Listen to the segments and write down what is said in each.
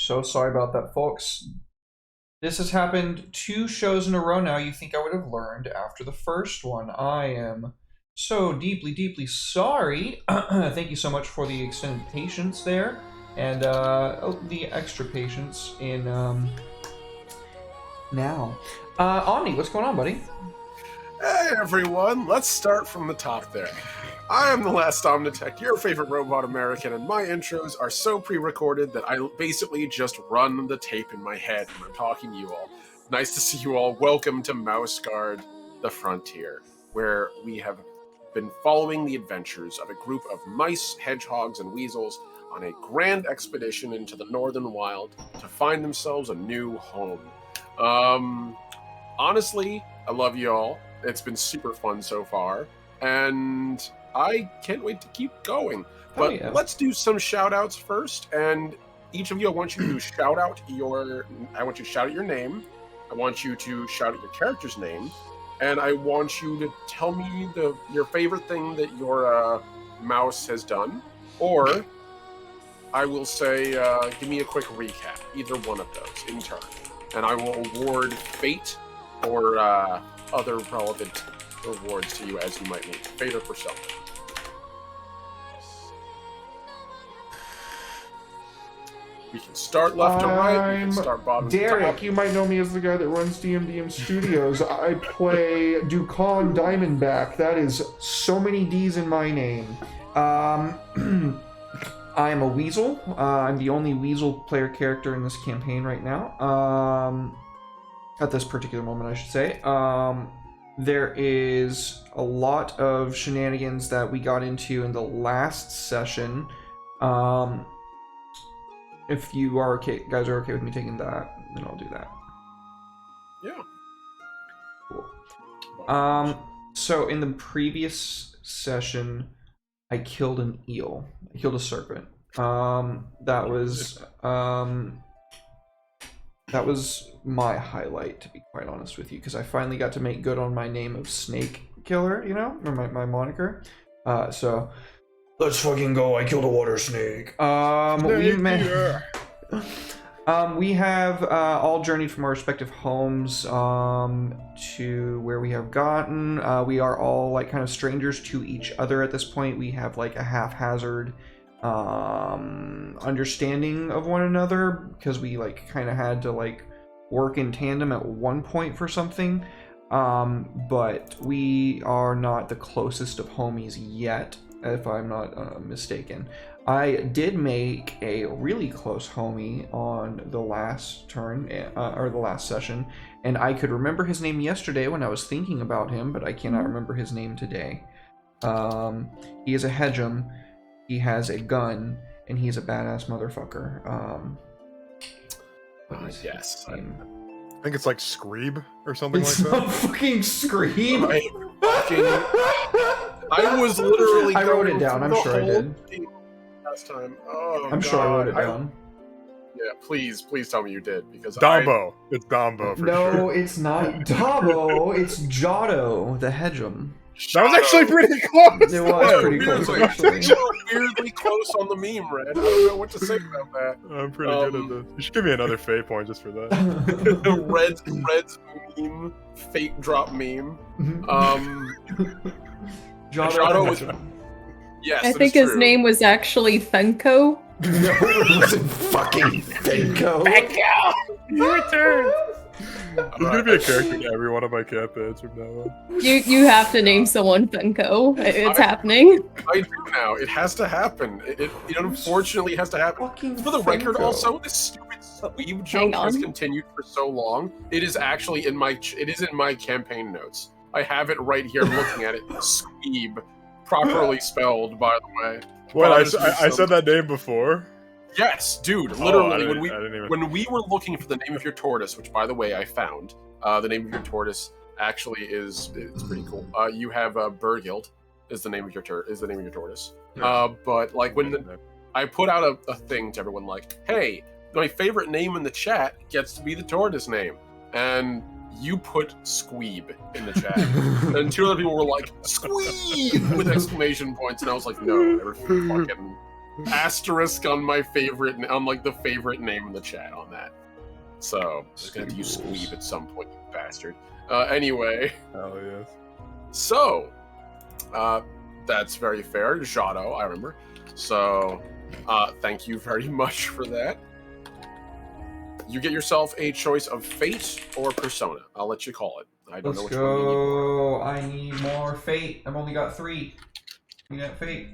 So sorry about that, folks. This has happened 2 shows in a row now. You think I would have learned after the first one. I am so deeply, deeply sorry. Thank you so much for the extended patience there, and the extra patience in now. Omni, what's going on, buddy? Hey everyone, let's start from the top there. I am the last Omnitech, your favorite robot American, and my intros are so pre-recorded that I basically just run the tape in my head when I'm talking to you all. Nice to see you all. Welcome to Mouse Guard: The Frontier, where we have been following the adventures of a group of mice, hedgehogs, and weasels on a grand expedition into the northern wild to find themselves a new home. Honestly, I love you all. It's been super fun so far, and I can't wait to keep going. But yeah. Let's do some shout-outs first, and each of you, I want you to shout out your name, I want you to shout out your character's name, and I want you to tell me your favorite thing that your mouse has done, or I will say, give me a quick recap, either one of those in turn, and I will award fate or other relevant rewards to you as you might need. Fate or persona. We can start left to right. We can start bottom to Derek, top. you might know me as the guy that runs DMDM Studios. I play Ducon Diamondback. That is so many D's in my name. I am a weasel. I'm the only weasel player character in this campaign right now. At this particular moment, I should say. There is a lot of shenanigans that we got into in the last session. If you are okay, guys are okay with me taking that, then I'll do that. Yeah. Cool. So in the previous session, I killed an eel. I killed a serpent. That was my highlight, to be quite honest with you, because I finally got to make good on my name of Snake Killer, you know, or my moniker. So let's fucking go! I killed a water snake. We have all journeyed from our respective homes to where we have gotten. We are all like kind of strangers to each other at this point. We have like a haphazard understanding of one another because we like kind of had to like work in tandem at one point for something. But we are not the closest of homies yet, if I'm not mistaken. I did make a really close homie on the last turn, or the last session, and I could remember his name yesterday when I was thinking about him, but I cannot remember his name today. He is a Hedgem, he has a gun, and he's a badass motherfucker. Yes. I think it's like Screeb or something It's like that. not fucking Scream. I was literally. I wrote it down. I'm sure I did. Last time. Oh, I'm sure I wrote it down. Yeah, please tell me you did, because Dombo. It's Dombo for No, sure. it's not Dabo. It's Jotto, the Hedgem. That was actually pretty close. It was pretty close, actually. Weirdly close on the meme, Red. I don't know what to say about that. I'm pretty good at this. You should give me another Fate point just for that. Red's meme, fate drop meme. Jotto was. Yes, I that think is his true. name was actually Thenko. No, it wasn't fucking Thenko. You returned. There's gonna be a character to every one of my campaigns from now on. You have to name someone Thenko. It's happening. I do now. It has to happen. It unfortunately has to happen. Fucking For the record, Thenko. also, this stupid sleeve joke has on. continued for so long. It is actually in my campaign notes. I have it right here. I'm looking at it. Squeeb, properly spelled, by the way. Wait, Apologies I said that name before. Yes, dude. Oh, Literally, I didn't even... when we were looking for the name of your tortoise, which, by the way, I found, the name of your tortoise actually is pretty cool. You have Bergild is the name of your tortoise. But like I put out a thing to everyone like, hey, my favorite name in the chat gets to be the tortoise name, and you put Squeeb in the chat, and 2 other people were like, Squeeb with exclamation points, and I was like, no, never fucking. asterisk on my favorite, on like the favorite name in the chat on that. So I'm just gonna have to use Squeeb at some point, you bastard. Anyway. Hell yes. So, that's very fair. Jado, I remember. So, thank you very much for that. You get yourself a choice of Fate or Persona. I'll let you call it. I don't know Let's which one you need. go. I need more Fate. I've only got 3. You got Fate.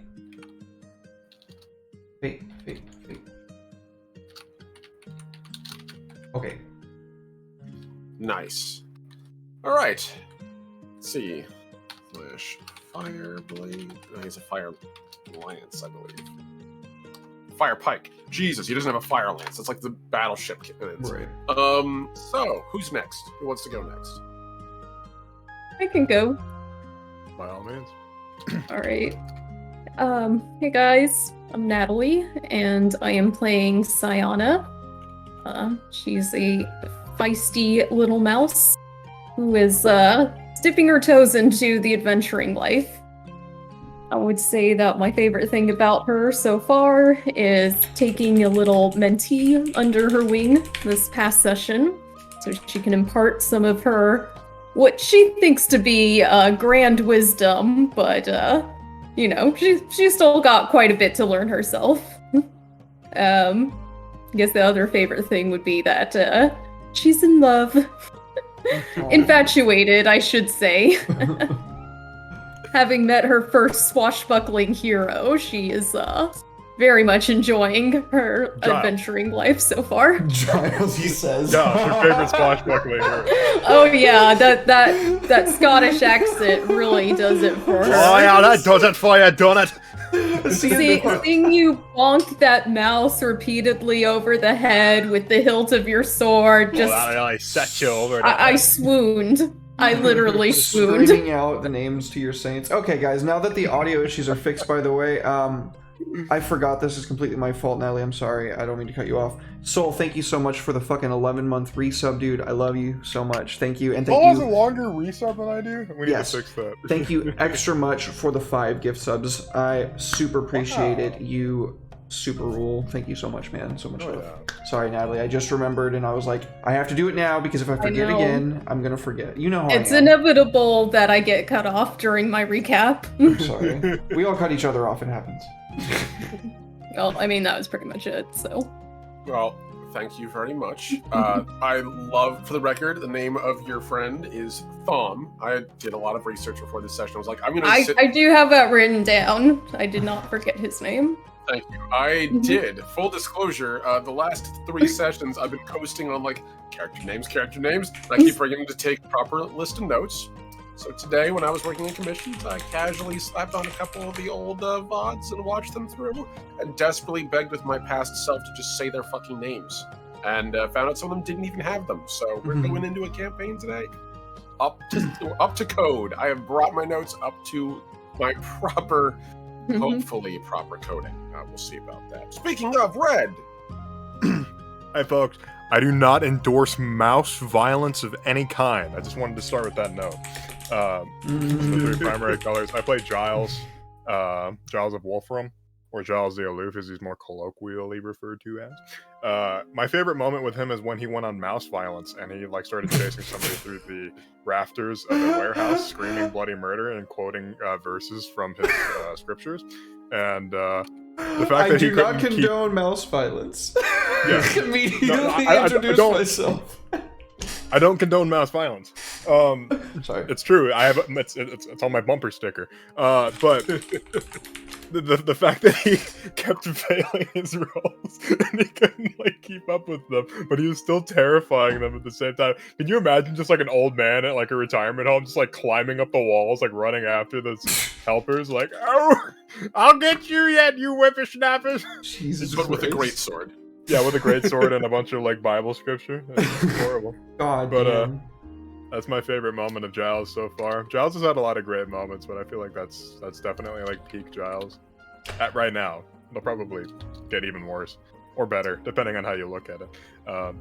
Fate. Okay. Nice. All right. Let's see. Flash Fireblade. No, he's a Fire Lance, I believe. Fire Pike. Jesus, he doesn't have a Fire Lance. That's like the battleship. Right. So who's next? Who wants to go next? I can go. By all means. All right. Hey guys, I'm Natalie, and I am playing Sayana. She's a feisty little mouse who is dipping her toes into the adventuring life. I would say that my favorite thing about her so far is taking a little mentee under her wing this past session, so she can impart some of her what she thinks to be grand wisdom, but you know, she's still got quite a bit to learn herself. I guess the other favorite thing would be that she's in love. Infatuated, I should say. Having met her first swashbuckling hero, she is very much enjoying her adventuring life so far. Giles, he says. Yeah, her favorite swashbuckling hero. Oh yeah, that Scottish accent really does it for her. Oh yeah, that does it for you, done it. Seeing you bonk that mouse repeatedly over the head with the hilt of your sword, just That really set you over. I swooned. I literally swooned. Screaming out the names to your saints. Okay, guys, now that the audio issues are fixed, by the way, I forgot this is completely my fault, Natalie. I'm sorry. I don't mean to cut you off. Soul, thank you so much for the fucking 11-month resub, dude. I love you so much. Thank you. And thank Soul has a you. longer resub than I do. We need Yes. to fix that. Thank you extra much for the 5 gift subs. I super appreciate Wow. it. You super rule. Thank you so much, man. So much Oh, love. yeah. Sorry, Natalie. I just remembered and I was like, I have to do it now because if I forget know. again, I'm gonna forget. You know how It's I am. inevitable that I get cut off during my recap. I'm sorry. We all cut each other off. It happens. Well, I mean, that was pretty much it, so. Well, thank you very much. I love, for the record, the name of your friend is Thom. I did a lot of research before this session. I was like, I'm gonna sit. I do have that written down. I did not forget his name. Thank you. I did. Full disclosure, the last 3 sessions I've been coasting on like character names, and I keep forgetting to take proper list of notes. So today, when I was working in commissions, I casually slapped on a couple of the old VODs and watched them through, and desperately begged with my past self to just say their fucking names. And found out some of them didn't even have them. So we're going into a campaign today. Up to code. I have brought my notes up to my proper, hopefully proper coding. We'll see about that. Speaking of Red, Hey folks, I do not endorse mouse violence of any kind. I just wanted to start with that note. The 3 primary colors. I play Giles, Giles of Wolfram, or Giles the Aloof, as he's more colloquially referred to as. My favorite moment with him is when he went on mouse violence and he like started chasing somebody through the rafters of the warehouse, screaming bloody murder and quoting verses from his scriptures. And the fact I that he do not couldn't keep... condone mouse violence. Yeah. Immediately No, I introduce don't- myself. I don't condone mouse violence. Sorry. It's true. I have it's on my bumper sticker. But the fact that he kept failing his roles and he couldn't like keep up with them, but he was still terrifying them at the same time. Can you imagine just like an old man at like a retirement home, just like climbing up the walls, like running after the helpers, like, "Oh, I'll get you yet, you whippersnappers!" Jesus but with a Christ. great sword. Yeah, with a great sword and a bunch of like Bible scripture. It's horrible. God But, damn. That's my favorite moment of Giles so far. Giles has had a lot of great moments, but I feel like that's definitely like peak Giles. At right now, it'll probably get even worse or better, depending on how you look at it.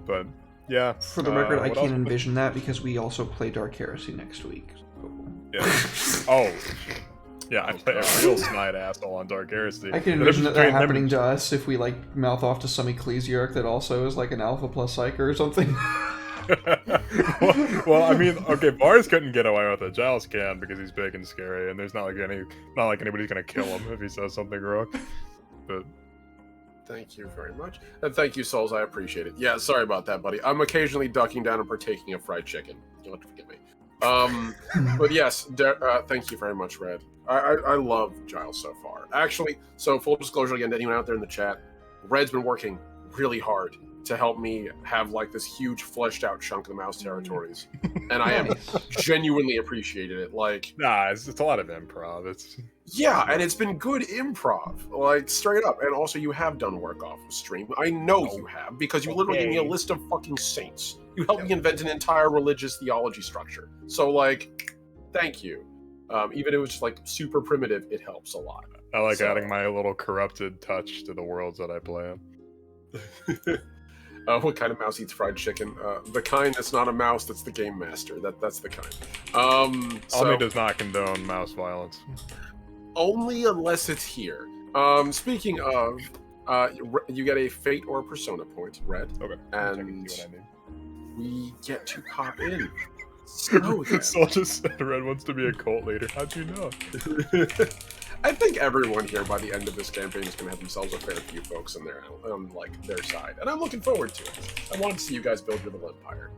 But yeah. For the record, I what else? can't envision that because we also play Dark Heresy next week. So. Yeah. Oh. Yeah, I play a real snide asshole on Dark Heresy. I can The envision difference that between them happening to us if we like mouth off to some ecclesiarch that also is like an alpha plus psyker or something. well, I mean, okay, Bars couldn't get away with it. Giles can because he's big and scary, and there's not like anybody's gonna kill him if he says something wrong. But Thank you very much. And thank you, Souls. I appreciate it. Yeah, sorry about that, buddy. I'm occasionally ducking down and partaking of fried chicken. You'll have to forgive me. But yes, thank you very much, Red. I love Giles so far. Actually, so full disclosure again to anyone out there in the chat, Red's been working really hard to help me have like this huge fleshed out chunk of the mouse territories. And I am genuinely appreciated it. Like, nah, it's a lot of improv. It's yeah, and it's been good improv, like straight up. And also, you have done work off of stream. I know you have because you literally gave me a list of fucking saints. You helped me invent an entire religious theology structure. So, like, thank you. Even if it was just like super primitive, it helps a lot. I like adding my little corrupted touch to the worlds that I play in. What kind of mouse eats fried chicken? The kind that's not a mouse, that's the game master. That's the kind. Almi does not condone mouse violence. Only unless it's here. Speaking of, you get a fate or a persona point, Red. Okay. And what I need. we get to pop in. So then. Soul just said Red wants to be a cult leader. How'd you know? I think everyone here by the end of this campaign is going to have themselves a fair few folks on their side, and I'm looking forward to it. I want to see you guys build your little empire.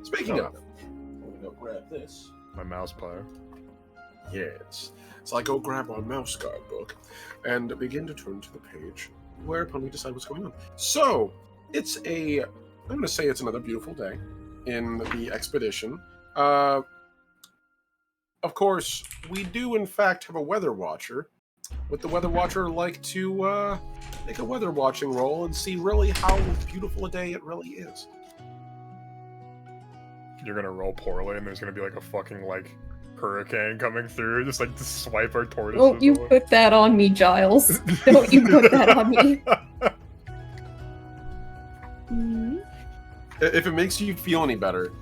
Speaking of, I'm going to go grab this. My mouse player. Yes. So I go grab our mouse guard book and begin to turn to the page, whereupon we decide what's going on. So it's I'm going to say it's another beautiful day in the expedition. Of course, we do in fact have a weather watcher. Would the weather watcher like to make a weather watching roll and see really how beautiful a day it really is? You're gonna roll poorly, and there's gonna be like a fucking like hurricane coming through, just like to swipe our tortoises. Don't you away. put that on me, Giles. Don't you put that on me. If it makes you feel any better,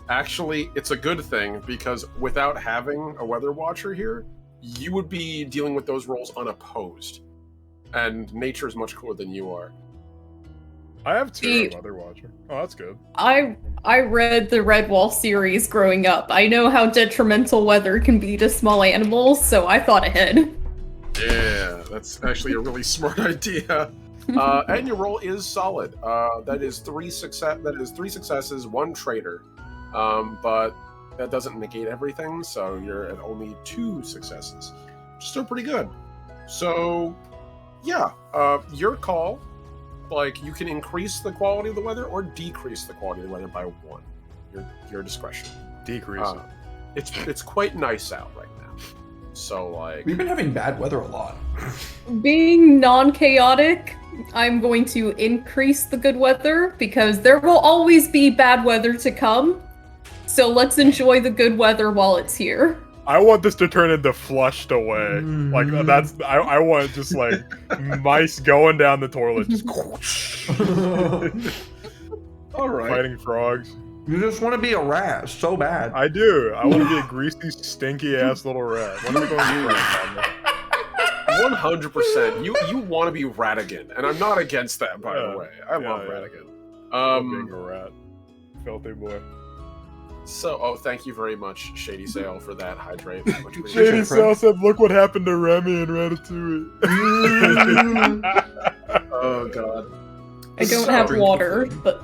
actually, it's a good thing because without having a weather watcher here, you would be dealing with those rolls unopposed. And nature is much cooler than you are. I have two weather watcher. Oh, that's good. I read the Redwall series growing up. I know how detrimental weather can be to small animals, so I thought ahead. Yeah, that's actually a really smart idea. And your roll is solid. That is three successes, one traitor. But that doesn't negate everything, so you're at only 2 successes. Still pretty good. So, yeah, your call. Like, you can increase the quality of the weather or decrease the quality of the weather by 1. Your discretion. Decrease. It's quite nice out right now. So, like... We've been having bad weather a lot. Being non-chaotic, I'm going to increase the good weather because there will always be bad weather to come. So let's enjoy the good weather while it's here. I want this to turn into flushed away. Like that's I want just like mice going down the toilet, just All right. fighting frogs. You just want to be a rat so bad. I do. I want to be a greasy, stinky ass little rat. When are we going to do that? 100%. You want to be Ratigan, and I'm not against that, by the way. I love Ratigan. Being a rat, filthy boy. So, thank you very much, Shady Sail, for that hydrate. Much Shady appreciated. Sail said, "Look what happened to Remy and Ratatouille." Oh God. I don't have water, but...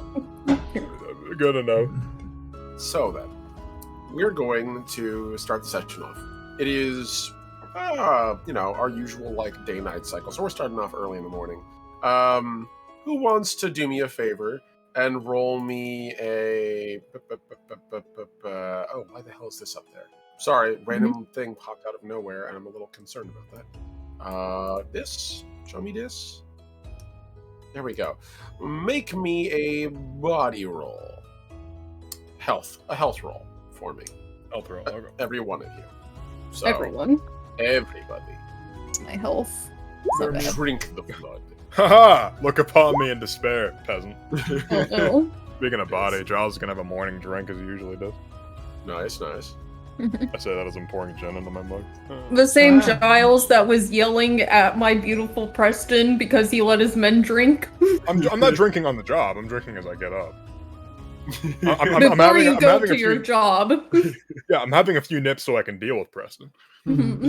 Good enough. So then, we're going to start the session off. It is, our usual like day-night cycle. So we're starting off early in the morning. Who wants to do me a favor and roll me a? Oh, why the hell is this up there? Sorry, random thing popped out of nowhere, and I'm a little concerned about that. This. Show me this. There we go. Make me a body roll. A health roll for me. Health roll. Okay. Every one of you. So, Everyone. Everybody. My health. So bad. Drink the blood. Haha! Look upon me in despair, peasant. Oh, Speaking of body, Giles is gonna have a morning drink as he usually does. Nice, nice. I say that as I'm pouring gin into my mug. The same Ah. Giles that was yelling at my beautiful Preston because he let his men drink. I'm not drinking on the job. I'm drinking as I get up. I'm Before having- you I'm go having to a your few- job. Yeah, I'm having a few nips so I can deal with Preston. I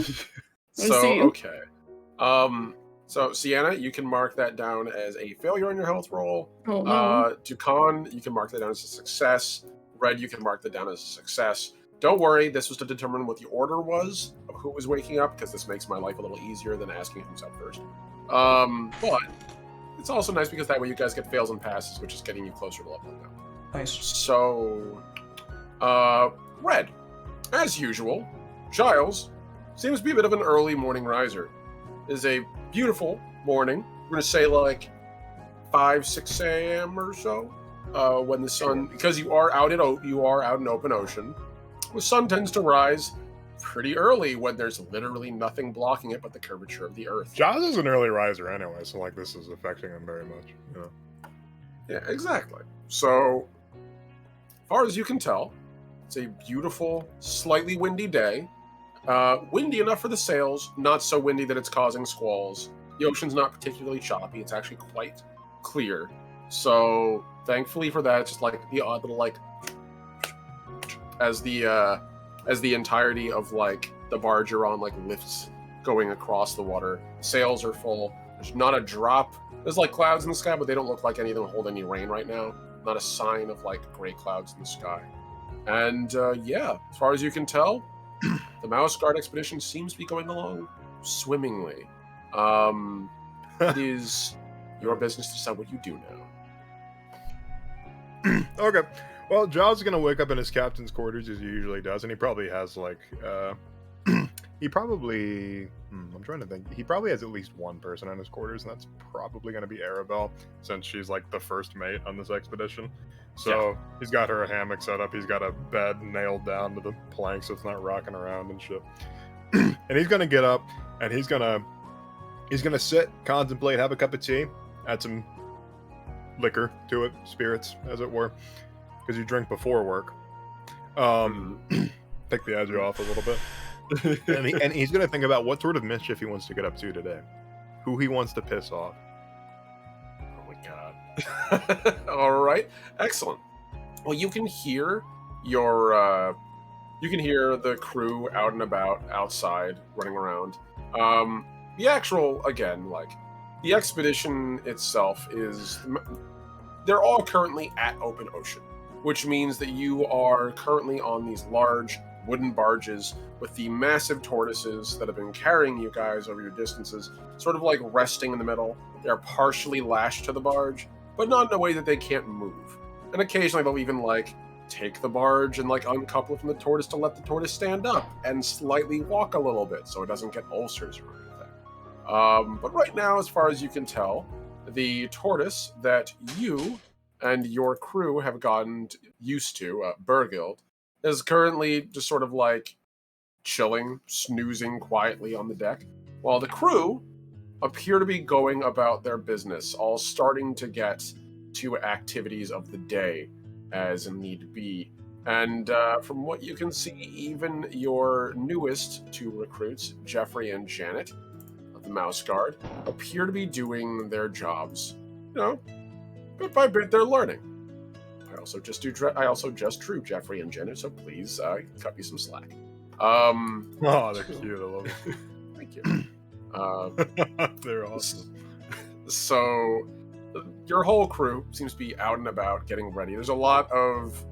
So see. okay. So Sienna, you can mark that down as a failure on your health roll. Oh no. Dukan, you can mark that down as a success. Red, you can mark that down as a success. Don't worry, this was to determine what the order was of who was waking up, because this makes my life a little easier than asking who's up first. But it's also nice because that way you guys get fails and passes, which is getting you closer to leveling up. Nice. So, Red, as usual, Giles seems to be a bit of an early morning riser. It is a beautiful morning. We're gonna say like 5-6 a.m. or so. When the sun, because you are out in open ocean, the sun tends to rise pretty early when there's literally nothing blocking it but the curvature of the earth. Giles is an early riser anyway, so like this is affecting him very much. You know? Yeah, exactly. So, far as you can tell, it's a beautiful, slightly windy day. Windy enough for the sails, not so windy that it's causing squalls. The ocean's not particularly choppy. It's actually quite clear. So, thankfully for that, it's just like the odd little like as the entirety of like the barge you're on like lifts going across the water. Sails are full. There's not a drop. There's like clouds in the sky, but they don't look like any of them hold any rain right now. Not a sign of like gray clouds in the sky. And yeah, as far as you can tell, the Mouse Guard expedition seems to be going along swimmingly. It is your business to decide what you do now. Okay. Well, Giles is gonna wake up in his captain's quarters as he usually does, and he probably has like he probably I'm trying to think. He probably has at least one person in his quarters, and that's probably gonna be Arabelle, since she's like the first mate on this expedition. So he's got her a hammock set up, he's got a bed nailed down to the plank so it's not rocking around and shit. And he's gonna get up and he's gonna sit, contemplate, have a cup of tea, add some liquor to it, spirits, as it were, because you drink before work. Take the edge off a little bit. and he's going to think about what sort of mischief he wants to get up to today. Who he wants to piss off. Oh my god. All right. Excellent. Well, you can hear the crew out and about outside running around. The actual, again, like, the expedition itself they're all currently at open ocean, which means that you are currently on these large wooden barges with the massive tortoises that have been carrying you guys over your distances, sort of like resting in the middle. They're partially lashed to the barge, but not in a way that they can't move. And occasionally they'll even like take the barge and like uncouple it from the tortoise to let the tortoise stand up and slightly walk a little bit so it doesn't get ulcers or anything. But right now, as far as you can tell, the tortoise that you and your crew have gotten used to, Burgild, is currently just sort of like chilling, snoozing quietly on the deck, while the crew appear to be going about their business, all starting to get to activities of the day as need be. And from what you can see, even your newest two recruits, Jeffrey and Janet, of the Mouse Guard, appear to be doing their jobs. You know, bit by bit, they're learning. I also just drew Jeffrey and Janet, so please cut me some slack. Oh, they're cute. I love Thank you. them. They're awesome. So, your whole crew seems to be out and about getting ready. There's a lot of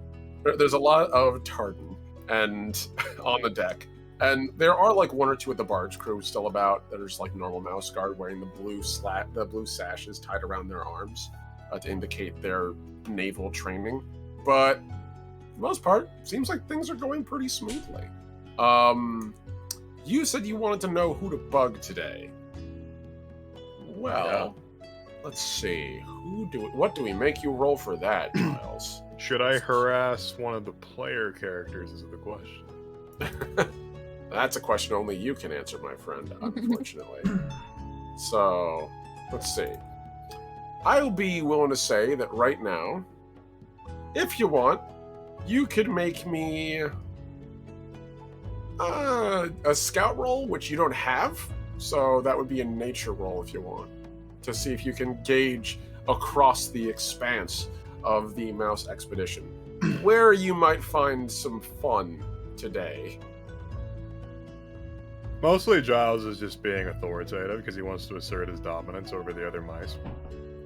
tartan and on the deck, and there are like one or two of the barge crew still about that are just like normal Mouse Guard, wearing the blue sashes tied around their arms to indicate their naval training. But for the most part, seems like things are going pretty smoothly. You said you wanted to know who to bug today. Well, let's see. What do we make you roll for that, Giles? Should I harass one of the player characters is the question. That's a question only you can answer, my friend, unfortunately. So, let's see. I'll be willing to say that right now, if you want, you could make me A scout roll, which you don't have, so that would be a nature roll if you want, to see if you can gauge across the expanse of the Mouse Expedition where you might find some fun today. Mostly Giles is just being authoritative because he wants to assert his dominance over the other mice.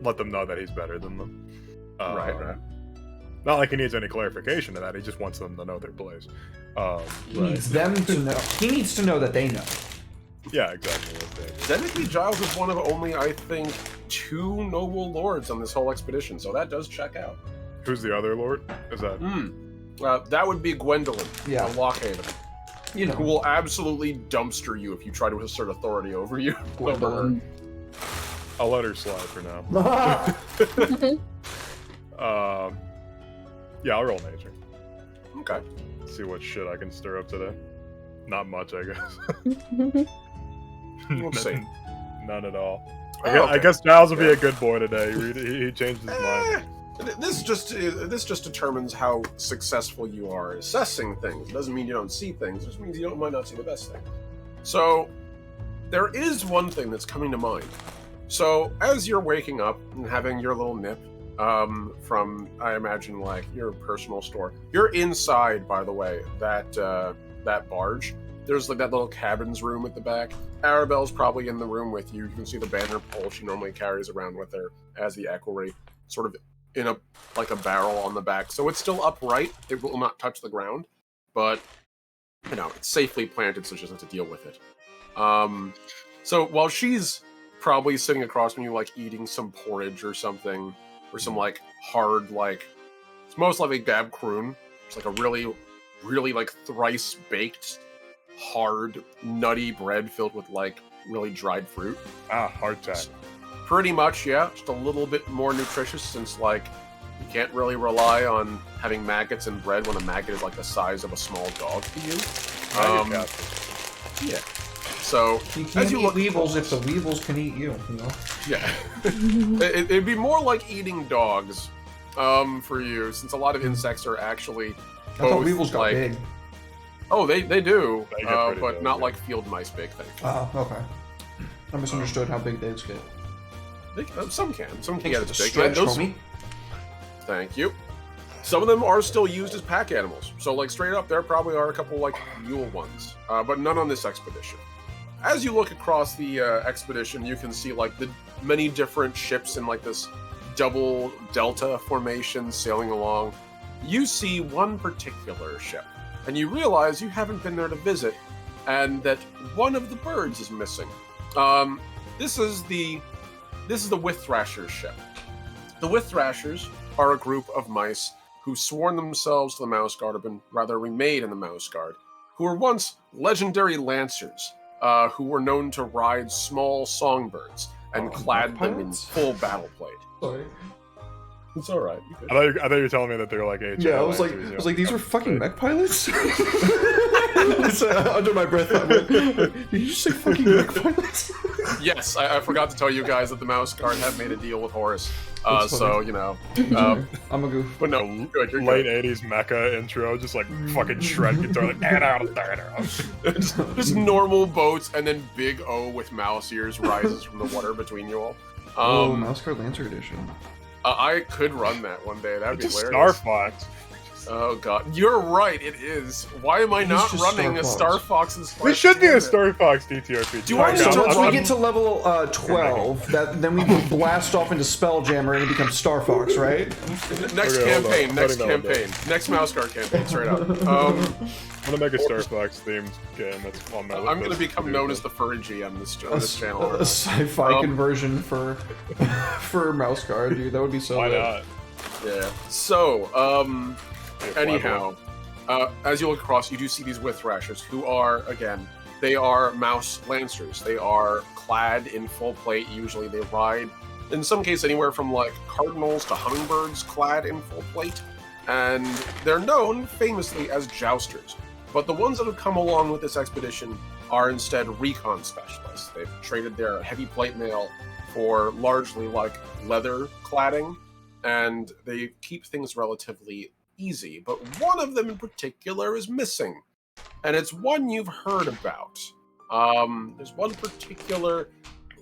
Let them know that he's better than them. Right. Not like he needs any clarification to that. He just wants them to know their place. He needs them to know. He needs to know that they know. Yeah, exactly. What they- Technically, Giles is one of only, I think, 2 noble lords on this whole expedition, so that does check out. Who's the other lord? Is that? That would be Gwendolyn, Yeah. of Lockhaven, You who know. will absolutely dumpster you if you try to assert authority over you. Gwendolyn. I'll let her slide for now. Yeah, I'll roll nature. Okay. See what shit I can stir up today. Not much, I guess. We'll see. None at all. Oh, I guess Giles will be a good boy today. He changed his mind. This just determines how successful you are assessing things. It doesn't mean you don't see things. It just means you might not see the best thing. So, there is one thing that's coming to mind. So, as you're waking up and having your little nip from, I imagine, like, your personal store, you're inside, by the way, that barge. There's like that little cabins room at the back. Arabelle's probably in the room with you. You can see the banner pole she normally carries around with her as the equerry, sort of in a barrel on the back. So it's still upright. It will not touch the ground, but it's safely planted, so she doesn't have to deal with it. So while she's probably sitting across from you, like eating some porridge or something, or some like hard, like it's most likely Gab Kroon. It's like a really, really like thrice baked, hard, nutty bread filled with like really dried fruit. Hardtack. Pretty much, yeah. Just a little bit more nutritious since, like, you can't really rely on having maggots in bread when a maggot is like the size of a small dog to you. Yeah. So You as can't you eat look weevils if the weevils can eat you. You know. yeah, it'd be more like eating dogs, for you, since a lot of insects are actually I thought both, weevils got like, big. Oh, they do, They get pretty but big, not yeah. like field mice big things. Oh, okay. I misunderstood how big they'd get. Some can Thanks get for as the big. stretch, And those- homie. Thank you. Some of them are still used as pack animals. So, like, straight up, there probably are a couple, like, mule ones. But none on this expedition. As you look across the expedition, you can see, like, the many different ships in, like, this double delta formation sailing along. You see one particular ship, and you realize you haven't been there to visit, and that one of the birds is missing. This is the Withthrashers ship. The Withthrashers are a group of mice who sworn themselves to the Mouse Guard, or been rather remade in the Mouse Guard, who were once legendary lancers, who were known to ride small songbirds and clad them in pilots? full battle plate. Sorry. It's all right. You I thought you were telling me that they were like HR Yeah, I was Lancers, like, these are fucking mech pilots. It's, under my breath, I went, did you just say fucking mech pilots? Yes, I forgot to tell you guys that the Mouse Guard have made a deal with Horus. That's So, funny. I'm a goof. but no, you're good, you're late good. 80s mecha intro, just like fucking shred guitar, like, and out of there. Just normal boats, and then Big O with mouse ears rises from the water between you all. Oh, Mouse Guard Lancer Edition. I could run that one day. That'd be It's a hilarious. Star Fox. Oh god, you're right. It is. Why am I It's not just running a Star Star Fox and Star? This should be a Standard? Star Fox DTRPG. Do you want So me to once run- we get to level 12, then we blast off into Spelljammer and it becomes Star Fox, right? Next Okay, hold on. campaign, I'm next letting that one campaign, next Mouse Guard campaign, straight up. I'm gonna make a Star Fox themed game. That's on my I'm gonna list become to known do. as the furry G on this A channel. sci-fi Um, conversion for Mouse Guard, dude. That would be so Why lit. not? Yeah. So, Yeah, anyhow, as you look across, you do see these Withthrashers, who are, again, they are mouse lancers. They are clad in full plate. Usually they ride, in some cases, anywhere from, like, cardinals to hummingbirds clad in full plate. And they're known, famously, as jousters. But the ones that have come along with this expedition are instead recon specialists. They've traded their heavy plate mail for largely, like, leather cladding, and they keep things relatively easy, but one of them in particular is missing. and it's one you've heard about. There's one particular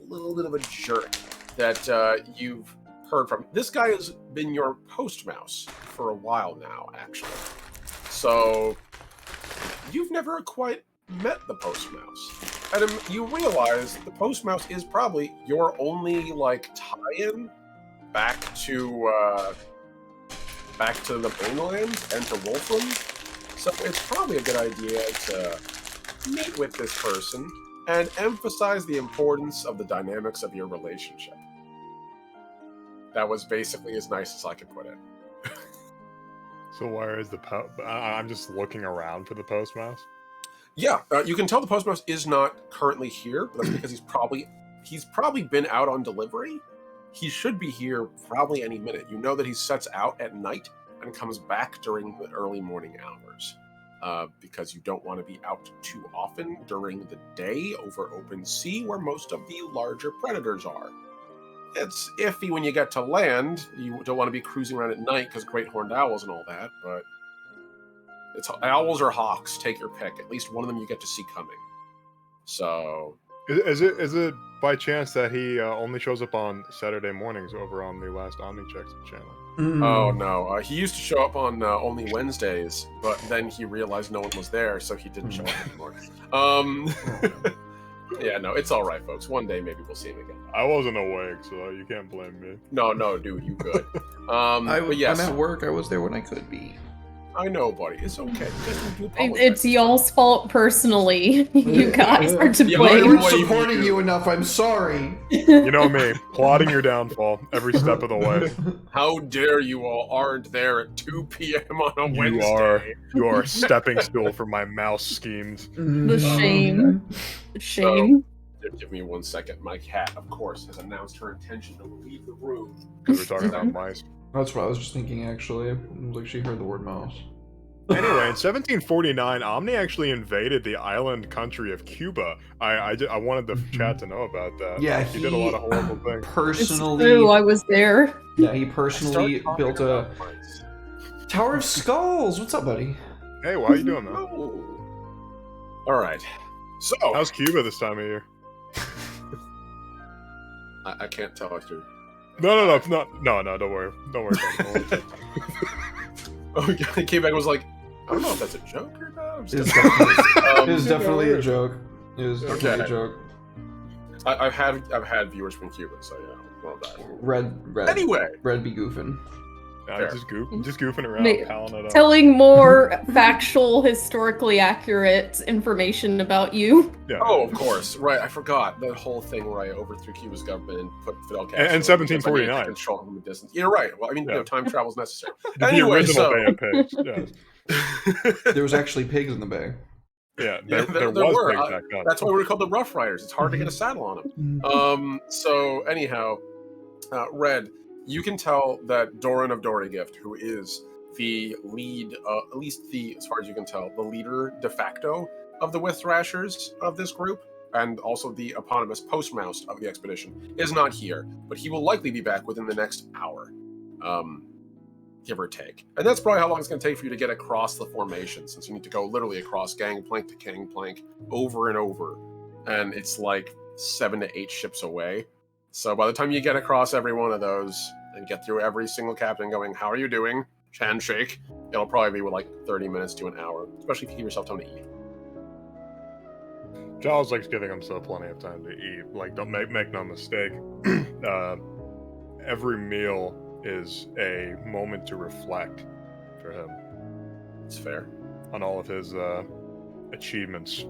little bit of a jerk that you've heard from. This guy has been your post mouse for a while now, actually. So you've never quite met the post mouse, and you realize the post mouse is probably your only like tie-in back to the mainland and to Wolfram. So it's probably a good idea to meet with this person and emphasize the importance of the dynamics of your relationship. That was basically as nice as I could put it. So where is the I'm just looking around for the post mouse. Yeah, you can tell the post mouse is not currently here, but that's because he's probably been out on delivery. He should be here probably any minute. You know that he sets out at night and comes back during the early morning hours. Because you don't want to be out too often during the day over open sea where most of the larger predators are. It's iffy when you get to land. You don't want to be cruising around at night because great horned owls and all that, but it's owls or hawks, take your pick. At least one of them you get to see coming. So Is it by chance that he only shows up on Saturday mornings over on the last OmniChecks channel? Oh no, he used to show up on only Wednesdays, but then he realized no one was there, so he didn't show up anymore. Yeah, no, it's all right, folks. One day maybe we'll see him again. I wasn't awake, so you can't blame me. No, dude, you good. But yes, I'm at work. I was there when I could be. I know, buddy. It's okay. Just do apologize. It's y'all's fault personally. You guys are to Yeah, I blame. weren't Blame supporting you. you enough. I'm sorry. You know me, plotting your downfall every step of the way. How dare you all aren't there at 2 p.m. on a You Wednesday? are a stepping stool for my mouse schemes. The shame. The shame. Give me 1 second. My cat, of course, has announced her intention to leave the room. Because we're talking about mice. That's what I was just thinking. Actually, it was like she heard the word mouse. Anyway, in 1749, Omni actually invaded the island country of Cuba. I wanted the chat to know about that. Yeah, he did a lot of horrible things. It's personally. true, I was there. Yeah, he Start personally talking built a about mice. Tower of Skulls. What's up, buddy? Hey, how you doing, man? Oh. All right. So How's Cuba this time of year? I can't tell if you're. No, don't worry. Don't worry about it. Oh, he came back and was like, I don't know if that's a joke or not. I'm It was just definitely, it was um, definitely a joke. It was definitely Okay. a joke. I've had viewers from Cuba, so yeah. Well done. Red. Anyway, Red be goofing. Nah, just goofing around, Ma- palling it up. Telling more factual, historically accurate information about you. Yeah. oh, of course, right. I forgot that whole thing where I overthrew Cuba's government and put Fidel Castro. And because I needed to 1749. Control from a distance. You're right. Well, I mean, Yeah. time travel is necessary. The Anyway, original so Bay of Pigs. Yeah, There was actually pigs in the bay. yeah. Yeah, There there was were. pigs back then. that's why we're called the Rough Riders. It's hard to get a saddle on them. So anyhow, Red, you can tell that Doran of Dorygift, who is the lead, at least as far as you can tell, the leader de facto of the With Thrashers of this group, and also the eponymous postmouse of the expedition, is not here, but he will likely be back within the next hour, give or take. And that's probably how long it's going to take for you to get across the formation, since you need to go literally across gangplank to gangplank over and over, and it's like 7 to 8 ships away. So by the time you get across every one of those and get through every single captain going, how are you doing? Handshake. It'll probably be like 30 minutes to an hour, especially if you give yourself time to eat. Giles likes giving himself plenty of time to eat. Like, don't make no mistake. Every meal is a moment to reflect for him It's fair. on all of his achievements.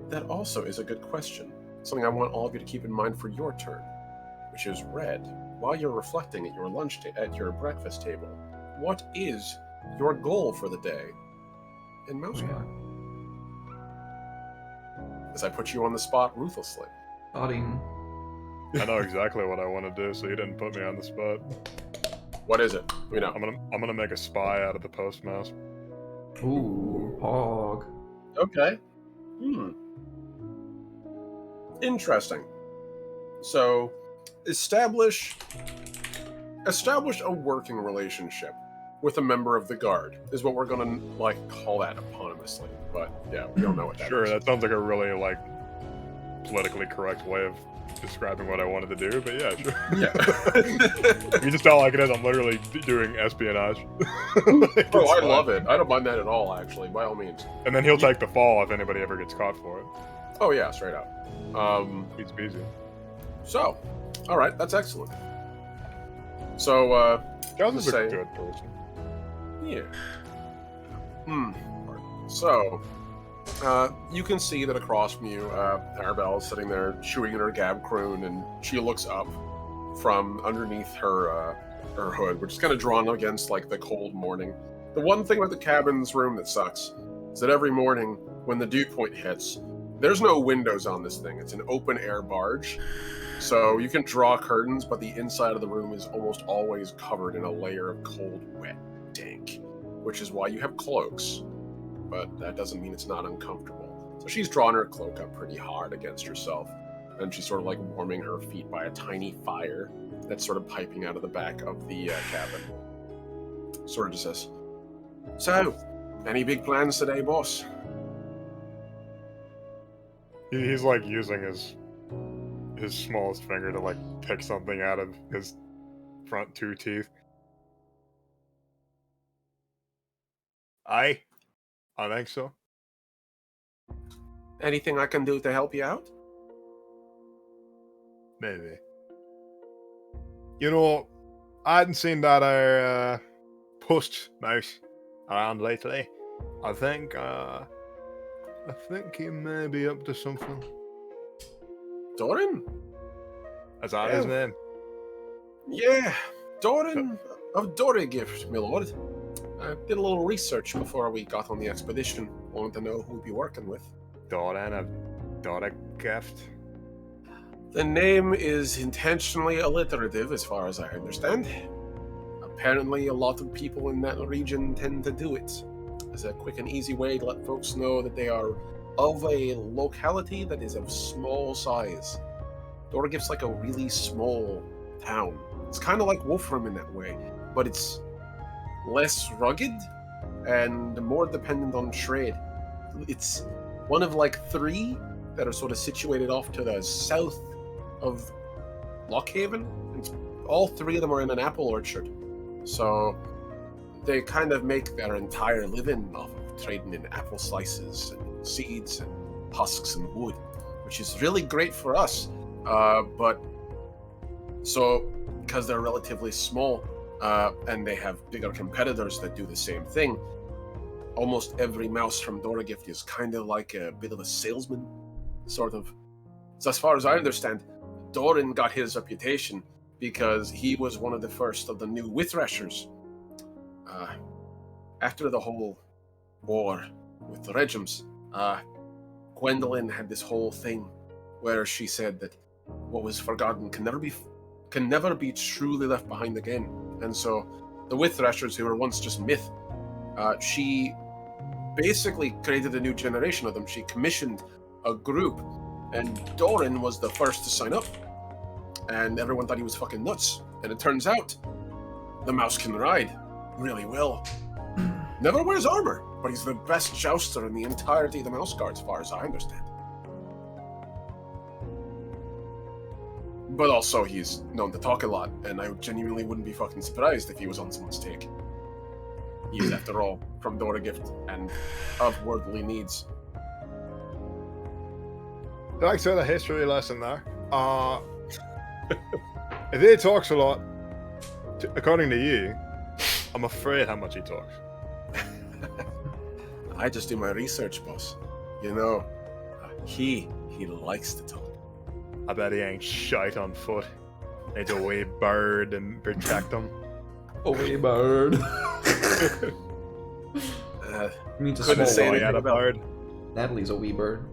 That also is a good question. Something I want all of you to keep in mind for your turn, which is Red. While you're reflecting at your at your breakfast table, what is your goal for the day in Mouse Guard? As I put you on the spot ruthlessly. Nodding. I know exactly what I want to do, so you didn't put me on the spot. What is it? We know. I'm gonna make a spy out of the post mouse. Ooh, hog. Okay. Interesting. So, establish a working relationship with a member of the guard, is what we're gonna like call that eponymously. But yeah, we don't know what that Sure, is. that sounds like a really like politically correct way of describing what I wanted to do, but yeah, sure. Yeah. You just tell like it is. I'm literally doing espionage. Like, Oh, it's I fine. love it. I don't mind that at all, actually, by all means. And then he'll take the fall if anybody ever gets caught for it. Oh yeah, straight out. Easy peasy. So, all right, that's excellent. So, Giles is a Say- good person. yeah. So, you can see that across from you, Arabelle is sitting there chewing in her gab croon, and she looks up from underneath her hood, which is kind of drawn against like the cold morning. The one thing about the cabin's room that sucks is that every morning when the dew point hits, there's no windows on this thing. It's an open air barge. So you can draw curtains, but the inside of the room is almost always covered in a layer of cold, wet dank, which is why you have cloaks. But that doesn't mean it's not uncomfortable. So she's drawn her cloak up pretty hard against herself, and she's sort of like warming her feet by a tiny fire that's sort of piping out of the back of the cabin. Sort of just says, "So, any big plans today, boss?" He's like using his smallest finger to like pick something out of his front two teeth. I think so. Anything I can do to help you out? Maybe. You know, I hadn't seen that post mouse around lately. I think he may be up to something. Doran? Is that his Yeah. name? Yeah, Doran of Dorigift, my lord. I did a little research before we got on the expedition. Wanted to know who we'd be working with. Doran of Dorigift. The name is intentionally alliterative, as far as I understand. Apparently, a lot of people in that region tend to do it as a quick and easy way to let folks know that they are of a locality that is of small size. Dorigift's like a really small town. It's kind of like Wolfram in that way, but it's less rugged and more dependent on trade. It's one of like 3 that are sort of situated off to the south of Lockhaven. It's, all 3 of them are in an apple orchard. So they kind of make their entire living off of trading in apple slices and seeds and husks and wood, which is really great for us. But so because they're relatively small and they have bigger competitors that do the same thing, almost every mouse from Dorigift is kind of like a bit of a salesman, sort of. So as far as I understand, Doran got his reputation because he was one of the first of the new Withrashers. After the whole war with the Regims, Gwendolyn had this whole thing where she said that what was forgotten can never be truly left behind again. And so the Withrashers, who were once just myth, she basically created a new generation of them. She commissioned a group, and Doran was the first to sign up. And everyone thought he was fucking nuts. And it turns out the mouse can ride really well. Never wears armor, but he's the best jouster in the entirety of the Mouse Guard, as far as I understand. But also, he's known to talk a lot, and I genuinely wouldn't be fucking surprised if he was on someone's take. He is, after all, from Dorigift and of worldly needs. Thanks for the history lesson there. If he talks a lot, according to you, I'm afraid how much he talks. I just do my research, boss. You know, he likes to talk. I bet he ain't shite on foot. Needs a wee bird and protect him. Oh, wee bird. You need to Couldn't small say Oh, one. he had a bird. Natalie's a wee bird.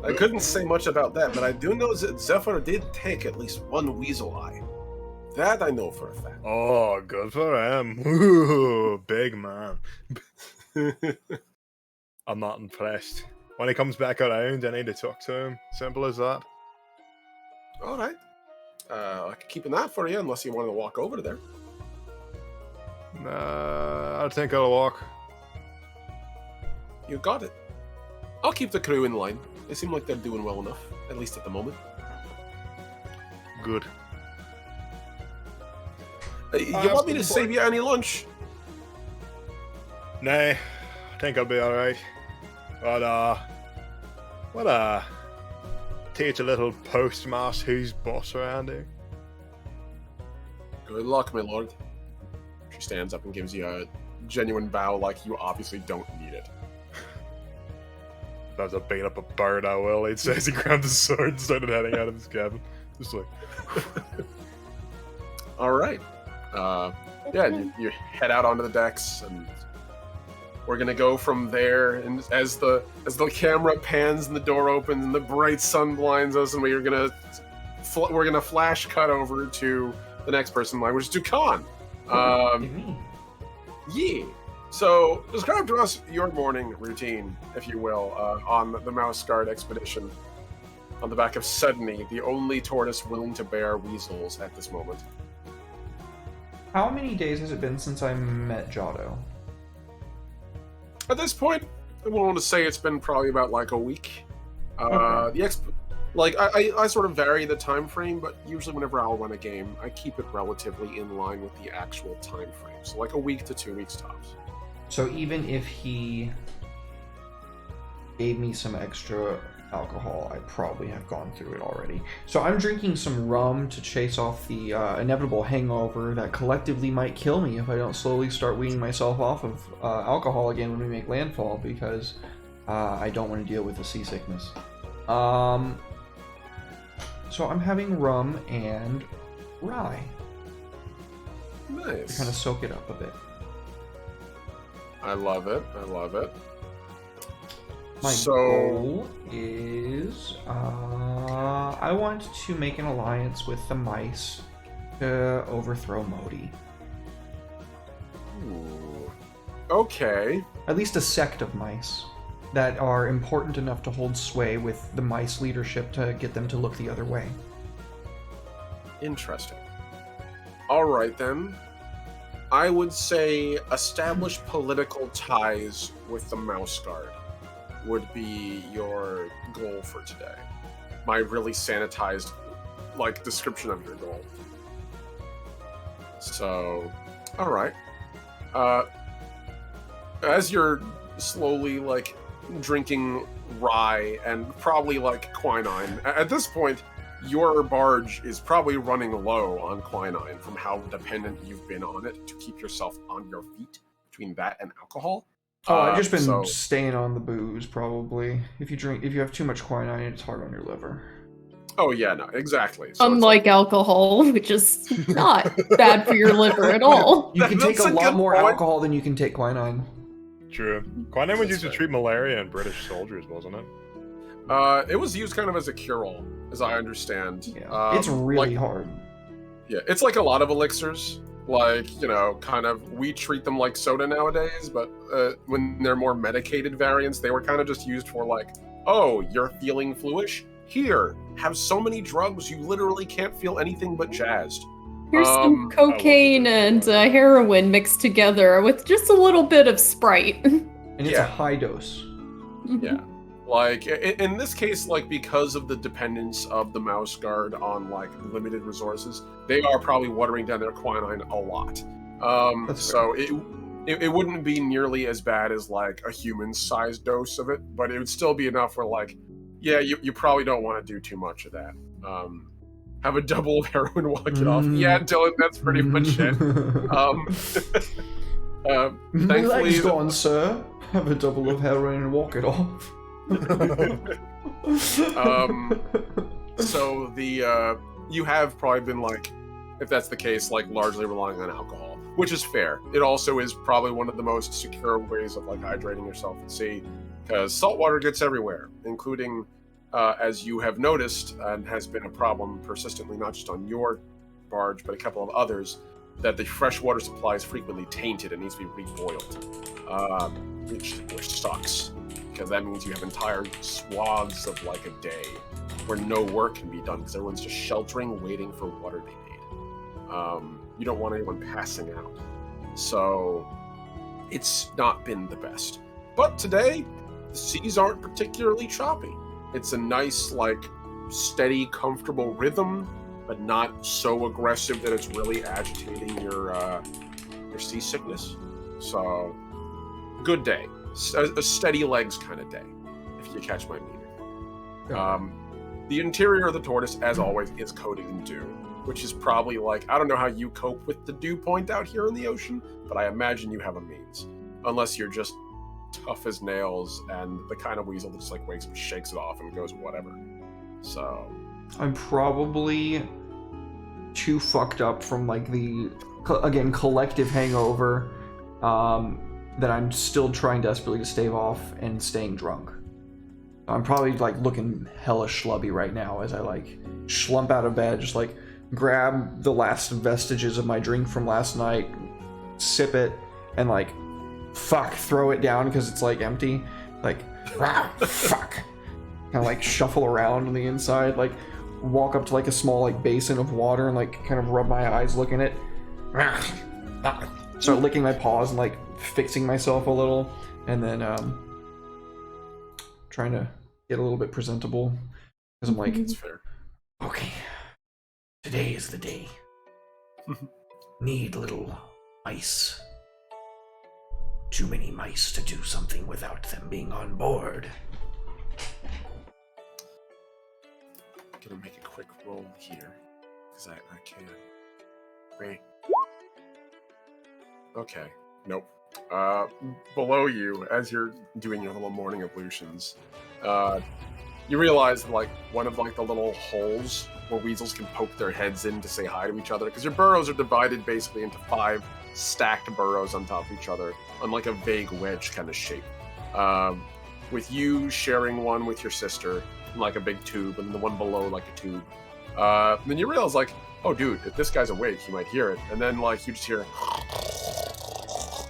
I couldn't say much about that, but I do know that Zephyr did take at least one weasel eye. That I know for a fact. Oh, good for him. Ooh, big man. I'm not impressed. When he comes back around, I need to talk to him. Simple as that. All right. I can keep an eye for you unless you want to walk over to there. I think I'll walk. You got it. I'll keep the crew in line. They seem like they're doing well enough, at least at the moment. Good. You want me to save you any lunch? Nay, I think I'll be alright. But, teach a little postmaster who's boss around here. Good luck, my lord. She stands up and gives you a genuine bow like you obviously don't need it. If I was to beat up a bird, I will. He says he grabbed his sword and started heading out of his cabin. Just like... Alright. You head out onto the decks, and we're gonna go from there. And as the camera pans and the door opens and the bright sun blinds us, and we're gonna flash cut over to the next person in line, which is Dukan. Yeah. So describe to us your morning routine, if you will, on the Mouse Guard expedition. On the back of Sudney, the only tortoise willing to bear weasels at this moment. How many days has it been since I met Jado? At this point, I want to say it's been probably about like a week. Okay. I sort of vary the time frame, but usually whenever I'll run a game, I keep it relatively in line with the actual time frame. So like a week to 2 weeks tops. So even if he gave me some extra alcohol, I probably have gone through it already. So I'm drinking some rum to chase off the inevitable hangover that collectively might kill me if I don't slowly start weaning myself off of alcohol again when we make landfall, because I don't want to deal with the seasickness. So I'm having rum and rye to Nice. kind of soak it up a bit. I love it. My So, goal is I want to make an alliance with the mice to overthrow Modi. ooh. Okay. At least a sect of mice that are important enough to hold sway with the mice leadership to get them to look the other way. Interesting. All right, then. I would say establish political ties with the Mouse Guard would be your goal for today. My really sanitized, description of your goal. So, all right. As you're slowly, drinking rye and probably, quinine, at this point, your barge is probably running low on quinine from how dependent you've been on it to keep yourself on your feet between that and alcohol. Oh, I've just been so- staying on the booze, probably. If you have too much quinine, it's hard on your liver. Oh yeah, no, exactly. So Unlike alcohol, which is not bad for your liver at all. You can take That's a a lot good more point. alcohol than you can take quinine. True. Quinine was used to That's treat malaria in British soldiers, wasn't it? it was used kind of as a cure-all, as I understand. Yeah, it's really hard. Yeah, it's like a lot of elixirs. We treat them like soda nowadays, but when they're more medicated variants, they were kind of just used for oh, you're feeling fluish? Here, have so many drugs you literally can't feel anything but jazzed. Here's some cocaine I and love it. heroin mixed together with just a little bit of Sprite. And it's Yeah. a high dose. Yeah. In this case, because of the dependence of the Mouse Guard on, limited resources, they are probably watering down their quinine a lot. That's So it wouldn't be nearly as bad as, a human-sized dose of it, but it would still be enough where, you probably don't want to do too much of that. Have a double of heroin, walk it off. Mm. Yeah, Dylan, that's pretty much it. Thankfully, Legs gone, sir. Have a double of heroin and walk it off. So you have probably been if that's the case, largely relying on alcohol, which is fair. It also is probably one of the most secure ways of hydrating yourself at sea, because salt water gets everywhere, including as you have noticed and has been a problem persistently, not just on your barge but a couple of others, that the freshwater supply is frequently tainted and needs to be reboiled, which sucks. Because that means you have entire swaths of a day where no work can be done because everyone's just sheltering, waiting for water to be made. You don't want anyone passing out. So it's not been the best. But today, the seas aren't particularly choppy. It's a nice, like, steady, comfortable rhythm, but not so aggressive that it's really agitating your seasickness. So, good day. A steady legs kind of day, if you catch my meaning. The interior of the tortoise, as always, is coated in dew, which is probably like, I don't know how you cope with the dew point out here in the ocean, but I imagine you have a means. Unless you're just tough as nails and the kind of weasel that just like wakes up, shakes it off, and goes whatever. So I'm probably too fucked up from like the again collective hangover that I'm still trying desperately to stave off and staying drunk. I'm probably like looking hella schlubby right now as I like schlump out of bed, just like grab the last vestiges of my drink from last night, sip it, and like throw it down because it's like empty, like fuck, kind of like shuffle around on the inside, like walk up to like a small like basin of water and like kind of rub my eyes, looking at it, start licking my paws and like fixing myself a little, and then trying to get a little bit presentable because I'm like, it's fair. Okay, today is the day. Need little mice. Too many mice to do something without them being on board. Gonna make a quick roll here because I can. Wait. Okay. Nope. Below you, as you're doing your little morning ablutions, you realize that, like, one of like the little holes where weasels can poke their heads in to say hi to each other, because your burrows are divided basically into 5 stacked burrows on top of each other on like a vague wedge kind of shape. With you sharing one with your sister in like a big tube, and the one below like a tube. Then you realize, like, oh dude, if this guy's awake, he might hear it. And then like you just hear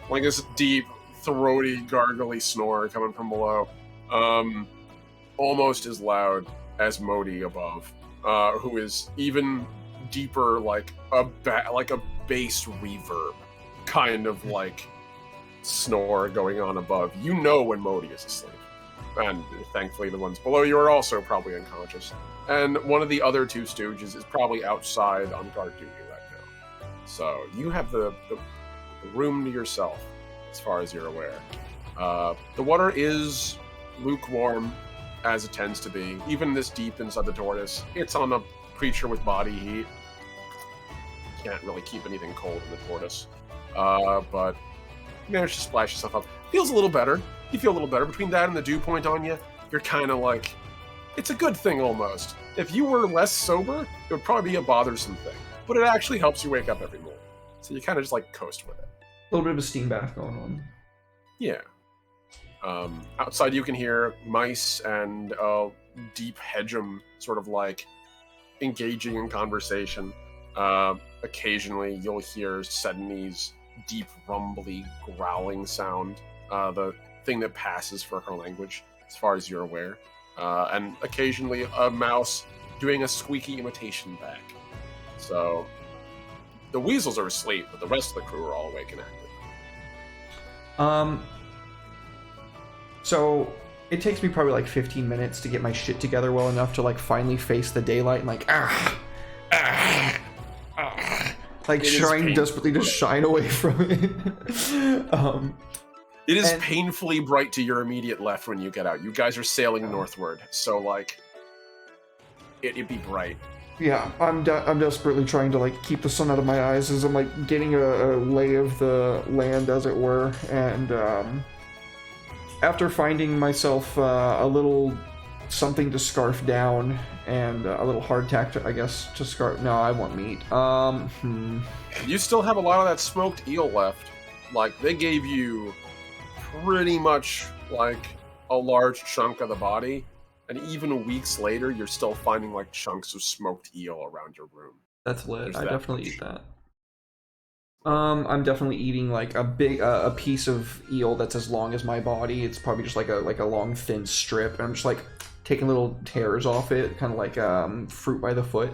like this deep, throaty, gargly snore coming from below. Almost as loud as Modi above, who is even deeper, like a bass reverb kind of like snore going on above. You know when Modi is asleep. And thankfully the ones below you are also probably unconscious. And one of the other 2 stooges is probably outside on guard duty right now. So you have the room to yourself, as far as you're aware. The water is lukewarm, as it tends to be. Even this deep inside the tortoise, it's on a creature with body heat. Can't really keep anything cold in the tortoise. But you manage to splash yourself up. Feels a little better. You feel a little better. Between that and the dew point on you, you're kind of like, it's a good thing almost. If you were less sober, it would probably be a bothersome thing. But it actually helps you wake up every morning. So you kind of just like coast with it. A little bit of a steam bath going on. Yeah. Outside you can hear mice and deep hedgeham sort of like engaging in conversation. Occasionally you'll hear Sedne's deep rumbly growling sound, the thing that passes for her language, as far as you're aware. And occasionally a mouse doing a squeaky imitation back. So the weasels are asleep, but the rest of the crew are all awake and active. So it takes me probably like 15 minutes to get my shit together well enough to like finally face the daylight and like like trying desperately to shine away from it. It is painfully bright to your immediate left when you get out. You guys are sailing northward, so like it'd be bright. Yeah, I'm desperately trying to like keep the sun out of my eyes as I'm like getting a lay of the land, as it were, and after finding myself a little something to scarf down and a little hardtack, I guess, to scarf. No, I want meat. You still have a lot of that smoked eel left. Like, they gave you pretty much like a large chunk of the body, and even weeks later, you're still finding like chunks of smoked eel around your room. That's lit. There's I that definitely much. eat that. I'm definitely eating like a big a piece of eel that's as long as my body. It's probably just like a long thin strip, and I'm just like taking little tears off it, kind of like fruit by the foot.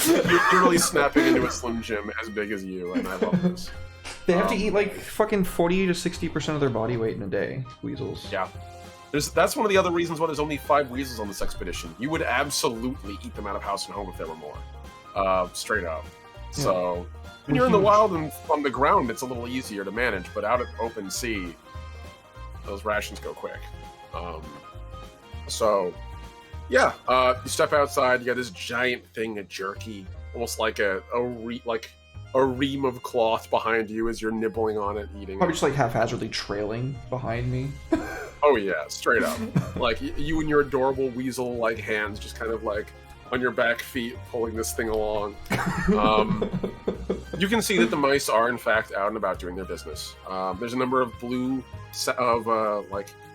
You're really snapping into a Slim Jim as big as you, and I love this. They have to eat like fucking 40 to 60% of their body weight in a day, weasels. Yeah. That's one of the other reasons why there's only 5 weasels on this expedition. You would absolutely eat them out of house and home if there were more. Straight up. Yeah. So, when you're in the wild and on the ground, it's a little easier to manage, but out at open sea, those rations go quick. So, yeah, you step outside, you got this giant thing of jerky, almost like a ream of cloth behind you as you're nibbling on it, eating Probably it. just like haphazardly trailing behind me. Oh yeah, straight up. Like you and your adorable weasel-like hands just kind of like on your back feet pulling this thing along. You can see that the mice are in fact out and about doing their business. There's a number of blue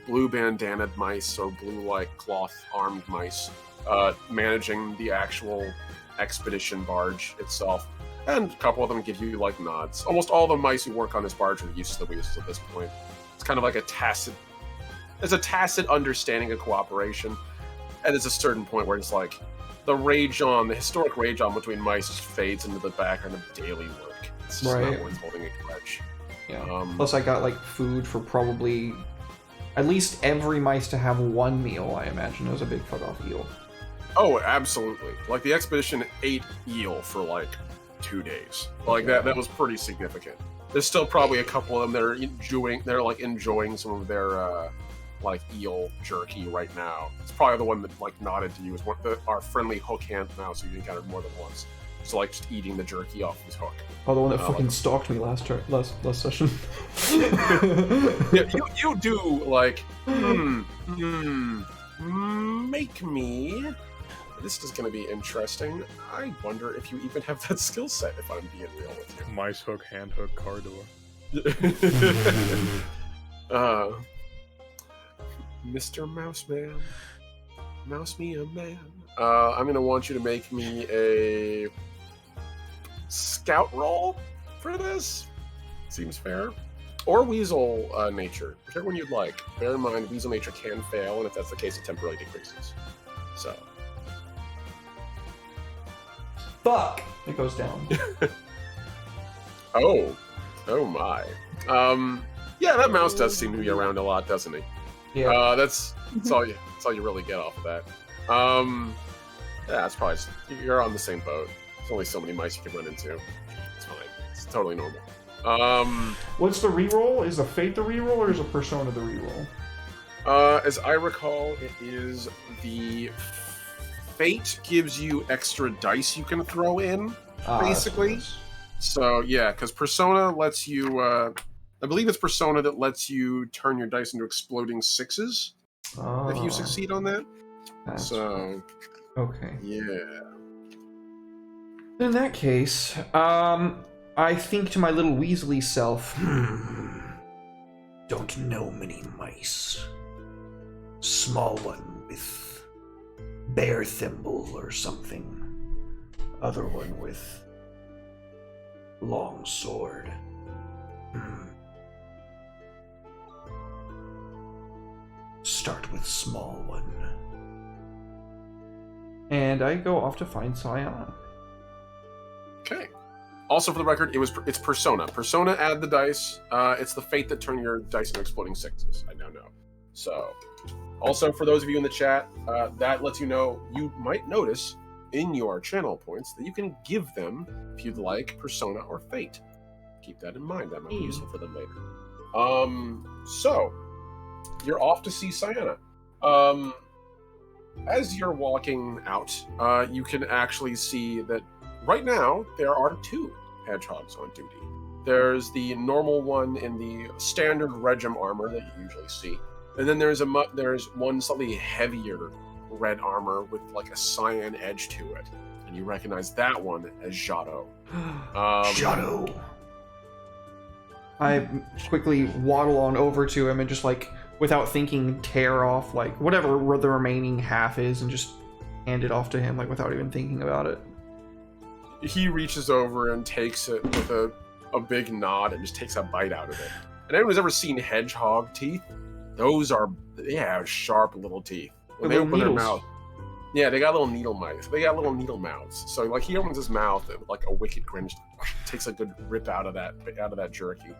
bandanaed mice or blue like cloth armed mice managing the actual expedition barge itself. And a couple of them give you like nods. Almost all the mice who work on this barge are used to the weasels at this point. It's kind of like a tacit understanding of cooperation. And there's a certain point where it's like the historic rage on between mice just fades into the background of daily work. It's just Right. not worth holding a grudge. Yeah. Plus, I got like food for probably at least every mice to have one meal. I imagine it was a big fuck off eel. Oh, absolutely. Like the expedition ate eel for like 2 days. Like that was pretty significant. There's still probably a couple of them that are enjoying some of their like eel jerky right now. It's probably the one that like nodded to you is our friendly hook hand mouse who you encountered more than once. So like just eating the jerky off his hook. Oh, the one that fucking stalked me last session. Yeah, you do like make me. This is going to be interesting. I wonder if you even have that skill set, if I'm being real with you. Mice hook, hand hook, car door. Mr. Mouseman. Mouse me a man. I'm going to want you to make me a scout roll for this. Seems fair. Or weasel nature, whichever one you'd like. Bear in mind, weasel nature can fail, and if that's the case, it temporarily decreases. So... Fuck! It goes down. Oh my. Yeah, that mouse does seem to be around a lot, doesn't he? Yeah. That's all you really get off of that. Yeah, that's probably you're on the same boat. There's only so many mice you can run into. It's fine. It's totally normal. What's the reroll? Is the fate the reroll or is a persona the reroll? As I recall, it is the fate gives you extra dice you can throw in, basically. So yeah, because persona lets you. I believe it's persona that lets you turn your dice into exploding sixes if you succeed on that. So okay. yeah. In that case, I think to my little Weasley self, don't know many mice. Small one with bear thimble or something. Other one with long sword. Start with small one. And I go off to find Sayana. Okay. Also, for the record, it's persona. Persona add the dice. It's the fate that turn your dice into exploding sixes. I now know. So, also for those of you in the chat, that lets you know you might notice in your channel points that you can give them if you'd like persona or fate. Keep that in mind. That might be useful for them later. So you're off to see Sayana. As you're walking out, you can actually see that right now there are 2 hedgehogs on duty. There's the normal one in the standard Regim armor that you usually see, and then there's one slightly heavier red armor with like a cyan edge to it, and you recognize that one as Jado. Jado. I quickly waddle on over to him and just like, without thinking, tear off like whatever the remaining half is and just hand it off to him, like without even thinking about it. He reaches over and takes it with a big nod and just takes a bite out of it. And anyone who's ever seen hedgehog teeth, they have sharp little teeth. When they Little open their needles. mouth, Yeah, they got little needle mouths. They got little needle mouths. So like he opens his mouth and like a wicked grin, takes a good rip out of that jerky,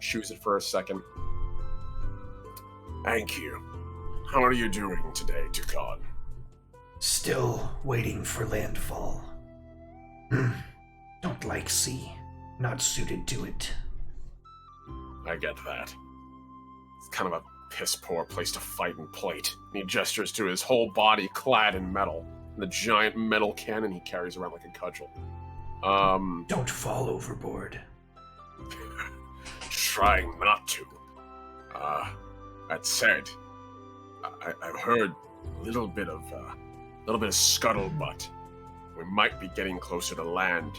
chews it for a second. Thank you. How are you doing today, Tukan? Still waiting for landfall. Don't like sea. Not suited to it. I get that. It's kind of a piss-poor place to fight and plate. And he gestures to his whole body clad in metal, and the giant metal cannon he carries around like a cudgel. Don't fall overboard. Trying not to. That said, I've heard a little bit of scuttlebutt. We might be getting closer to land.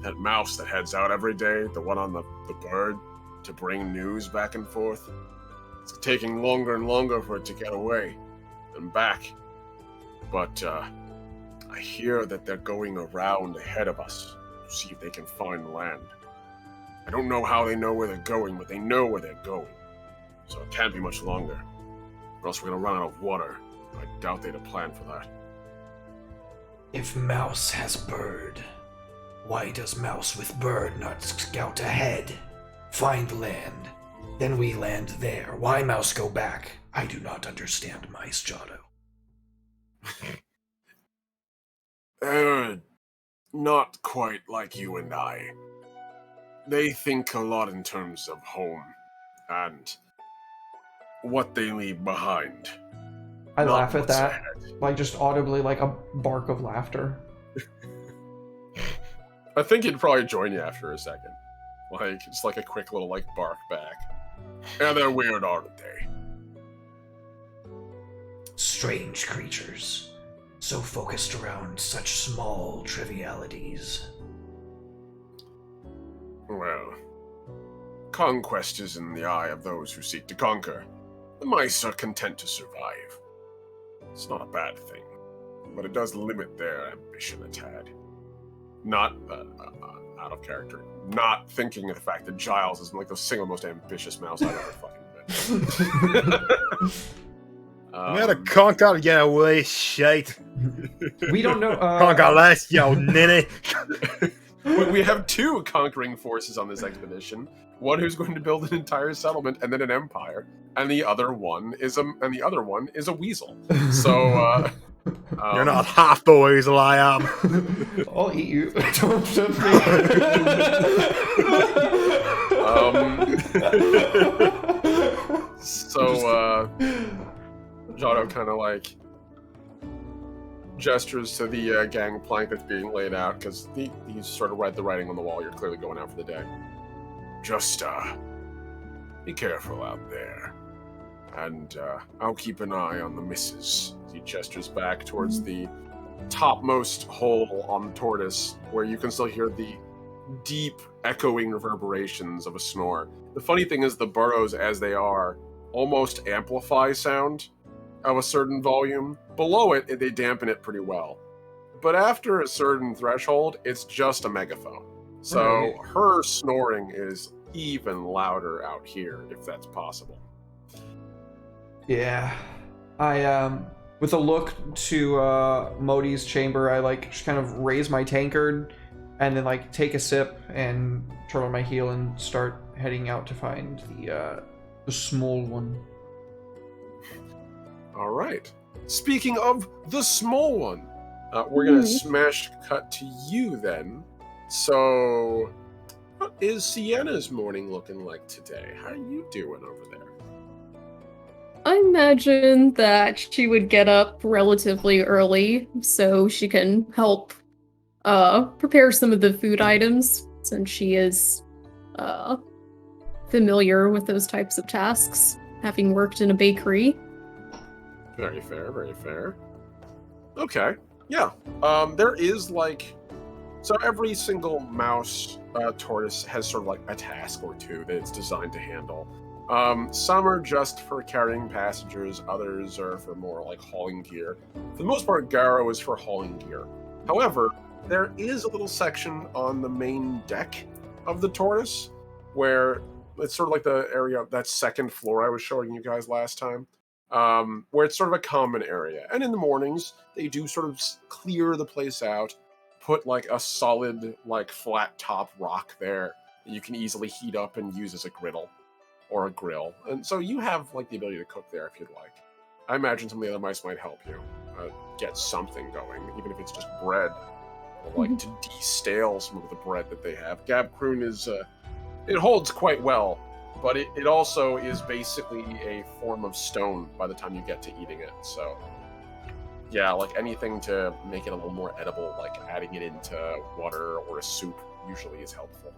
That mouse that heads out every day, the one on the bird, to bring news back and forth. It's taking longer and longer for it to get away and back. But I hear that they're going around ahead of us to see if they can find land. I don't know how they know where they're going, but they know where they're going. So it can't be much longer, or else we're going to run out of water. I doubt they'd have planned for that. If mouse has bird, why does mouse with bird not scout ahead? Find land. Then we land there. Why mouse go back? I do not understand, Mice Giotto. They're not quite like you and I. They think a lot in terms of home and what they leave behind. I Not laugh at what's that, ahead. like just audibly, like a bark of laughter. I think he'd probably join you after a second. Like, just like a quick little, like, bark back. Yeah, they're weird, aren't they? Strange creatures, so focused around such small trivialities. Well, conquest is in the eye of those who seek to conquer. The mice are content to survive. It's not a bad thing, but it does limit their ambition a tad. Not out of character. Not thinking of the fact that Giles is like the single most ambitious mouse I've ever fucking met. I'm gonna conquer your way, shite. We don't know. Conquer less, yo ninny. We have two conquering forces on this expedition. One who's going to build an entire settlement and then an empire, and the other one is a weasel. So You're not half the weasel I am. I'll eat you. Don't tempt me. So Giotto kind of like gestures to the gangplank that's being laid out because he's sort of read the writing on the wall. You're clearly going out for the day. Just be careful out there, and I'll keep an eye on the missus. He gestures back towards the topmost hole on the tortoise, where you can still hear the deep, echoing reverberations of a snore. The funny thing is, the burrows, as they are, almost amplify sound of a certain volume. Below it, they dampen it pretty well. But after a certain threshold, it's just a megaphone. So Right. her snoring is even louder out here, if that's possible. Yeah. I with a look to Modi's chamber, I like just kind of raise my tankard and then like take a sip and turn on my heel and start heading out to find the small one. All right. Speaking of the small one, we're going to smash cut to you then. So, what is Sienna's morning looking like today? How are you doing over there? I imagine that she would get up relatively early so she can help prepare some of the food items, since she is familiar with those types of tasks, having worked in a bakery. Very fair, very fair. Okay, yeah. There is like... So every single mouse tortoise has sort of like a task or two that it's designed to handle. Some are just for carrying passengers, others are for more like hauling gear. For the most part, Garo is for hauling gear. However, there is a little section on the main deck of the tortoise where it's sort of like the area, that second floor I was showing you guys last time, where it's sort of a common area. And in the mornings, they do sort of clear the place out, put like a solid, like flat top rock there that you can easily heat up and use as a griddle or a grill. And so you have like the ability to cook there if you'd like. I imagine some of the other mice might help you get something going, even if it's just bread, or like to de-stale some of the bread that they have. Gabcroon is, it holds quite well, but it also is basically a form of stone by the time you get to eating it. So, yeah, like anything to make it a little more edible, like adding it into water or a soup, usually is helpful.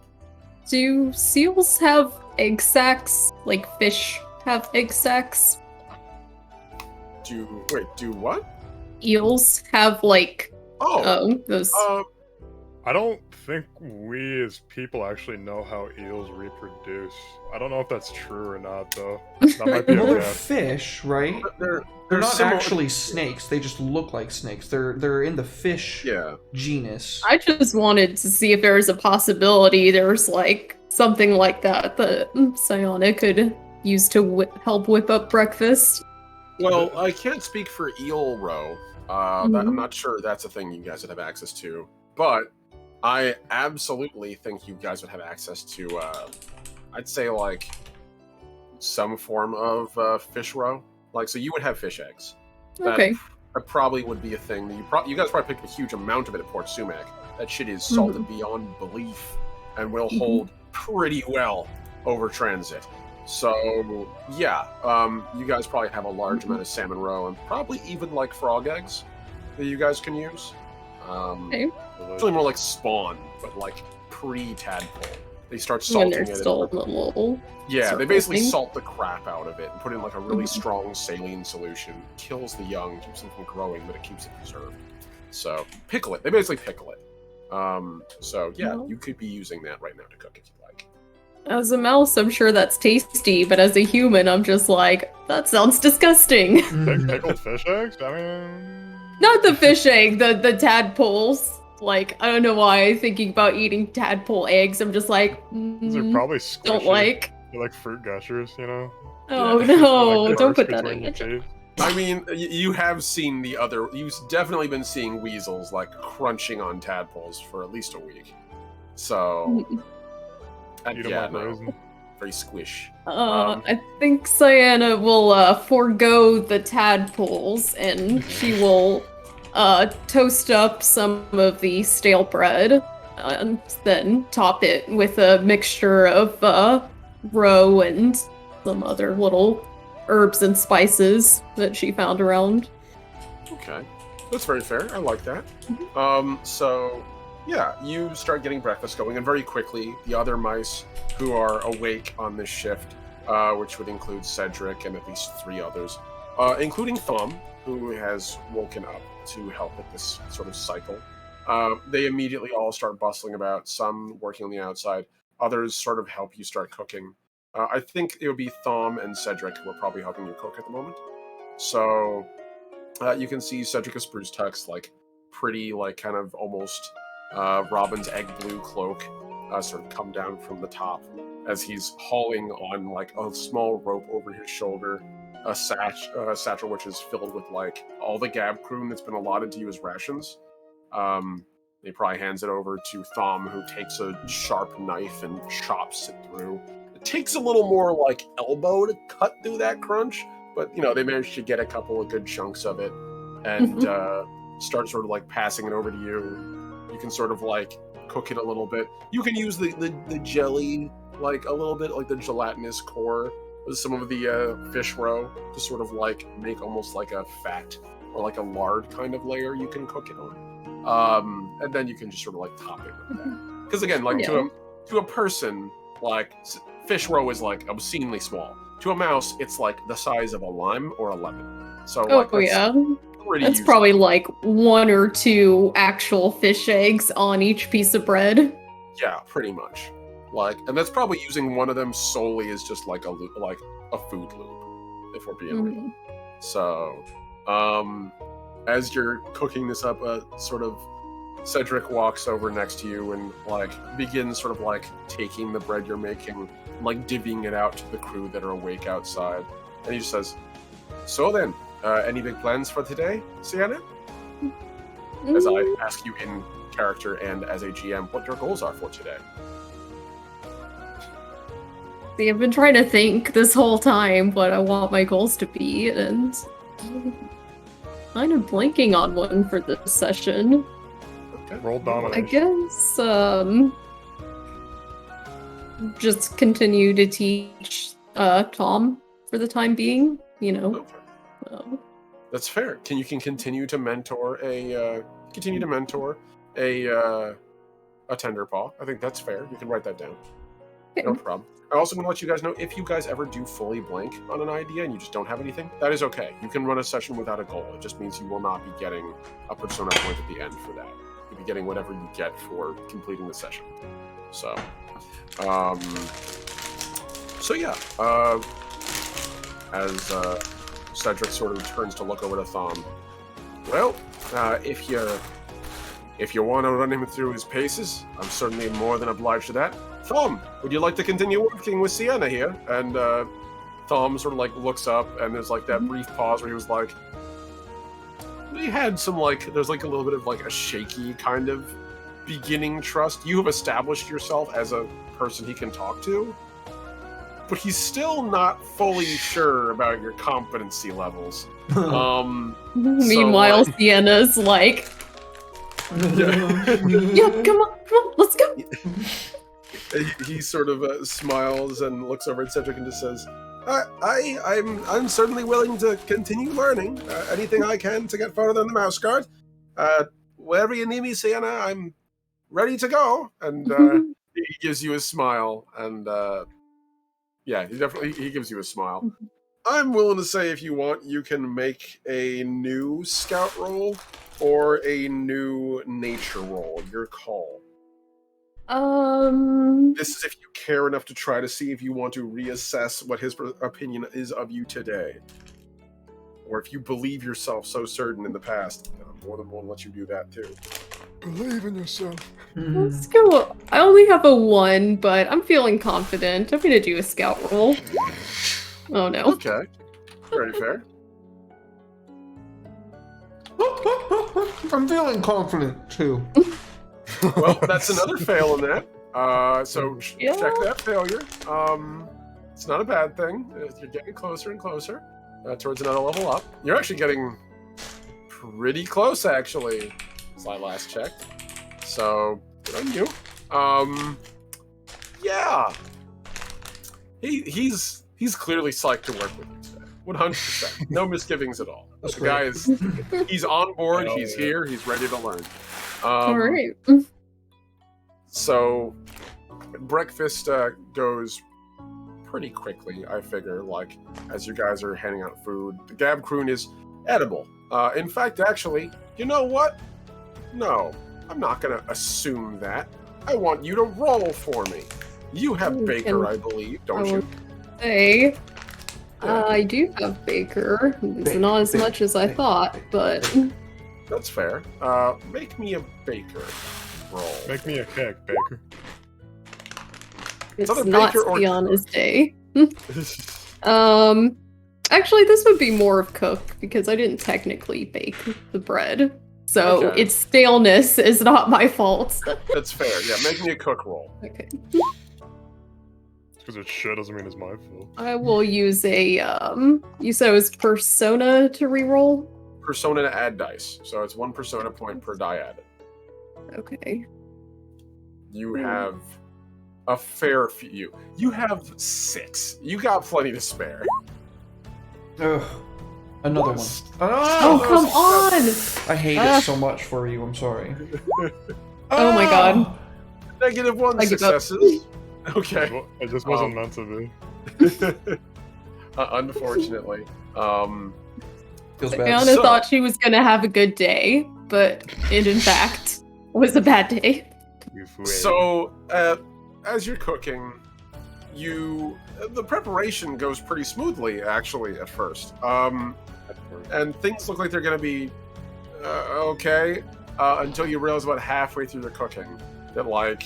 Do seals have egg sacs? Like fish have egg sacs? Do what? Eels have like those. I don't think we as people actually know how eels reproduce. I don't know if that's true or not, though. That might be Well, a they're myth. fish, right? They're They're not similar- actually snakes. They just look like snakes. They're in the fish Yeah. genus. I just wanted to see if there was a possibility there's like something like that Siona could use to help whip up breakfast. Well, I can't speak for Eel Row. I'm not sure that's a thing you guys would have access to, but I absolutely think you guys would have access to, I'd say, like, some form of fish roe. Like, so you would have fish eggs. Okay. That probably would be a thing. You guys probably picked a huge amount of it at Port Sumac. That shit is salted beyond belief and will hold pretty well over transit. So, yeah, you guys probably have a large amount of salmon roe and probably even, like, frog eggs that you guys can use. Okay. It's really more like spawn, but like pre-tadpole. They start When salting they're it. still in the little. Yeah, they circle basically thing. salt the crap out of it and put in like a really strong saline solution. Kills the young, keeps them from growing, but it keeps it preserved. So pickle it. They basically pickle it. So yeah, Well. you could be using that right now to cook if you like. As a mouse, I'm sure that's tasty, but as a human, I'm just like, that sounds disgusting. Pickled fish eggs? I mean... Not the fish egg, the tadpoles. Like, I don't know why thinking about eating tadpole eggs, I'm just like, They're probably squishy. don't like. They're like fruit gushers, you know? Oh Yeah. no, Like don't burst put that between in your your teeth. I mean, you have seen the other. You've definitely been seeing weasels like crunching on tadpoles for at least a week. So, Eat 'em yeah, like no, raisin. very squish. I think Sienna will forego the tadpoles and she will toast up some of the stale bread and then top it with a mixture of roe and some other little herbs and spices that she found around. Okay, that's very fair. I like that. So, yeah, you start getting breakfast going, and very quickly, the other mice who are awake on this shift, which would include Cedric and at least 3 others, including Thom, who has woken up to help with this sort of cycle. They immediately all start bustling about, some working on the outside, others sort of help you start cooking. I think it would be Thom and Cedric who are probably helping you cook at the moment. So you can see Cedric of Spruce Tuck's like pretty, like kind of almost Robin's egg blue cloak sort of come down from the top as he's hauling on like a small rope over his shoulder, a satchel which is filled with like all the Gabcroon that's been allotted to you as rations. He probably hands it over to Thom, who takes a sharp knife and chops it through. It takes a little more like elbow to cut through that crunch, but you know, they managed to get a couple of good chunks of it and start sort of like passing it over to you. You can sort of like cook it a little bit. You can use the jelly, like a little bit, like the gelatinous core with some of the fish roe to sort of like make almost like a fat or like a lard kind of layer you can cook it on. And then you can just sort of like top it with that. Because again, like to a person, like fish roe is like obscenely small. To a mouse, it's like the size of a lime or a lemon. So like, that's probably like 1 or 2 actual fish eggs on each piece of bread. Yeah, pretty much. Like, and that's probably using one of them solely as just like a food loop, if we're being real. So, as you're cooking this up, sort of Cedric walks over next to you and like begins sort of like taking the bread you're making, like divvying it out to the crew that are awake outside, and he just says, So then, any big plans for today, Sienna? As I ask you in character and as a GM, what your goals are for today. See, I've been trying to think this whole time what I want my goals to be, and I'm kind of blanking on one for this session. Okay. Roll I domination. guess, just continue to teach Tom for the time being, you know. Okay. That's fair. You can continue to mentor a Tenderpaw. I think that's fair. You can write that down. No problem. I also want to let you guys know, if you guys ever do fully blank on an idea and you just don't have anything, that is okay. You can run a session without a goal. It just means you will not be getting a persona point at the end for that. You'll be getting whatever you get for completing the session. So yeah. As Cedric sort of turns to look over to Thom. Well, if you want to run him through his paces, I'm certainly more than obliged to that. Thom, would you like to continue working with Sienna here? And Thom sort of like looks up, and there's like that brief pause where he was like, he had some like, there's like a little bit of like a shaky kind of beginning trust. You have established yourself as a person he can talk to, but he's still not fully sure about your competency levels. Meanwhile, Sienna's like, yeah, come on, let's go. He sort of smiles and looks over at Cedric and just says, I'm certainly willing to continue learning. Anything I can to get farther than the mouse guard. Wherever you need me, Sienna, I'm ready to go. And he gives you a smile. And yeah, he gives you a smile. I'm willing to say, if you want, you can make a new scout roll or a new nature roll. Your call. This is if you care enough to try to see if you want to reassess what his opinion is of you today. Or if you believe yourself so certain in the past. I'm more than willing to let you do that too. Believe in yourself. Let's go. I only have a 1, but I'm feeling confident. I'm gonna do a scout roll. Oh no. Okay. Very fair. I'm feeling confident too. Well, that's another fail in that. So Yeah. check that failure. It's not a bad thing. You're getting closer and closer towards another level up. You're actually getting pretty close, actually, as I last checked. So good on you. Yeah. He's clearly psyched to work with you today. 100%. No misgivings at all. That's The guy is he's on board. Hell He's yeah. here. He's ready to learn. All right. So, breakfast goes pretty quickly, I figure, like, as you guys are handing out food. The Gabcroon is edible. In fact, actually, you know what? No, I'm not going to assume that. I want you to roll for me. You have Baker, I believe, don't you? Hey, Yeah. I do have Baker. It's not as much as I thought, but That's fair. Make me a Baker roll. Make me a cake, Baker. it's either not Baker or Sienna's day. Actually, this would be more of cook because I didn't technically bake the bread. So Okay. its staleness is not my fault. That's fair. Yeah, make me a cook roll. Okay. Because it's shit doesn't mean it's my fault. I will use a you said it was persona to reroll? Persona to add dice. So it's 1 persona point per die added. Okay. You have a fair few. You have 6. You got plenty to spare. Ugh. Another one. Once. Oh, come on! I hate it so much for you. I'm sorry. Oh my god. -1 I give up. successes. Okay. Well, it just wasn't meant to be. Unfortunately. Feels bad. Anna So- thought she was gonna have a good day, but it in fact was a bad day. So, as you're cooking, the preparation goes pretty smoothly, actually, at first. And things look like they're going to be okay until you realize about halfway through the cooking that, like,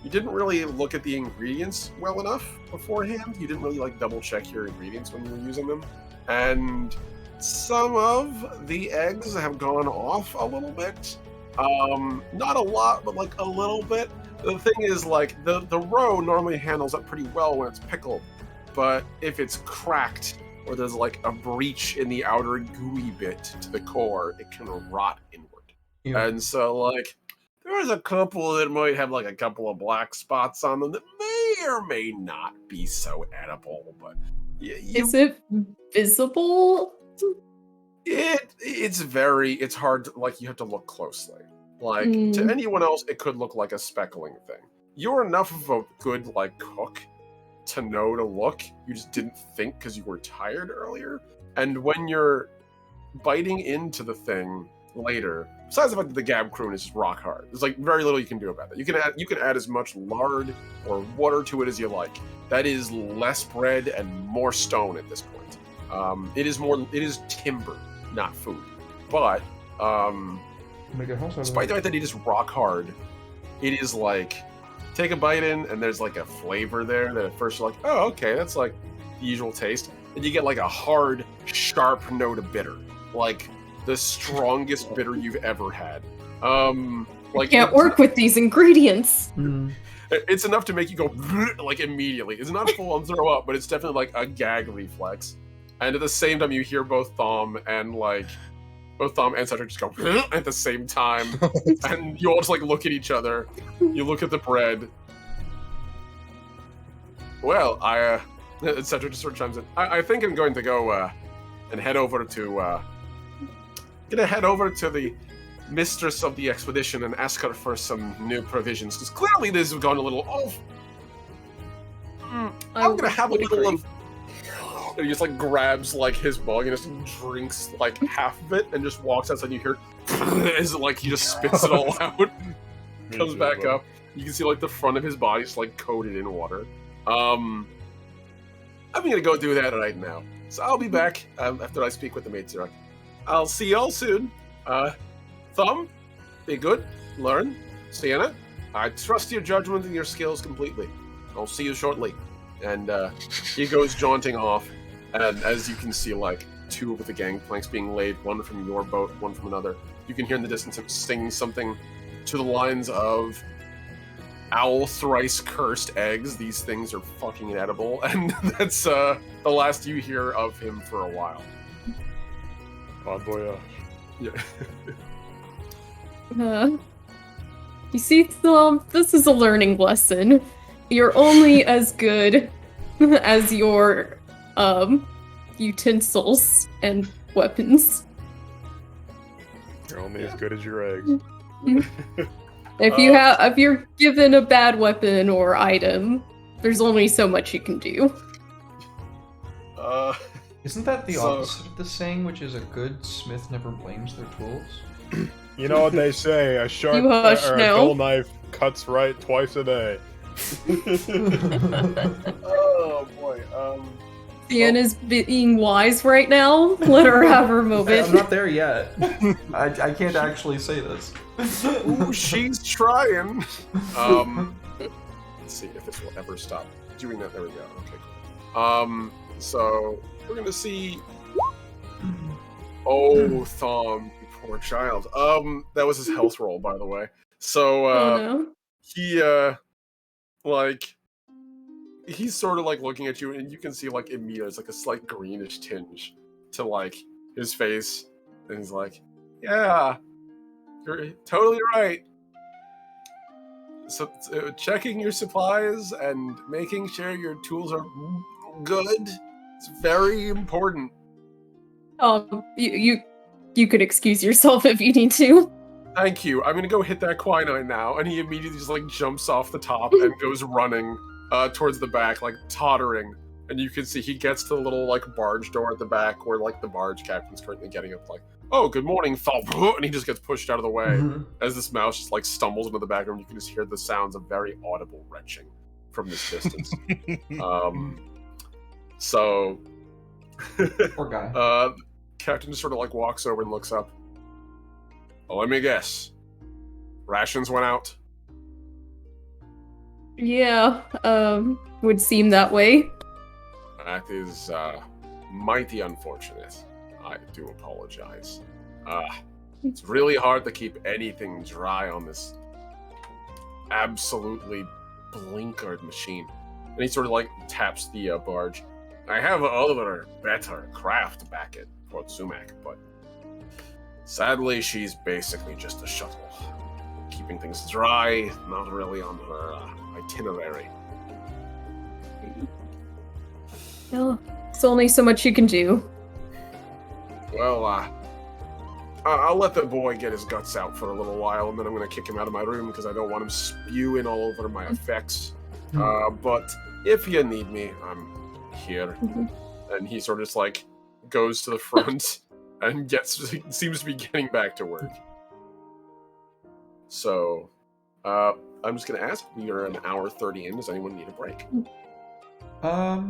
you didn't really look at the ingredients well enough beforehand. You didn't really, like, double check your ingredients when you were using them. and some of the eggs have gone off a little bit. Not a lot, but like a little bit. The thing is, like, the roe normally handles up pretty well when it's pickled, but if it's cracked or there's like a breach in the outer gooey bit to the core, it can rot inward. Yeah. And so, like, there's a couple that might have like a couple of black spots on them that may or may not be so edible, but Is it visible? it's hard to, like, you have to look closely. Like, to anyone else, it could look like a speckling thing. You're enough of a good, like, cook to know to look. You just didn't think because you were tired earlier. And when you're biting into the thing later, besides the fact that the gab croon is just rock hard, there's like very little you can do about that. You can add as much lard or water to it as you like. That is less bread and more stone at this point. It is timber, not food. But Make a house out of despite it. the fact that it is rock hard, it is like, take a bite in and there's like a flavor there that at first you're like, oh, okay, that's like the usual taste. And you get like a hard, sharp note of bitter. Like the strongest bitter you've ever had. Like, Can't work with these ingredients. It's enough to make you go like immediately. It's not full on throw up, but it's definitely like a gag reflex. And at the same time, you hear both Thom and Cedric just go at the same time, and you all just like look at each other. You look at the bread. Well, Cedric just sort of chimes in. I think I'm going to go and head over to the mistress of the expedition and ask her for some new provisions, because clearly this has gone a little off. I'm gonna have a little of. And he just like grabs like his mug and just drinks like half of it and just walks outside. And you hear as like he just spits it all out, comes back up. You can see like the front of his body just like coated in water. I'm gonna go do that right now. So I'll be back after I speak with the matriarch. I'll see y'all soon. Thom, be good, learn. Sienna, I trust your judgment and your skills completely. I'll see you shortly. And he goes jaunting off, and as you can see, like, two of the gangplanks being laid, one from your boat, one from another. You can hear in the distance him singing something to the lines of, "Owl thrice cursed eggs, these things are fucking inedible," and that's the last you hear of him for a while. Bon voyage. Yeah. You see, Thom, this is a learning lesson. You're only as good as your utensils and weapons. You're only as good as your eggs. If you're given a bad weapon or item, there's only so much you can do. Isn't that the So- opposite of the saying, which is a good smith never blames their tools? You know what they say, a sharp You hush or a now. dull knife cuts right twice a day. Oh boy. Sienna's being wise right now. Let her have her I'm moment. not there yet. I can't actually say this. Ooh, she's trying. Let's see if this will ever stop doing that. There we go. Okay, cool. So we're gonna see. Oh, Thom, you poor child. That was his health roll, by the way. So, Oh no. he, like, he's sort of like looking at you, and you can see like immediately there's like a slight greenish tinge to like his face, and he's like, "Yeah, you're totally right. So, checking your supplies and making sure your tools are good is very important." You could excuse yourself if you need to. Thank you. I'm gonna go hit that quinine now, and he immediately just like jumps off the top and goes running towards the back, like tottering. And you can see he gets to the little like barge door at the back where like the barge captain's currently getting up, like, "Oh, good morning, Thom," and he just gets pushed out of the way Mhm. as this mouse just like stumbles into the back room. You can just hear the sounds of very audible retching from this distance. So Poor guy. Captain just sort of like walks over and looks up. "Well, let me guess. Rations went out?" Yeah, would seem that way. That is mighty unfortunate. I do apologize. It's really hard to keep anything dry on this absolutely blinkered machine. And he sort of like taps the barge. I have other better craft back at Port Sumac, but sadly she's basically just a shuttle. Keeping things dry, not really on her itinerary. Well, there's only so much you can do. Well, I'll let the boy get his guts out for a little while, and then I'm going to kick him out of my room because I don't want him spewing all over my effects. But if you need me, I'm here. And he sort of just like goes to the front and seems to be getting back to work. So, I'm just going to ask, we are an hour 30 in. Does anyone need a break? I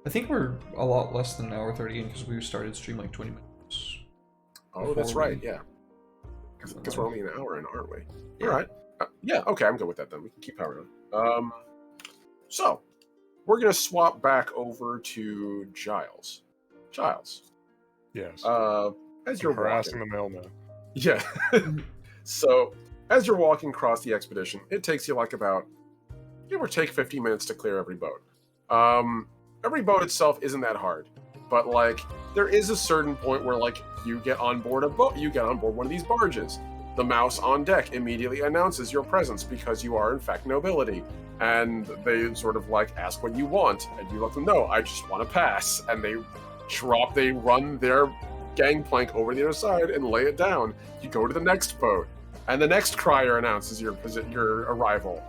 think we're a lot less than an hour 30 in because we started stream like 20 minutes. Oh, that's before right, we- yeah. Because we're only an hour in, aren't we? Yeah. All right. Yeah, okay, I'm good with that then. We can keep powering on. So, we're going to swap back over to Giles. Giles, Yes. as you're harassing walking... the mailman. Yeah. So, as you're walking across the expedition, it takes you like about, give or take 50 minutes to clear every boat. Every boat itself isn't that hard, but like, there is a certain point where like, you get on board one of these barges. The mouse on deck immediately announces your presence because you are in fact nobility. And they sort of like ask what you want, and you let them know, I just want to pass. And they run their gangplank over the other side and lay it down. You go to the next boat, and the next crier announces your arrival.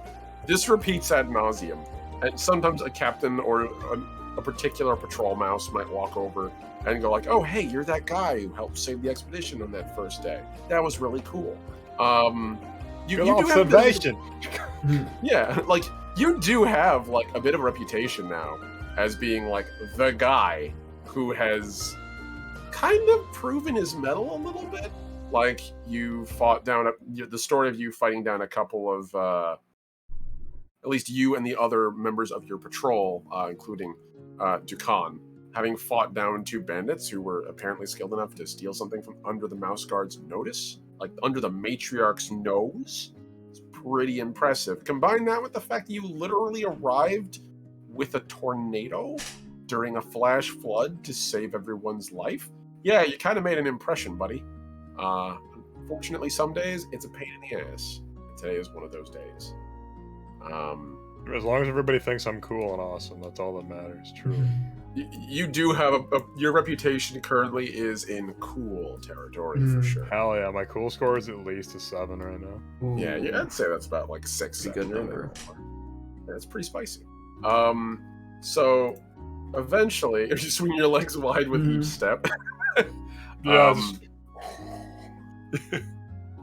This repeats ad nauseum, and sometimes a captain or a particular patrol mouse might walk over and go like, "Oh, hey, you're that guy who helped save the expedition on that first day. That was really cool." You do have observation. yeah, like you do have like a bit of a reputation now as being like the guy who has kind of proven his mettle a little bit. Like you fought down the story of you fighting down a couple of at least you and the other members of your patrol, including Dukan, having fought down 2 bandits who were apparently skilled enough to steal something from under the Mouse Guard's notice, like under the matriarch's nose. It's pretty impressive. Combine that with the fact that you literally arrived with a tornado during a flash flood to save everyone's life. Yeah, you kind of made an impression, buddy. Unfortunately, some days it's a pain in the ass. Today is one of those days. As long as everybody thinks I'm cool and awesome, that's all that matters, truly. You do have your reputation currently is in cool territory for sure. Hell yeah, my cool score is at least a 7 right now. Yeah, I'd say that's about like 6. Pretty good number. Yeah, it's pretty spicy. So eventually, if you swing your legs wide with each step.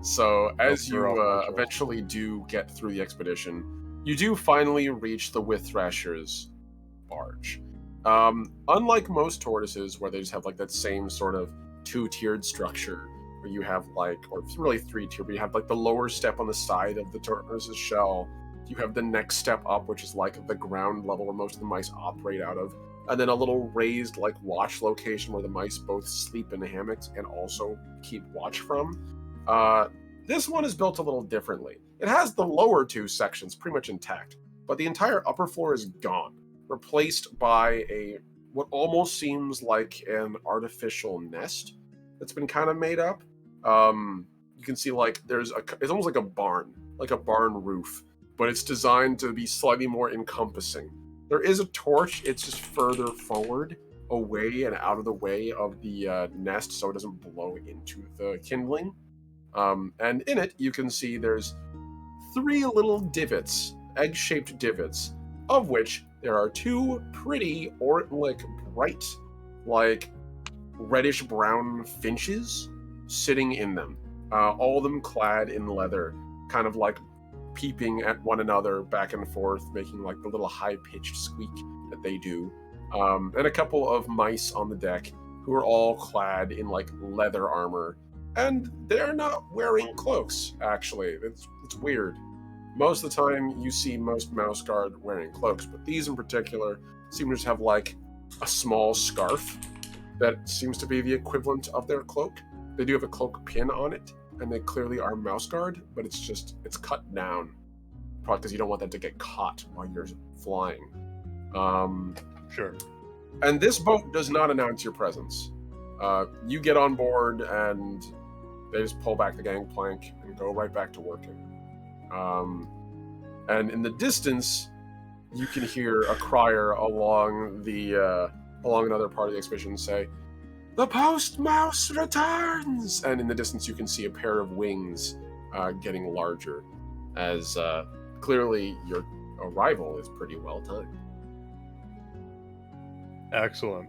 So as you eventually do get through the expedition, you do finally reach the Withthrasher's barge. Unlike most tortoises, where they just have like that same sort of 2-tiered structure, where you have like, or really 3-tiered, but you have like the lower step on the side of the tortoise's shell. You have the next step up, which is like the ground level where most of the mice operate out of, and then a little raised like watch location where the mice both sleep in the hammocks and also keep watch from. This one is built a little differently. It has the lower 2 sections pretty much intact, but the entire upper floor is gone, replaced by what almost seems like an artificial nest that's been kind of made up. You can see like it's almost like a barn roof, but it's designed to be slightly more encompassing. There is a torch, it's just further forward, away and out of the way of the nest so it doesn't blow into the kindling. And in it, you can see there's 3 little divots, egg-shaped divots, of which there are 2 pretty or like bright, like reddish-brown finches sitting in them. All of them clad in leather, kind of like peeping at one another back and forth, making like the little high-pitched squeak that they do. And a couple of mice on the deck who are all clad in like leather armor. And they're not wearing cloaks, actually. It's weird. Most of the time, you see most Mouse Guard wearing cloaks, but these in particular seem to just have, like, a small scarf that seems to be the equivalent of their cloak. They do have a cloak pin on it, and they clearly are mouse guard, but it's cut down, probably because you don't want them to get caught while you're flying. Sure. And this boat does not announce your presence. You get on board, and they just pull back the gangplank and go right back to working. And in the distance, you can hear a crier along another part of the expedition say, "The post mouse returns!" And in the distance, you can see a pair of wings getting larger, as clearly your arrival is pretty well timed. Excellent.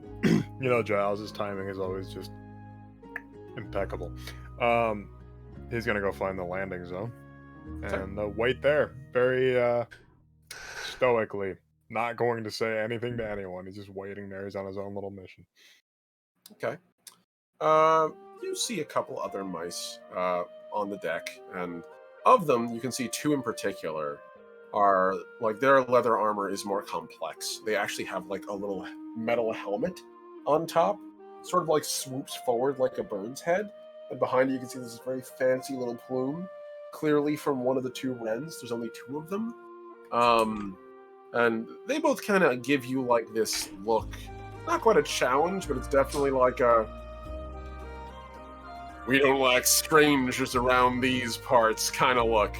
Giles' timing is always just impeccable. He's gonna go find the landing zone and wait there, very stoically, not going to say anything to anyone. He's just waiting there. He's on his own little mission. Okay. You see a couple other mice on the deck, and of them, you can see two in particular are like their leather armor is more complex. They actually have like a little metal helmet on top, sort of like swoops forward like a bird's head, and behind you can see this very fancy little plume, clearly from one of the two wrens. There's only two of them, and they both kind of give you like this look, not quite a challenge, but it's definitely like a "we don't like strangers around these parts" kind of look.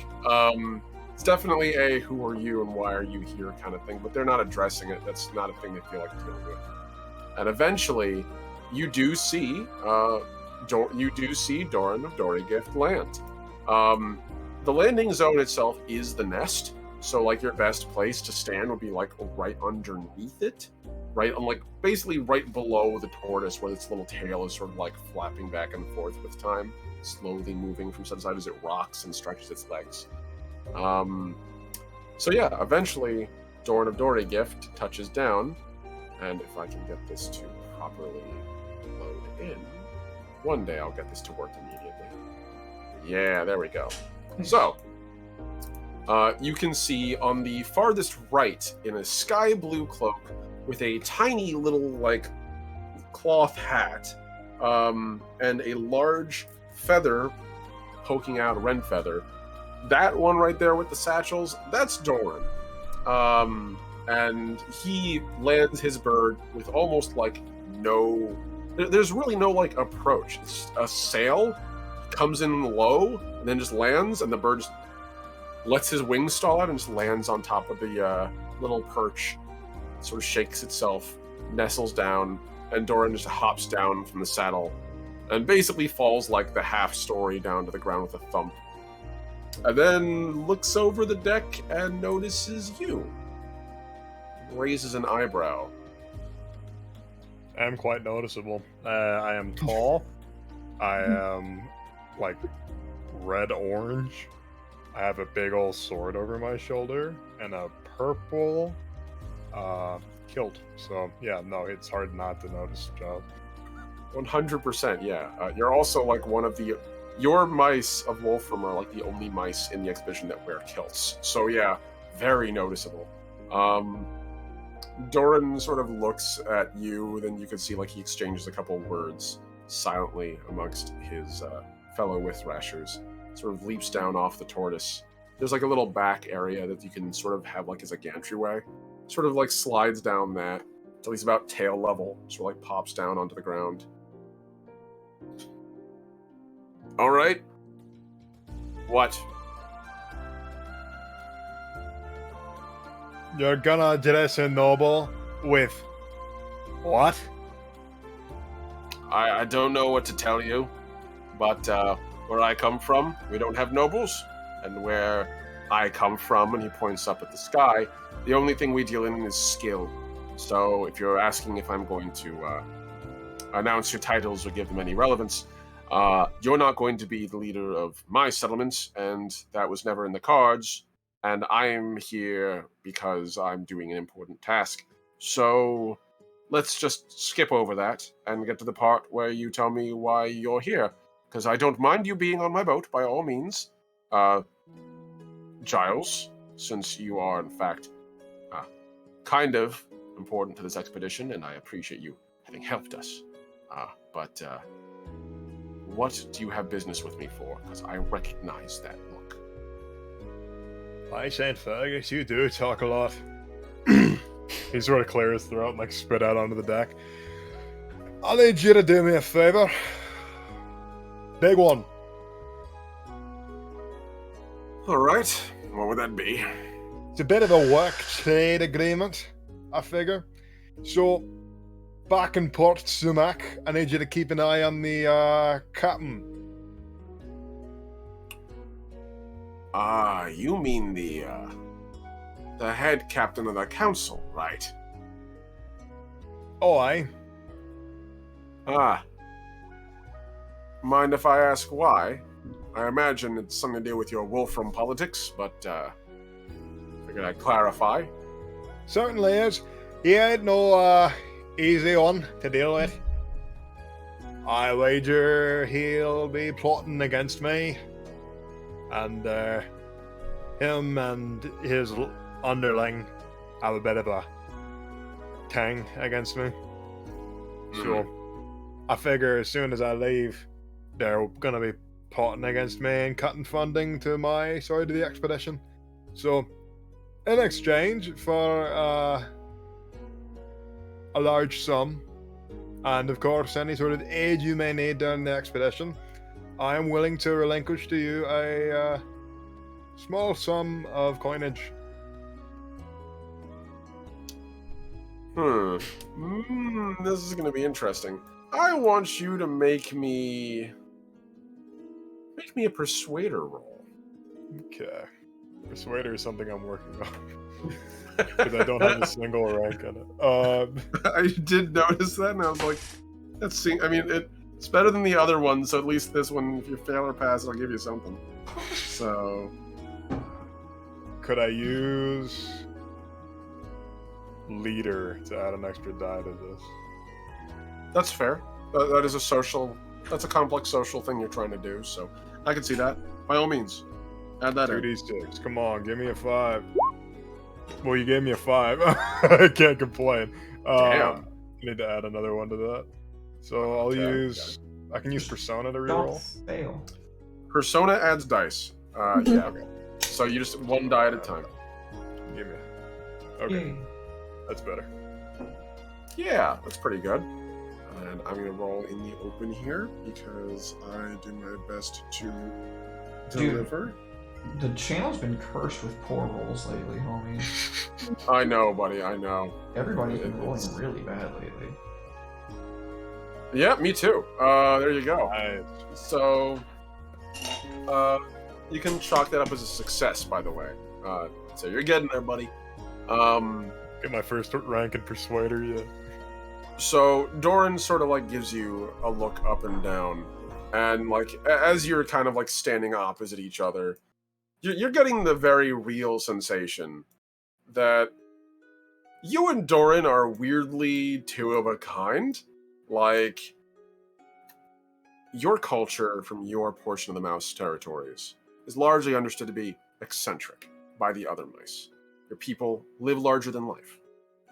It's definitely a "who are you and why are you here" kind of thing, but they're not addressing it. That's not a thing they feel like dealing with. And eventually, you do see Doran of Dorygift land. The landing zone itself is the nest, so like your best place to stand would be like right underneath it, right on like basically right below the tortoise, where its little tail is sort of like flapping back and forth with time, slowly moving from side to side as it rocks and stretches its legs. So yeah, eventually Doran of Dorygift touches down, and if I can get this to properly load in, one day I'll get this to work immediately. Yeah, there we go. So, you can see on the farthest right, in a sky blue cloak with a tiny little like cloth hat, and a large feather poking out, a wren feather. That one right there with the satchels, that's Doran. And he lands his bird with almost like there's really no like approach. It's a sail, comes in low, and then just lands, and the bird just lets his wings stall out and just lands on top of the little perch, sort of shakes itself, nestles down, and Doran just hops down from the saddle and basically falls like the half story down to the ground with a thump. And then looks over the deck and notices you. Raises an eyebrow. I am quite noticeable. I am tall. I am like red-orange. I have a big old sword over my shoulder and a purple kilt. So yeah, no, it's hard not to notice, Giles. 100%, yeah. You're also like one of the... Your mice of Wolfram are like the only mice in the expedition that wear kilts. So yeah, very noticeable. Doran sort of looks at you, then you can see like he exchanges a couple words silently amongst his fellow Withrashers. Sort of leaps down off the tortoise. There's like a little back area that you can sort of have like as a gantryway. Sort of like slides down that till he's about tail level. Sort of like pops down onto the ground. All right. What? You're gonna dress a noble with what? I don't know what to tell you, but where I come from, we don't have nobles. And where I come from, and he points up at the sky, the only thing we deal in is skill. So if you're asking if I'm going to announce your titles or give them any relevance, you're not going to be the leader of my settlement, and that was never in the cards. And I'm here because I'm doing an important task. So let's just skip over that and get to the part where you tell me why you're here. Because I don't mind you being on my boat, by all means. Giles, since you are, in fact, kind of important to this expedition, and I appreciate you having helped us. But what do you have business with me for? Because I recognize that look. Why, St. Fergus, you do talk a lot. He sort of clears his throat and like spit out onto the deck. I need you to do me a favor. Big one. All right. What would that be? It's a bit of a work trade agreement, I figure. So, back in Port Sumac, I need you to keep an eye on the captain. You mean the head captain of the council, right? Oh, aye. Mind if I ask why? I imagine it's something to do with your Wolfram politics, but figured I'd clarify. Certainly is. He ain't no easy one to deal with. I wager he'll be plotting against me, and him and his underling have a bit of a tang against me. So I figure as soon as I leave, they're gonna be plotting against me and cutting funding to my side of the expedition. So in exchange for a large sum, and of course any sort of aid you may need during the expedition, I am willing to relinquish to you a small sum of coinage. This is going to be interesting. I want you to make me a persuader roll. Okay. Persuader is something I'm working on. Because I don't have a single rank in it. I did notice that, and I was like, it's better than the other one, so at least this one, if you fail or pass, I'll give you something. So... Could I use leader to add an extra die to this? That's fair. That is that's a complex social thing you're trying to do, so I can see that. By all means. Add that in. 2d6. Come on, give me a 5. Well, you gave me a 5. I can't complain. Damn. I need to add another one to that. So I'll use... I can use Persona to reroll. Don't fail. Persona adds dice. Yeah. Okay. So you just one die at a time. Give me. Okay. Yay. That's better. Yeah, that's pretty good. And I'm gonna roll in the open here because I do my best to deliver. The channel's been cursed with poor rolls lately, homie. I know, buddy. I know. Everybody's been rolling really bad lately. Yeah, me too. There you go. Nice. So, you can chalk that up as a success, by the way. So you're getting there, buddy. Get my first rank in Persuader yet. So Doran sort of like gives you a look up and down, and like as you're kind of like standing opposite each other, you're getting the very real sensation that you and Doran are weirdly two of a kind. Like, your culture from your portion of the mouse territories is largely understood to be eccentric by the other mice. Your people live larger than life.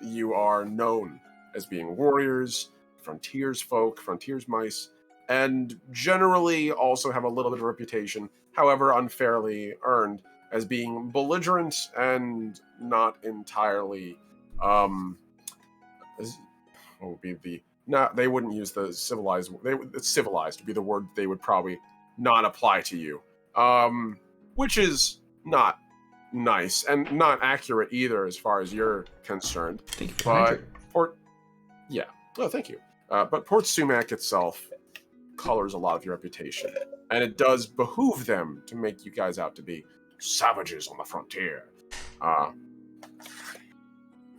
You are known as being warriors, frontiers folk, frontiers mice, and generally also have a little bit of reputation, however unfairly earned, as being belligerent and not entirely, what would be the... No, they wouldn't use the civilized... civilized would be the word they would probably not apply to you. Which is not nice, and not accurate either as far as you're concerned. Thank you for But hydrating. yeah. Oh, thank you. But Port Sumac itself colors a lot of your reputation, and it does behoove them to make you guys out to be savages on the frontier.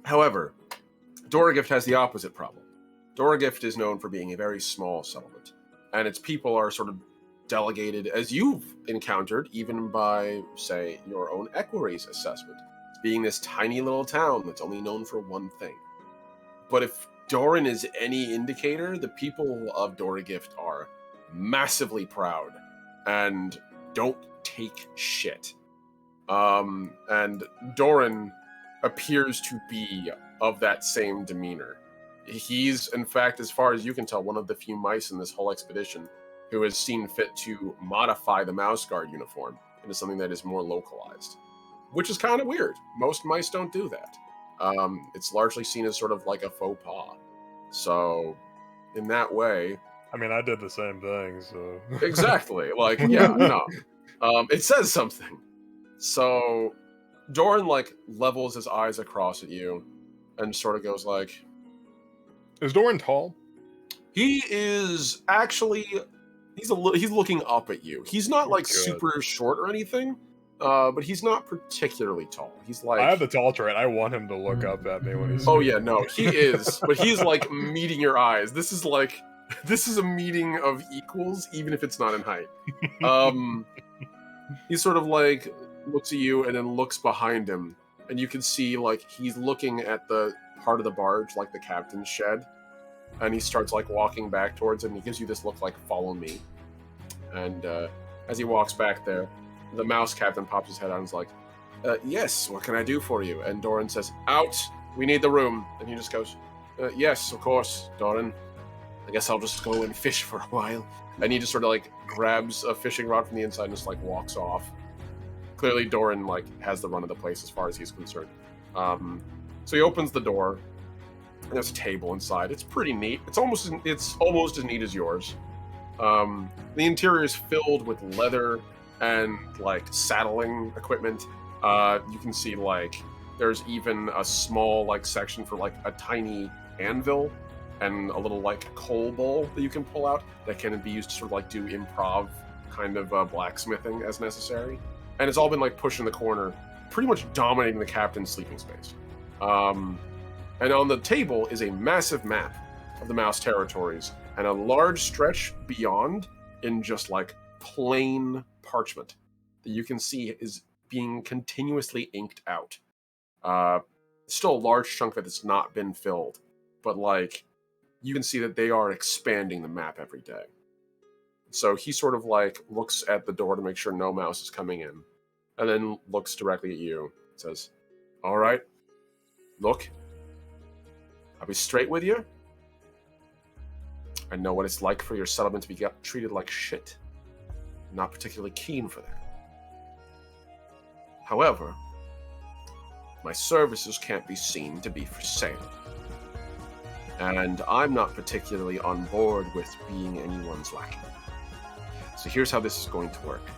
However, Doragift has the opposite problem. Doragift is known for being a very small settlement, and its people are sort of delegated, as you've encountered, even by, say, your own equerries assessment, being this tiny little town that's only known for one thing. But if Doran is any indicator, the people of Doragift are massively proud and don't take shit. And Doran appears to be of that same demeanor. He's, in fact, as far as you can tell, one of the few mice in this whole expedition who has seen fit to modify the Mouse Guard uniform into something that is more localized, which is kind of weird. Most mice don't do that. It's largely seen as sort of like a faux pas. So, in that way, I mean, I did the same thing, so exactly. Like, yeah, no. It says something. So, Doran like levels his eyes across at you, and sort of goes like, Is Doran tall? he is actually he's looking up at you. He's not like Good. super short or anything, but he's not particularly tall. He's like, I have the tall trait. I want him to look up at me when he's. oh yeah, no, he is, but he's like meeting your eyes. This is a meeting of equals, even if it's not in height. He sort of like looks at you and then looks behind him, and you can see like he's looking at the part of the barge, like the captain's shed, and he starts like walking back towards him. He gives you this look like, follow me. And as he walks back there, the mouse captain pops his head out and is like, yes, what can I do for you? And Doran says, out, we need the room. And he just goes, yes, of course, Doran. I guess I'll just go and fish for a while. And he just sort of like grabs a fishing rod from the inside and just like walks off. Clearly Doran like has the run of the place as far as he's concerned. So he opens the door, and there's a table inside. It's pretty neat. It's almost as neat as yours. The interior is filled with leather and like saddling equipment. You can see like there's even a small like section for like a tiny anvil and a little like coal bowl that you can pull out that can be used to sort of like do improv kind of blacksmithing as necessary. And it's all been like pushed in the corner, pretty much dominating the captain's sleeping space. And on the table is a massive map of the Mouse territories and a large stretch beyond in just like plain parchment that you can see is being continuously inked out. Still a large chunk of it that's not been filled, but like you can see that they are expanding the map every day. So he sort of like looks at the door to make sure no mouse is coming in, and then looks directly at you and says, all right, look, I'll be straight with you. I know what it's like for your settlement to be treated like shit. I'm not particularly keen for that. However, my services can't be seen to be for sale. And I'm not particularly on board with being anyone's lackey. So here's how this is going to work.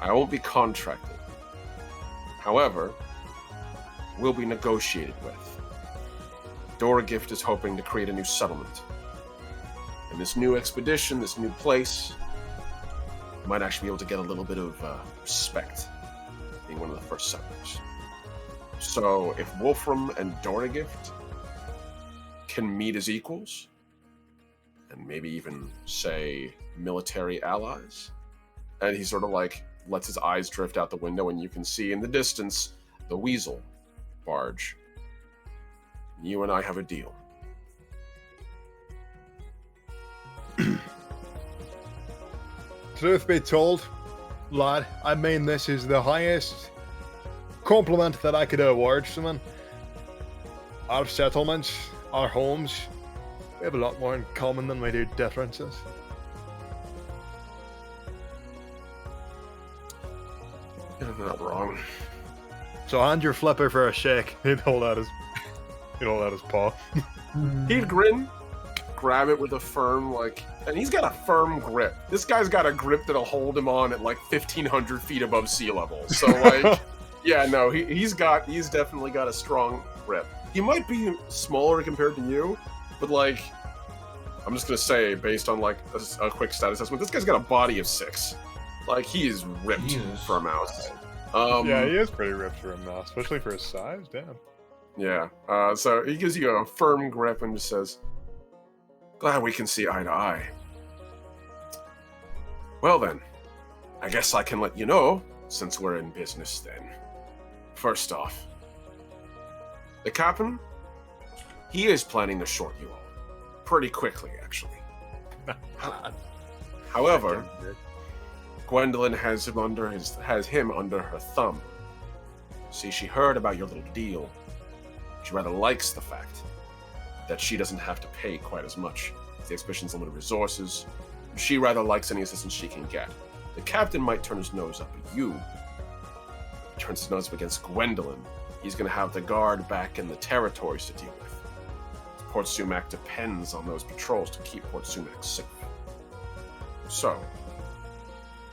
I won't be contracted. However, we'll be negotiated with. Doragift is hoping to create a new settlement. And this new expedition, this new place, might actually be able to get a little bit of respect, being one of the first settlers. So if Wolfram and Doragift can meet as equals, and maybe even, say, military allies, and he sort of like lets his eyes drift out the window, and you can see in the distance the Weasel barge. You and I have a deal. Truth be told, lad, I mean this is the highest compliment that I could award someone. Our settlements, our homes, we have a lot more in common than we do differences. You're not wrong. So hand your flipper for a shake. He'd hold out his paw. He'd grin, grab it with a firm, like, and he's got a firm grip. This guy's got a grip that'll hold him on at like 1,500 feet above sea level. So like, yeah, no, he's definitely got a strong grip. He might be smaller compared to you, but like, I'm just gonna say, based on like a quick stat assessment, this guy's got a body of 6. Like, he is ripped Jesus. for a mouse. Yeah, he is pretty ripped for him now, especially for his size. Damn. Yeah. So he gives you a firm grip and just says, glad we can see eye to eye. Well then, I guess I can let you know, since we're in business then. First off, the captain, he is planning to short you all. Pretty quickly, actually. However, Gwendolyn has him under her thumb. See, she heard about your little deal, She rather likes the fact that she doesn't have to pay quite as much. The expedition's limited resources. She rather likes any assistance she can get. The captain might turn his nose up at you. Turns his nose up against Gwendolyn. He's going to have the guard back in the territories to deal with. Port Sumac depends on those patrols to keep Port Sumac safe. So,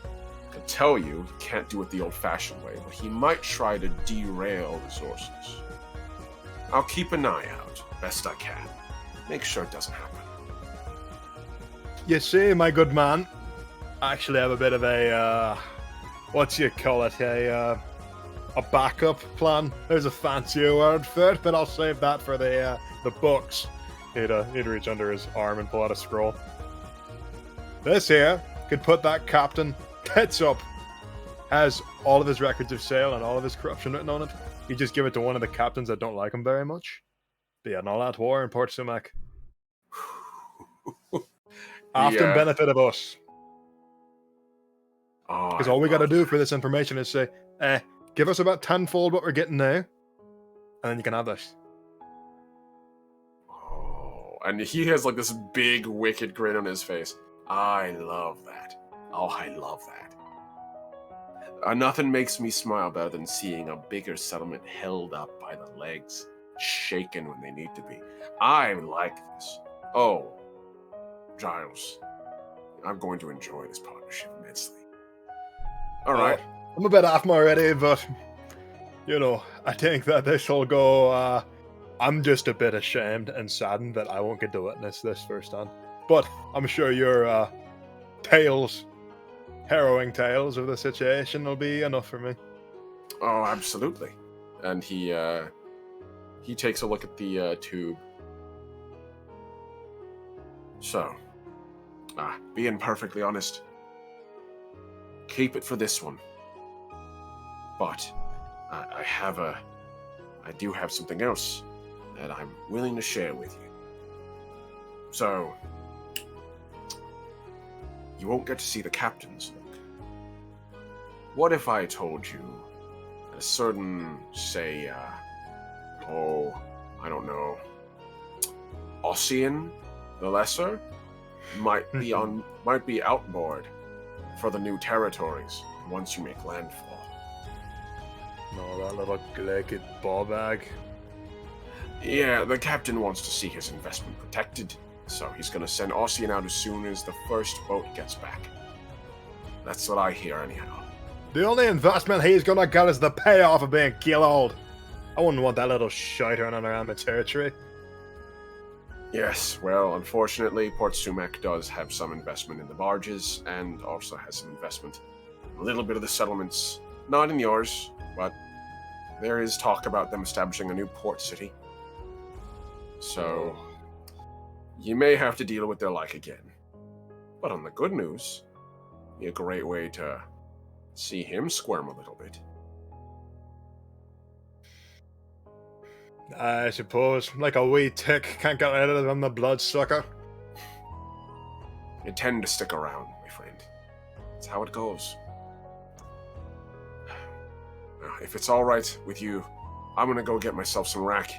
I can tell you he can't do it the old-fashioned way, but he might try to derail resources. I'll keep an eye out, best I can. Make sure it doesn't happen. You see, my good man, I actually have a bit of a, what do you call it, a backup plan. There's a fancier word for it, but I'll save that for the books. He'd reach under his arm and pull out a scroll. This here could put that captain tits up. Has all of his records of sale and all of his corruption written on it. You just give it to one of the captains that don't like him very much. Be an all-out war in Port Sumac. Often benefit of us. Because all we got to do for this information is say, give us about tenfold what we're getting now, and then you can have this. Oh, and he has like this big, wicked grin on his face. I love that. Oh, I love that. Nothing makes me smile better than seeing a bigger settlement held up by the legs, shaken when they need to be. I like this. Oh, Giles, I'm going to enjoy this partnership immensely. All right. I'm a bit off already, but, I think that this will go, I'm just a bit ashamed and saddened that I won't get to witness this firsthand. But I'm sure your harrowing tales of the situation will be enough for me. Oh, absolutely. And he takes a look at the tube. So, being perfectly honest, keep it for this one. But I do have something else that I'm willing to share with you. So, you won't get to see the captains. What if I told you a certain, say, I don't know, Ossian the Lesser might be outboard for the new territories once you make landfall. No, that little naked ball bag. Yeah, the captain wants to see his investment protected, so he's going to send Ossian out as soon as the first boat gets back. That's what I hear anyhow. The only investment he's gonna get is the payoff of being killed. I wouldn't want that little shite running around the territory. Yes, well, unfortunately, Port Sumac does have some investment in the barges, and also has some investment in a little bit of the settlements. Not in yours, but there is talk about them establishing a new port city. So, you may have to deal with their like again. But on the good news, be a great way to see him squirm a little bit. I suppose, like a wee tick can't get rid of them, the bloodsucker. You tend to stick around, my friend. That's how it goes. If it's all right with you, I'm gonna go get myself some rack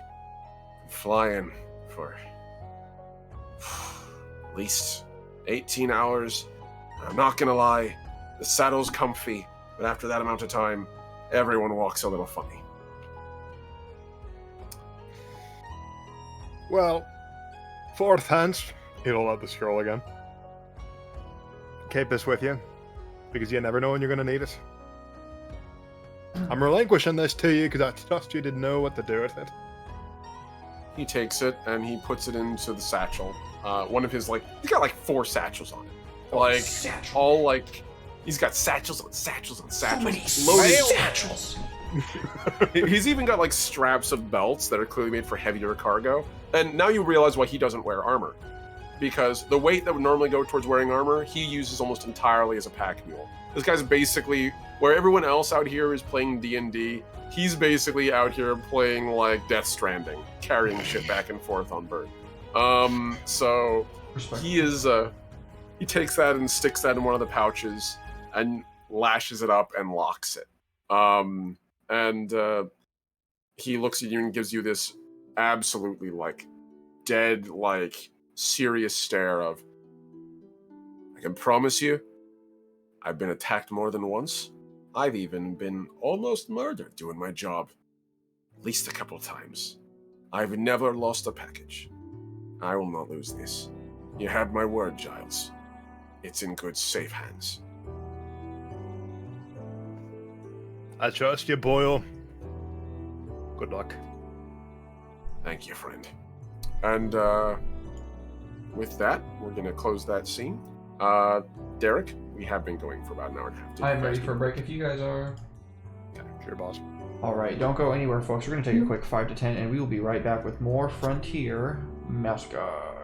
and fly in for at least 18 hours. I'm not gonna lie, the saddle's comfy, but after that amount of time, everyone walks a little funny. Well, fourth hence, he'll hold out the scroll again. Keep this with you, because you never know when you're going to need it. I'm relinquishing this to you because I trust you to know what to do with it. He takes it and he puts it into the satchel. One of his, he's got 4 satchels on it. Satchel. He's got satchels on satchels on satchels. So many loaded satchels. He's even got straps of belts that are clearly made for heavier cargo. And now you realize why he doesn't wear armor. Because the weight that would normally go towards wearing armor, he uses almost entirely as a pack mule. This guy's basically, where everyone else out here is playing D&D, he's basically out here playing Death Stranding, carrying shit back and forth on bird. So he is, he takes that and sticks that in one of the pouches and lashes it up and locks it. And he looks at you and gives you this absolutely like dead, like serious stare of, I can promise you, I've been attacked more than once. I've even been almost murdered doing my job. At least a couple times. I've never lost a package. I will not lose this. You have my word, Giles. It's in good, safe hands. I trust you, Boyle. Good luck. Thank you, friend. And with that, we're going to close that scene. Derek, we have been going for about an hour and a half. Did I'm you ready guys for a need- break if you guys are. Okay, sure, boss. All right, don't go anywhere, folks. We're going to take a quick 5 to 10, and we will be right back with more Frontier Mouse Guard.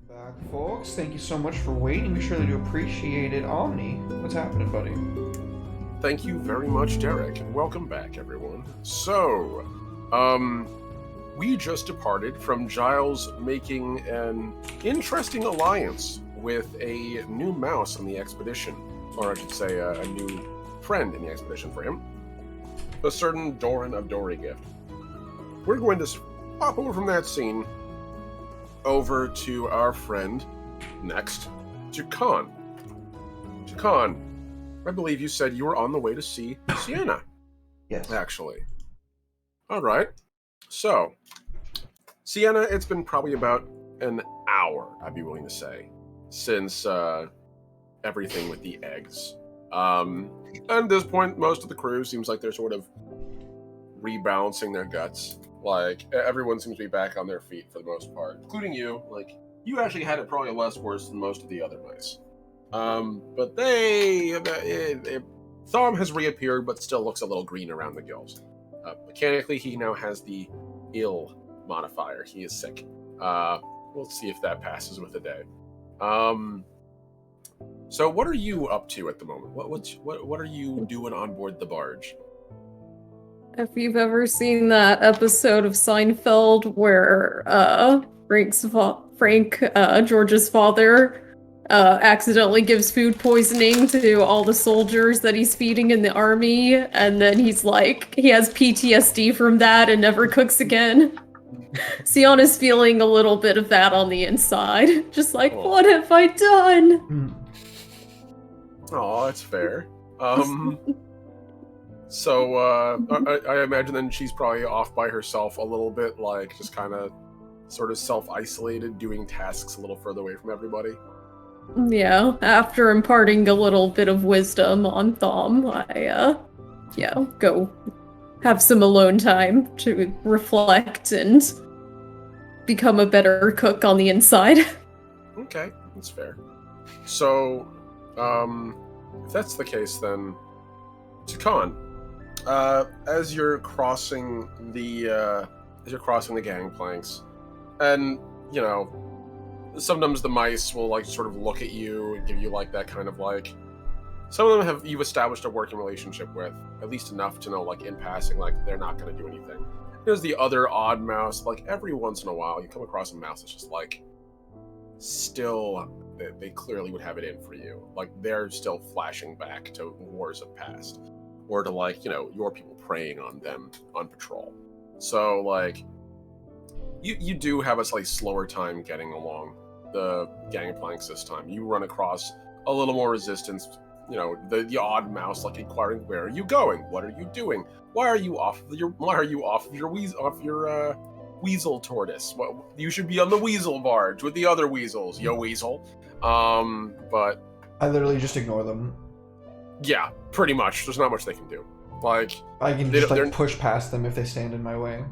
Back, folks. Thank you so much for waiting. We surely do appreciate it. Omni, what's happening, buddy? Thank you very much, Derek, and welcome back, everyone. So, we just departed from Giles making an interesting alliance with a new mouse on the expedition, or I should say, a new friend in the expedition for him, a certain Doran of Dorigift. We're going to hop over from that scene over to our friend next, Jakan. Jakan, I believe you said you were on the way to see Sienna, Yes. actually. All right. So, Sienna, it's been probably about an hour, I'd be willing to say, since everything with the eggs. And at this point, most of the crew seems like they're sort of rebalancing their guts. Like, everyone seems to be back on their feet for the most part, including you. Like, you actually had it probably less worse than most of the other mice. But Thom has reappeared, but still looks a little green around the gills. Mechanically, he now has the ill modifier. He is sick. We'll see if that passes with the day. So what are you up to at the moment? What are you doing on board the barge? If you've ever seen that episode of Seinfeld where Frank, George's father, accidentally gives food poisoning to all the soldiers that he's feeding in the army, and then he's like, he has PTSD from that and never cooks again. Sienna's feeling a little bit of that on the inside. Just like, what have I done? Oh, that's fair. So, I imagine then she's probably off by herself a little bit, like, just kind of sort of self-isolated, doing tasks a little further away from everybody. Yeah, after imparting a little bit of wisdom on Thom, I, go have some alone time to reflect and become a better cook on the inside. Okay, that's fair. So, if that's the case, then, Takan, as you're crossing the gangplanks, and you know, sometimes the mice will like sort of look at you and give you like that kind of like. Some of them you've established a working relationship with, at least enough to know, like in passing, like they're not going to do anything. There's the other odd mouse. Like every once in a while, you come across a mouse that's just like, still, they clearly would have it in for you. Like they're still flashing back to wars of past, or to like your people preying on them on patrol. So like, you do have a slightly slower time getting along the gangplanks this time. You run across a little more resistance. The odd mouse like inquiring, "Where are you going? What are you doing? Why are you off of your weasel tortoise? Well, you should be on the weasel barge with the other weasels, yo weasel." But I literally just ignore them. yeah, pretty much. There's not much they can do. Like I can just like push past them if they stand in my way.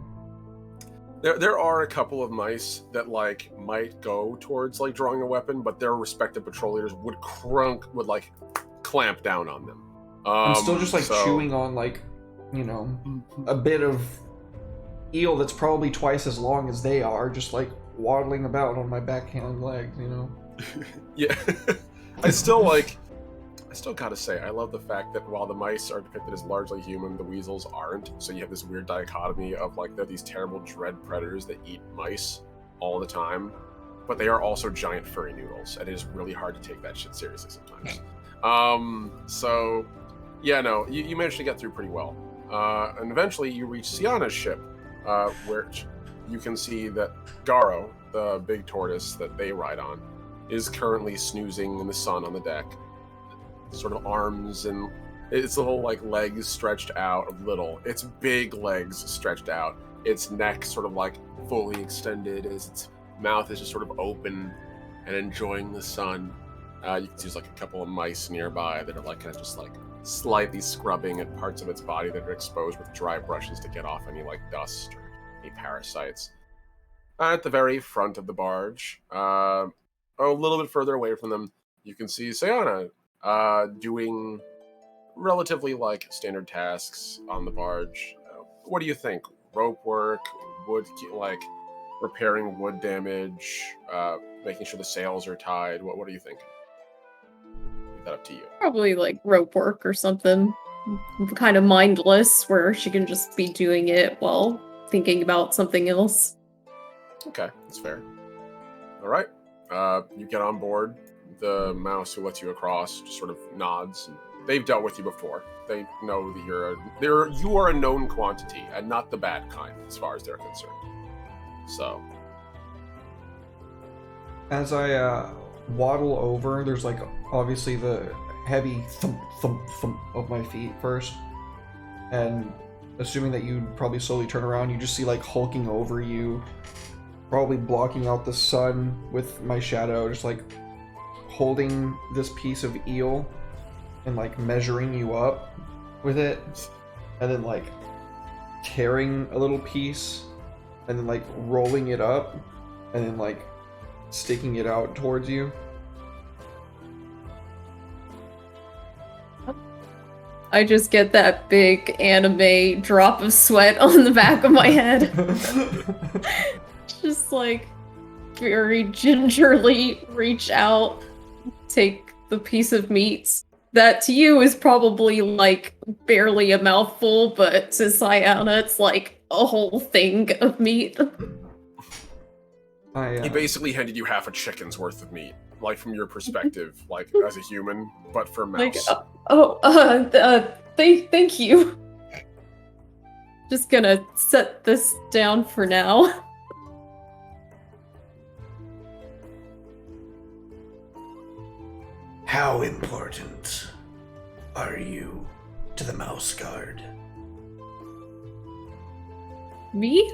There are a couple of mice that like might go towards like drawing a weapon, but their respective patrol leaders would like clamp down on them. I'm still just like chewing on like, a bit of eel that's probably twice as long as they are, just like waddling about on my backhand legs, Yeah. I still gotta say, I love the fact that while the mice are depicted as largely human, the weasels aren't. So you have this weird dichotomy of like they're these terrible dread predators that eat mice all the time, but they are also giant furry noodles, and it is really hard to take that shit seriously sometimes. So yeah, no, you managed to get through pretty well. And eventually you reach Sienna's ship, where you can see that Garo, the big tortoise that they ride on, is currently snoozing in the sun on the deck. Sort of arms and its little like legs stretched out a little. Its big legs stretched out. Its neck sort of like fully extended as its mouth is just sort of open and enjoying the sun. You can see there's like a couple of mice nearby that are like kind of just like slightly scrubbing at parts of its body that are exposed with dry brushes to get off any like dust or any parasites. At the very front of the barge, a little bit further away from them, you can see Sienna doing relatively like standard tasks on the barge. What do you think? Rope work, wood, like repairing wood damage, making sure the sails are tied? What do you think? Leave that up to you. Probably like rope work or something. Kind of mindless, where she can just be doing it while thinking about something else. Okay, that's fair. All right. You get on board. The mouse who lets you across just sort of nods. And they've dealt with you before. They know that you are a known quantity, and not the bad kind, as far as they're concerned. So, As I waddle over, there's like obviously the heavy thump thump thump of my feet first, and assuming that you'd probably slowly turn around, you just see like hulking over you, probably blocking out the sun with my shadow, just like holding this piece of eel and like measuring you up with it, and then like carrying a little piece and then like rolling it up and then like sticking it out towards you. I just get that big anime drop of sweat on the back of my head. Just like very gingerly reach out, take the piece of meat that to you is probably like barely a mouthful, but to Sayana it's like a whole thing of meat. he basically handed you half a chicken's worth of meat, like from your perspective, like as a human, but for mouse. Like, thank you. Just gonna set this down for now. How important are you to the Mouse Guard? Me?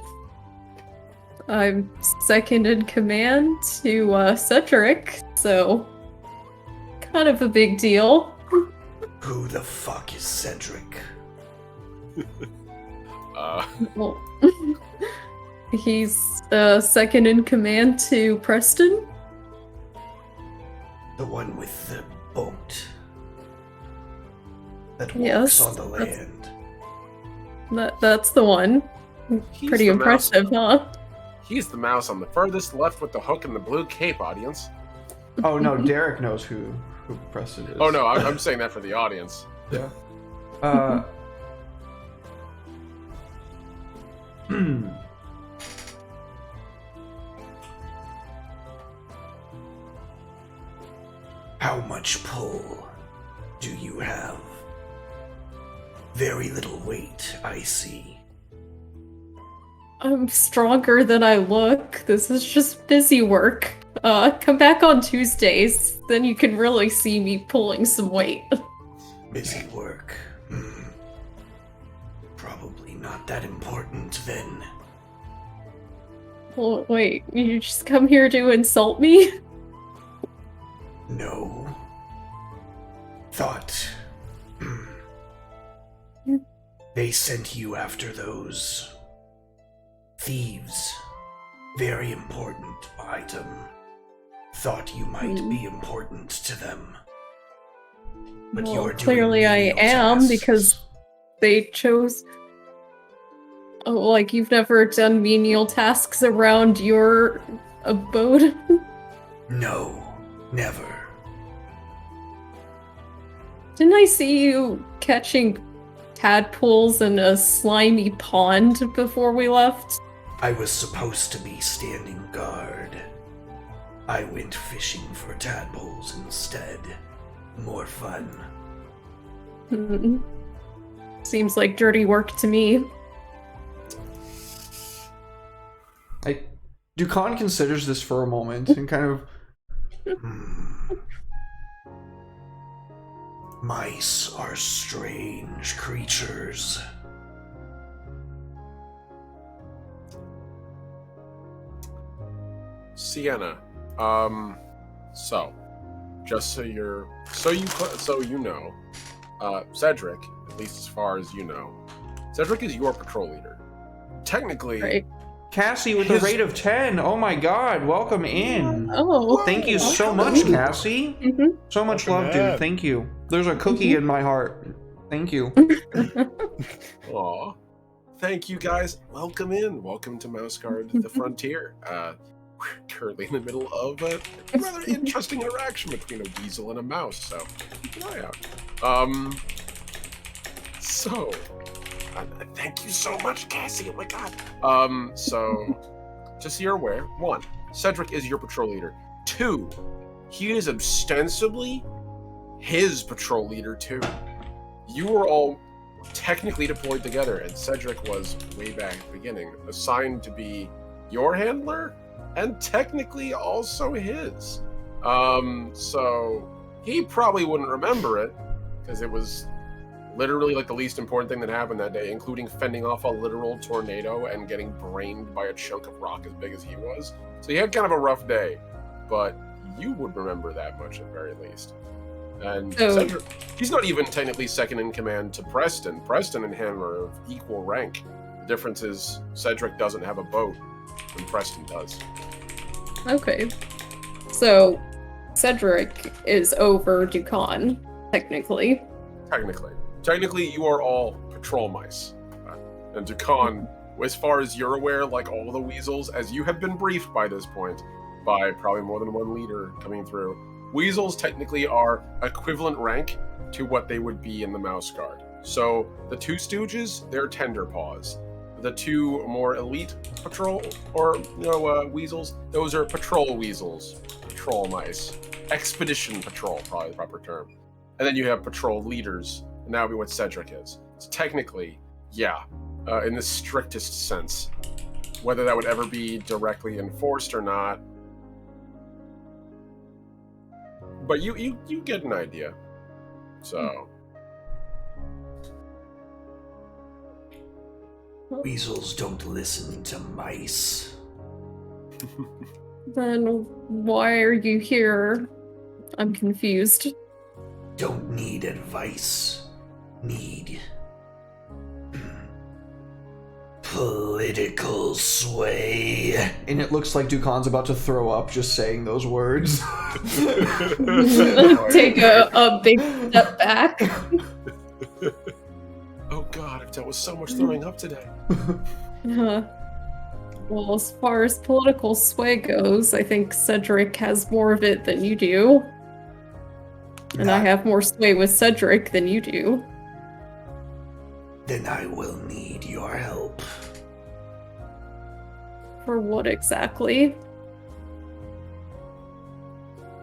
I'm second in command to Cedric, so kind of a big deal. Who the fuck is Cedric? Well, he's second in command to Preston. The one with the boat that walks Yes, on the that's- land. That's the one. He's Pretty the mouse- impressive, huh? He's the mouse on the furthest left with the hook and the blue cape, audience. Oh no, Derek knows who Preston is. Oh no, I'm saying that for the audience. Yeah. How much pull do you have? Very little weight, I see. I'm stronger than I look. This is just busy work. Come back on Tuesdays, then you can really see me pulling some weight. Busy work. Probably not that important then. Well, wait, you just come here to insult me? No. Thought. They sent you after those thieves. Very important item. Thought you might be important to them. But Well, you're doing clearly I menial am, tasks. because they chose... Oh, like, you've never done menial tasks around your abode? No, never. Didn't I see you catching tadpoles in a slimy pond before we left? I was supposed to be standing guard. I went fishing for tadpoles instead. More fun. Seems like dirty work to me. Dukan considers this for a moment and kind of Mice are strange creatures. Sienna, so just so you know, Cedric, at least as far as you know, Cedric is your patrol leader. Technically, Right. Cassie with a rate of 10. Oh my god, welcome in. Oh. Thank you so much, Cassie. Mhm. So much Welcome love, in. dude. Thank you. There's a cookie in my heart. Thank you. aw, thank you guys. Welcome in. Welcome to Mouse Guard, the Frontier. we're currently in the middle of a rather interesting interaction between a weasel and a mouse, so keep an eye out. So, thank you so much, Cassie. Oh my god. So, just so you're aware, 1, Cedric is your patrol leader. 2, he is ostensibly his patrol leader too. You were all technically deployed together, and Cedric was, way back at the beginning, assigned to be your handler, and technically also his. So he probably wouldn't remember it, because it was literally like the least important thing that happened that day, including fending off a literal tornado and getting brained by a chunk of rock as big as he was. So he had kind of a rough day, but you would remember that much at the very least. And Cedric, he's not even technically second in command to Preston. Preston and him are of equal rank. The difference is Cedric doesn't have a boat, and Preston does. Okay. So, Cedric is over Dukan, technically. Technically, you are all patrol mice. And Dukan, as far as you're aware, like all the weasels, as you have been briefed by this point, by probably more than one leader coming through, weasels technically are equivalent rank to what they would be in the Mouse Guard. So the 2 Stooges, they're Tender Paws. The 2 more elite patrol, or weasels, those are patrol weasels, patrol mice, expedition patrol, probably the proper term. And then you have patrol leaders, and that would be what Cedric is. So technically, yeah, in the strictest sense, whether that would ever be directly enforced or not. But you get an idea. So. Weasels don't listen to mice. Then why are you here? I'm confused. Don't need advice. Need political sway. And it looks like Dukan's about to throw up just saying those words. Take a big step back. Oh god, I've dealt with so much throwing up today. Well, as far as political sway goes, I think Cedric has more of it than you do. And I have more sway with Cedric than you do. Then I will need your help. For what exactly?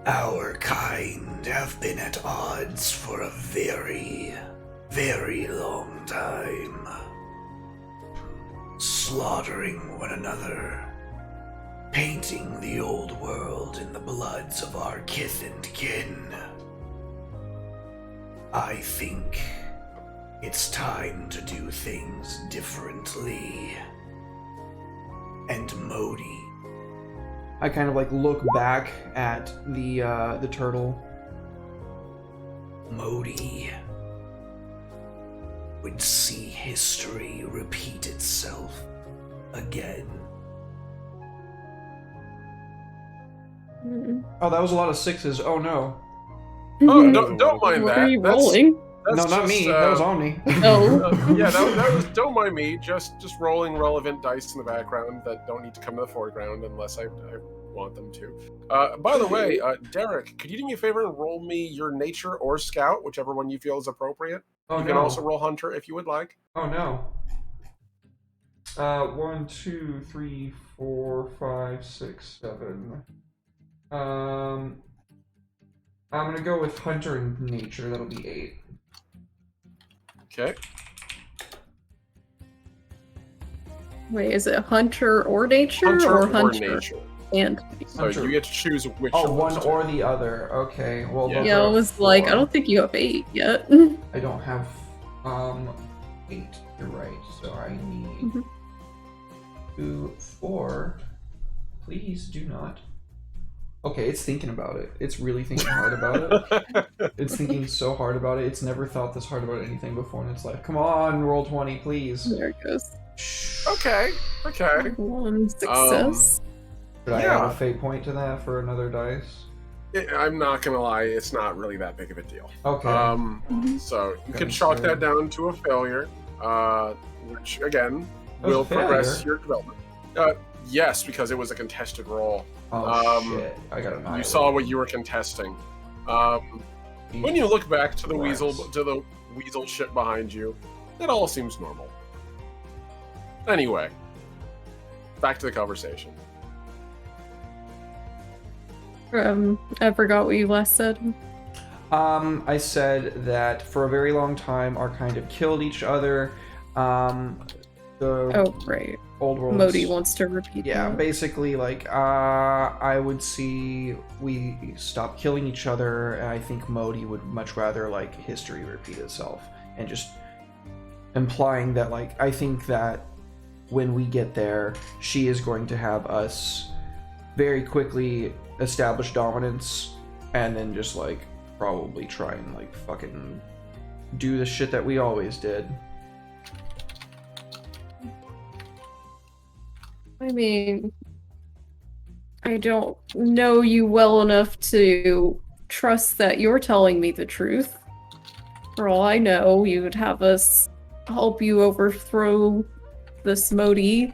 Our kind have been at odds for a very, very long time. Slaughtering one another. Painting the old world in the bloods of our kith and kin. I think it's time to do things differently. And Modi. I kind of like look back at the turtle. Modi would see history repeat itself again. Oh, that was a lot of 6s. Oh no. Oh, don't mind What that. are you rolling? No, That's not just, me. That was Omni. Oh. yeah, that was. Don't mind me. Just rolling relevant dice in the background that don't need to come to the foreground unless I want them to. By the way, Derek, could you do me a favor and roll me your nature or scout, whichever one you feel is appropriate? Oh You no. can also roll hunter if you would like. Oh no. 1, 2, 3, 4, 5, 6, 7. I'm gonna go with hunter and nature. That'll be 8. Okay. Wait, is it hunter or nature? Hunter or or hunter nature. and So Hunter. you get to choose which. Oh, of one those two. or the other. Okay. Well, Yeah. those yeah, are I was like, I 4. don't think you have 8 yet. I don't have 8. You're right. So I need Mhm. 2, 4. Please do not. Okay, it's thinking about it. It's really thinking hard about it. It's thinking so hard about it. It's never thought this hard about anything before, and it's like, come on, roll 20, please. There it goes. Okay. 1 success. Should I add Yeah. a fate point to that for another dice? I'm not gonna lie, it's not really that big of a deal. Okay. So you can Okay, chalk so- that down to a failure, which again That was will a failure? progress your development. Yes, because it was a contested roll. Oh shit! I got an. You saw what you were contesting. When you look back to the weasel shit behind you, it all seems normal. Anyway, back to the conversation. I forgot what you last said. I said that for a very long time, our kind of killed each other. Oh, right. Old world. Modi wants to repeat Yeah, that. basically, like, I would see we stop killing each other, and I think Modi would much rather, like, history repeat itself. And just implying that, like, I think that when we get there, she is going to have us very quickly establish dominance, and then just, like, probably try and, like, fucking do the shit that we always did. I mean, I don't know you well enough to trust that you're telling me the truth. For all I know, you would have us help you overthrow this Modi,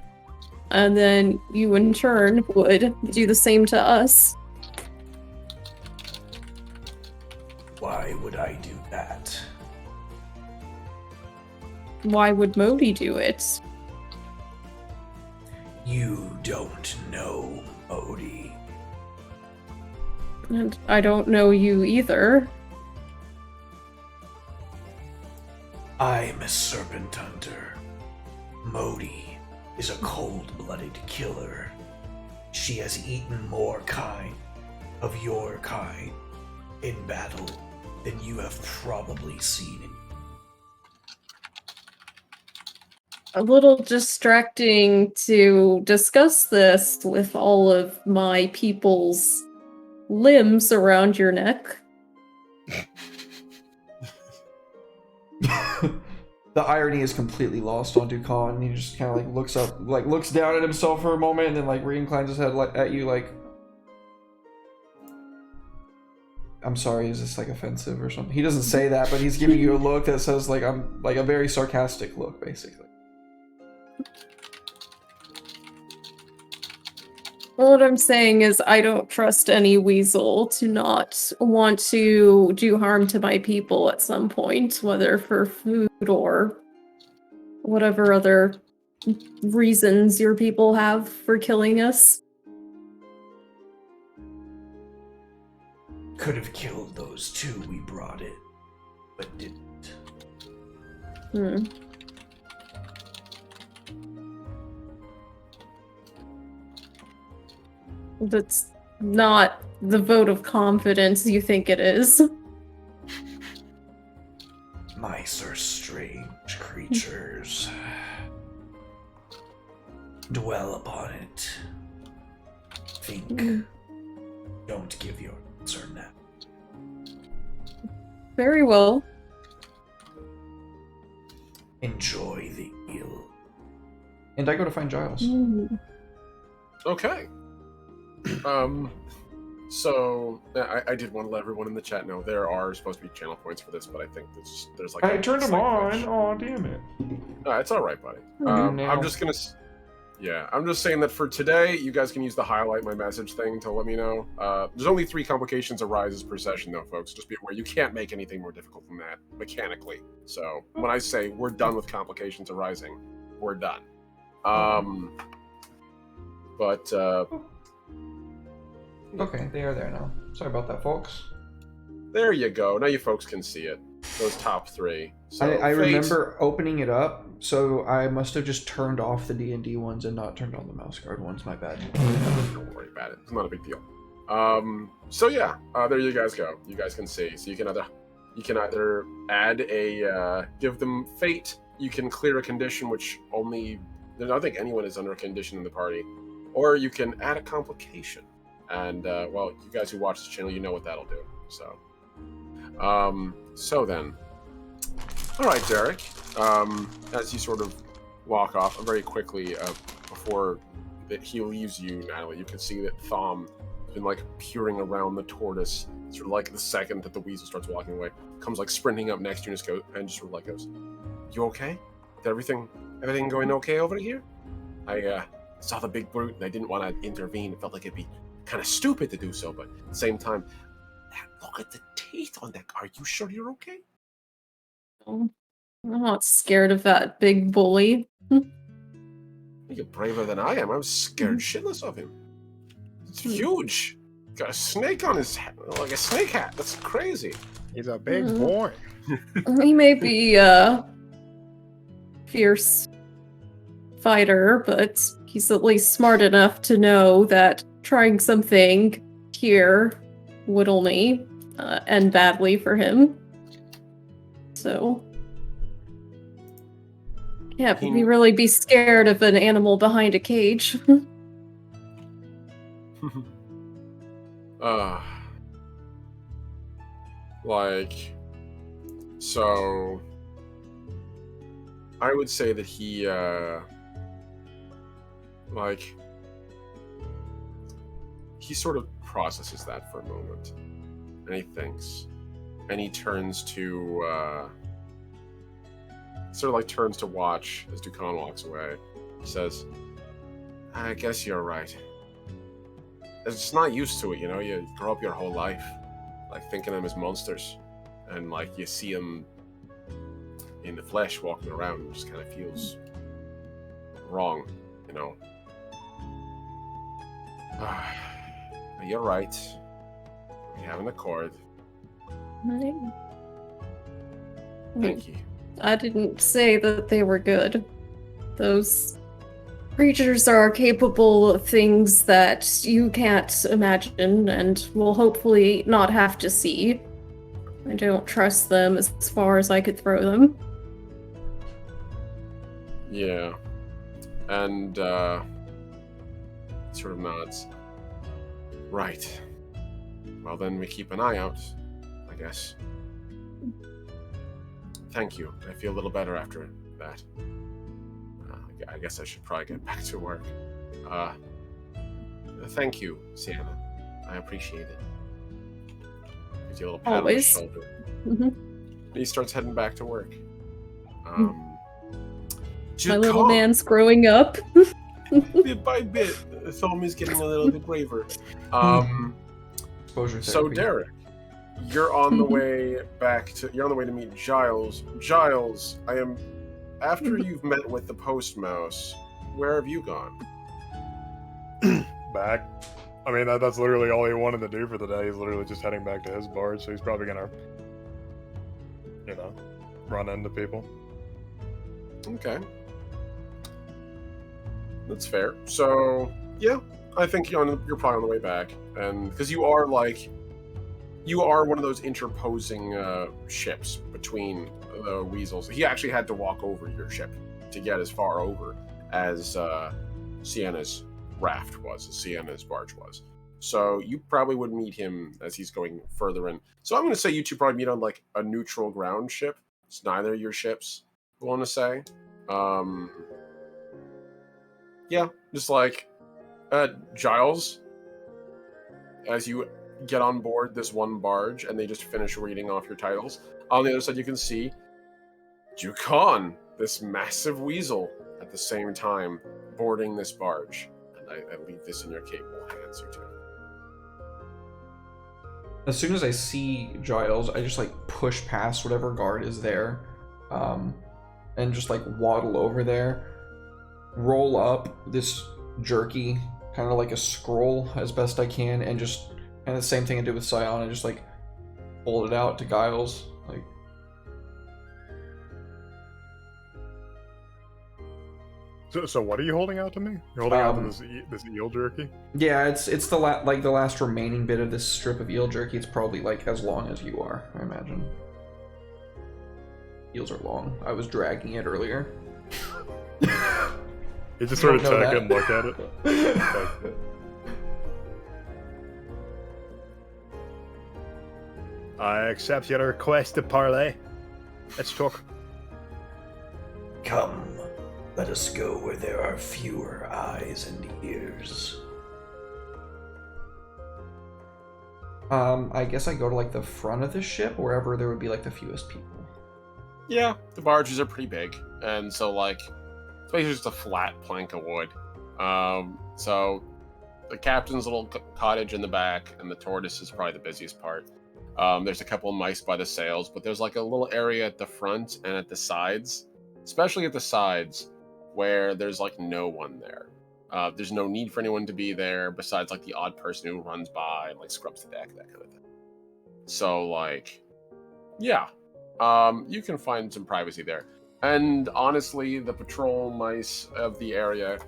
and then you in turn would do the same to us. Why would I do that? Why would Modi do it? You don't know Modi. And I don't know you either. I'm a serpent hunter. Modi is a cold-blooded killer. She has eaten more kind of your kind in battle than you have probably seen in A little distracting to discuss this with all of my people's limbs around your neck. The irony is completely lost on Dukan, and he just kind of like looks up, like looks down at himself for a moment, and then like re-inclines his head at you, like, "I'm sorry, is this like offensive or something?" He doesn't say that, but he's giving you a look that says like, "I'm," like a very sarcastic look, basically. Well, what I'm saying is I don't trust any weasel to not want to do harm to my people at some point, whether for food or whatever other reasons your people have for killing us. Could have killed those two we brought in, but didn't. Hmm. That's not the vote of confidence you think it is. Mice are strange creatures. Dwell upon it. Think. Don't give your answer now. Very well. Enjoy the meal. And I go to find Giles. Okay. So I did want to let everyone in the chat know there are supposed to be channel points for this, but I think there's like I turned them slight on. glitch. Oh, damn it. It's all right, buddy. now. I'm just saying that for today, you guys can use the highlight my message thing to let me know. There's only 3 complications arises per session, though, folks. Just be aware, you can't make anything more difficult than that mechanically. So when I say we're done with complications arising, we're done. Okay, they are there now. Sorry about that, folks. There you go. Now you folks can see it. Those top 3. So I Fate- remember opening it up, so I must have just turned off the D&D ones and not turned on the mouse guard ones. My bad. Don't worry about it. It's not a big deal. So yeah, there you guys go. You guys can see. So you can either add a give them fate. You can clear a condition which I don't think anyone is under a condition in the party, or you can add a complication. And well, you guys who watch this channel, you know what that'll do. So, so then, all right, Derek. As you sort of walk off very quickly, before that he leaves you, Natalie, you can see that Thom has been like peering around the tortoise. Sort of like the second that the weasel starts walking away, comes like sprinting up next to you and just sort of like goes, "You okay? Is everything going okay over here? I saw the big brute and I didn't want to intervene. It felt like it'd be kind of stupid to do so, but at the same time, look at the teeth on that. Are you sure you're okay? Oh, I'm not scared of that big bully. You're braver than I am. I'm scared shitless of him. It's huge. Got a snake on his head, like a snake hat. That's crazy. He's a big Mhm. boy. He may be a fierce fighter, but he's at least smart enough to know that trying something here would only end badly for him. So, can't really be scared of an animal behind a cage. So I would say that he sort of processes that for a moment, and he thinks, and he turns to turns to watch as Dukan walks away. He says, I guess you're right. It's just not used to it, you know? You grow up your whole life, like, thinking of them as monsters. And, like, you see them in the flesh walking around, and it just kind of feels wrong, you know? But you're right. We have an accord. Thank you. I didn't say that they were good. Those creatures are capable of things that you can't imagine and will hopefully not have to see. I don't trust them as far as I could throw them. Yeah. And, sort of nods. Right. Well, then we keep an eye out, I guess. Thank you. I feel a little better after that. I guess I should probably get back to work. Thank you, Sienna. I appreciate it. Gives you a little pat on the Always. shoulder. Mhm. And he starts heading back to work. My little man's growing up. Bit by bit, Thomas getting a little bit braver. Exposure So therapy. Derek, you're on the way you're on the way to meet Giles. Giles, after you've met with the post mouse, where have you gone? Back. I mean, that's literally all he wanted to do for the day. He's literally just heading back to his barge, so he's probably gonna, run into people. Okay. That's fair. So, yeah, I think you're probably on the way back. And because you are one of those interposing ships between the weasels. He actually had to walk over your ship to get as far over as Sienna's raft was, as Sienna's barge was. So you probably would meet him as he's going further in. So I'm going to say you two probably meet on like a neutral ground ship. It's neither of your ships, I want to say. Yeah, just like Giles, as you get on board this one barge and they just finish reading off your titles. On the other side, you can see Dukan, this massive weasel, at the same time boarding this barge. And I leave this in your capable hands, you two. As soon as I see Giles, I just like push past whatever guard is there, and just like waddle over there, roll up this jerky, kind of like a scroll as best I can, and just the same thing I did with Scion, and just like hold it out to Giles, like. So what are you holding out to me? You're holding out to this eel jerky? Yeah, it's the last remaining bit of this strip of eel jerky. It's probably like as long as you are, I imagine. Eels are long. I was dragging it earlier. You just sort of Don't know check that. it and look at it. I accept your request to parley. Let's talk. Come, let us go where there are fewer eyes and ears. I guess I go to like the front of the ship, wherever there would be like the fewest people. Yeah, the barges are pretty big, and so like it's basically just a flat plank of wood, So the captain's little cottage in the back, and the tortoise is probably the busiest part. There's a couple of mice by the sails, but there's like a little area at the front and at the sides, especially at the sides, where there's like no one there. There's no need for anyone to be there besides like the odd person who runs by and like scrubs the deck, that kind of thing. So like, yeah, you can find some privacy there. And honestly, the patrol mice of the area,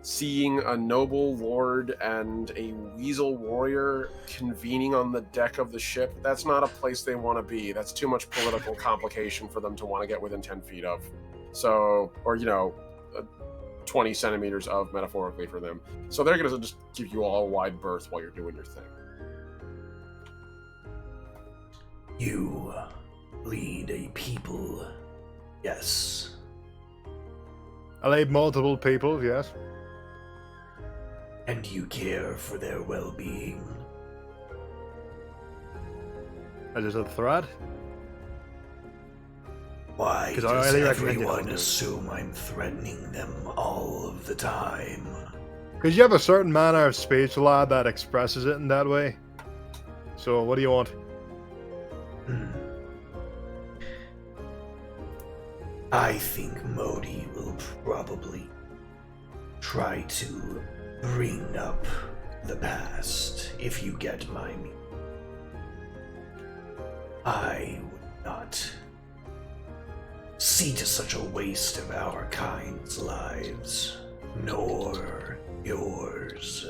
seeing a noble lord and a weasel warrior convening on the deck of the ship, that's not a place they want to be. That's too much political complication for them to want to get within 10 feet of. So, or, 20 centimeters of, metaphorically, for them. So they're going to just give you all a wide berth while you're doing your thing. You lead a people, yes. I lead multiple people, yes. And you care for their well-being. Is this a threat? Why 'Cause I does highly recommend it. everyone assume I'm threatening them all of the time? Because you have a certain manner of speech, lad, that expresses it in that way. So, what do you want? I think Modi will probably try to bring up the past, if you get my meaning. I would not see to such a waste of our kind's lives, nor yours.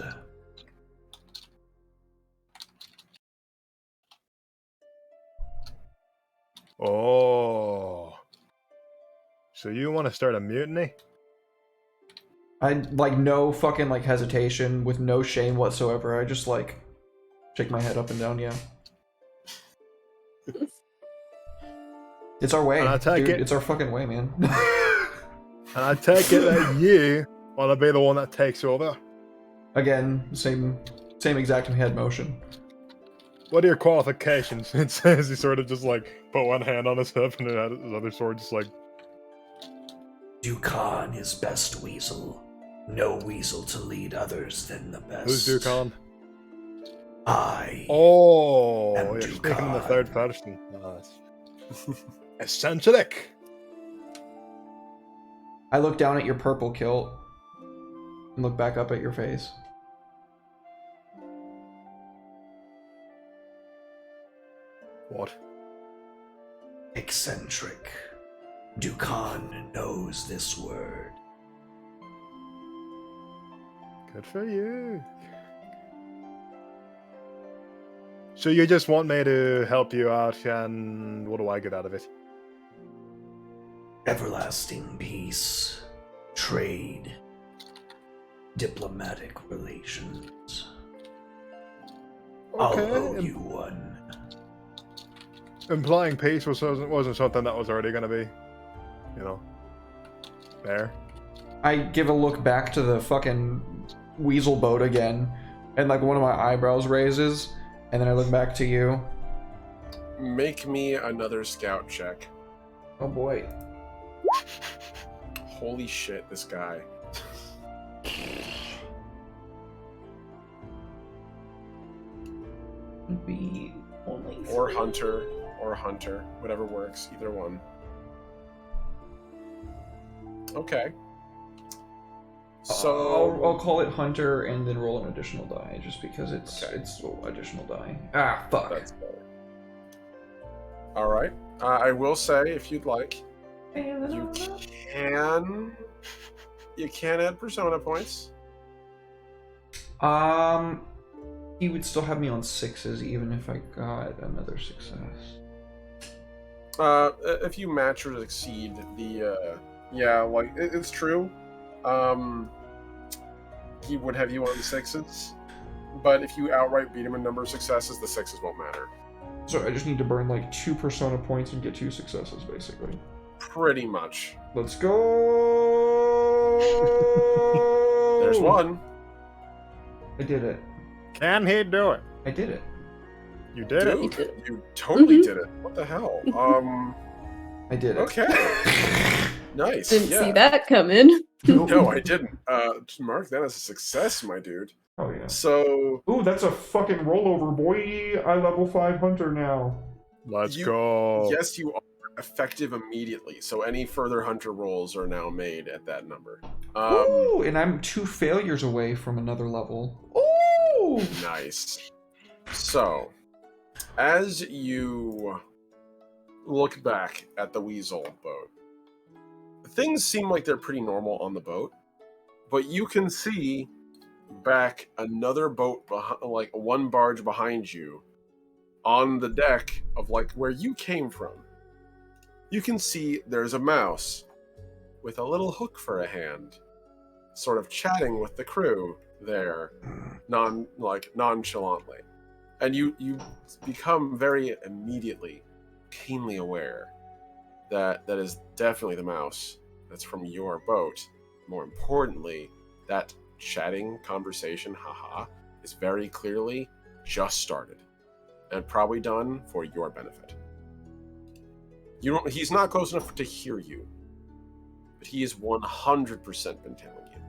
Oh. So you want to start a mutiny? I like no fucking like hesitation, with no shame whatsoever. I just like shake my head up and down. Yeah, it's our way, And I take dude. it- It's our fucking way, man. And I take it that you want to be the one that takes over. Again, same exact head motion. What are your qualifications? It says he sort of just like put one hand on his hip and then had his other sword just like. Dukan is best weasel. No weasel to lead others than the best. Who's Dukan? I. Oh, And you're speaking in the Dukan. third person. Nice. Eccentric. I look down at your purple kilt and look back up at your face. What? Eccentric. Dukan knows this word. Good for you. So you just want me to help you out, and what do I get out of it? Everlasting peace, trade, diplomatic relations. I'll owe you one. Implying peace wasn't something that was already going to be, there. I give a look back to the fucking weasel boat again, and like one of my eyebrows raises, and then I look back to you. Make me another scout check. Oh boy. Holy shit, this guy. Would be only Or 3. hunter, whatever works, either one. Okay. So I'll call it hunter and then roll an additional die, just because it's Okay. additional die. Ah, fuck. that's better. All right. I will say, if you'd like, you can add persona points. He would still have me on 6s even if I got another success. If you match or exceed the it's true. He would have you on 6s, but if you outright beat him in number of successes, the 6s won't matter. So I just need to burn like 2 persona points and get 2 successes, basically. Pretty much. Let's go. There's one. I did it. Can he do it? I did it. You did it. Dude, you totally Mhm. did it. What the hell? I did it. Okay. Nice. Didn't yeah. see that coming. No, I didn't. Mark that as a success, my dude. Oh yeah. So Ooh, that's a fucking rollover, boy. I level 5 hunter now. Let's You- go. yes, you are effective immediately. So any further hunter rolls are now made at that number. Ooh, and I'm 2 failures away from another level. Ooh! Nice. So, as you look back at the Weasel boat, things seem like they're pretty normal on the boat, but you can see back another boat, like one barge behind you, on the deck of like where you came from. You can see there's a mouse with a little hook for a hand, sort of chatting with the crew there, nonchalantly. And you become very immediately keenly aware that that is definitely the mouse that's from your boat. More importantly, that chatting conversation, haha, is very clearly just started and probably done for your benefit. He's not close enough to hear you, but he is 100% been telling you.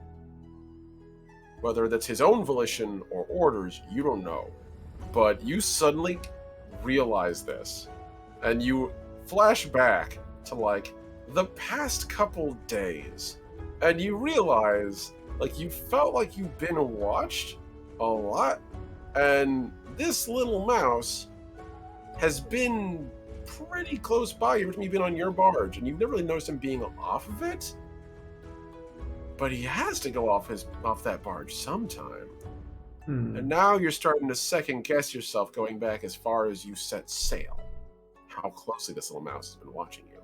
Whether that's his own volition or orders, you don't know. But you suddenly realize this, and you flash back to like the past couple days, and you realize like you felt like you've been watched a lot, and this little mouse has been pretty close by every time you've been on your barge, and you've never really noticed him being off of it. But he has to go off that barge sometime. And now you're starting to second guess yourself going back as far as you set sail. How closely this little mouse has been watching you.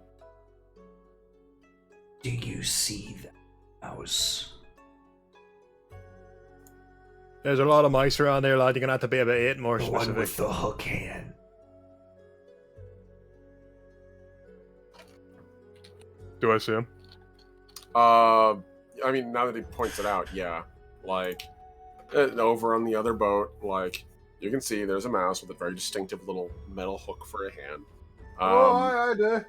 Do you see that mouse? There's a lot of mice around there, lad. You're gonna have to be a bit more The one specific. with the hook hand. Do I see him? I mean, now that he points it out, yeah. Like, over on the other boat, like, you can see there's a mouse with a very distinctive little metal hook for a hand. I do.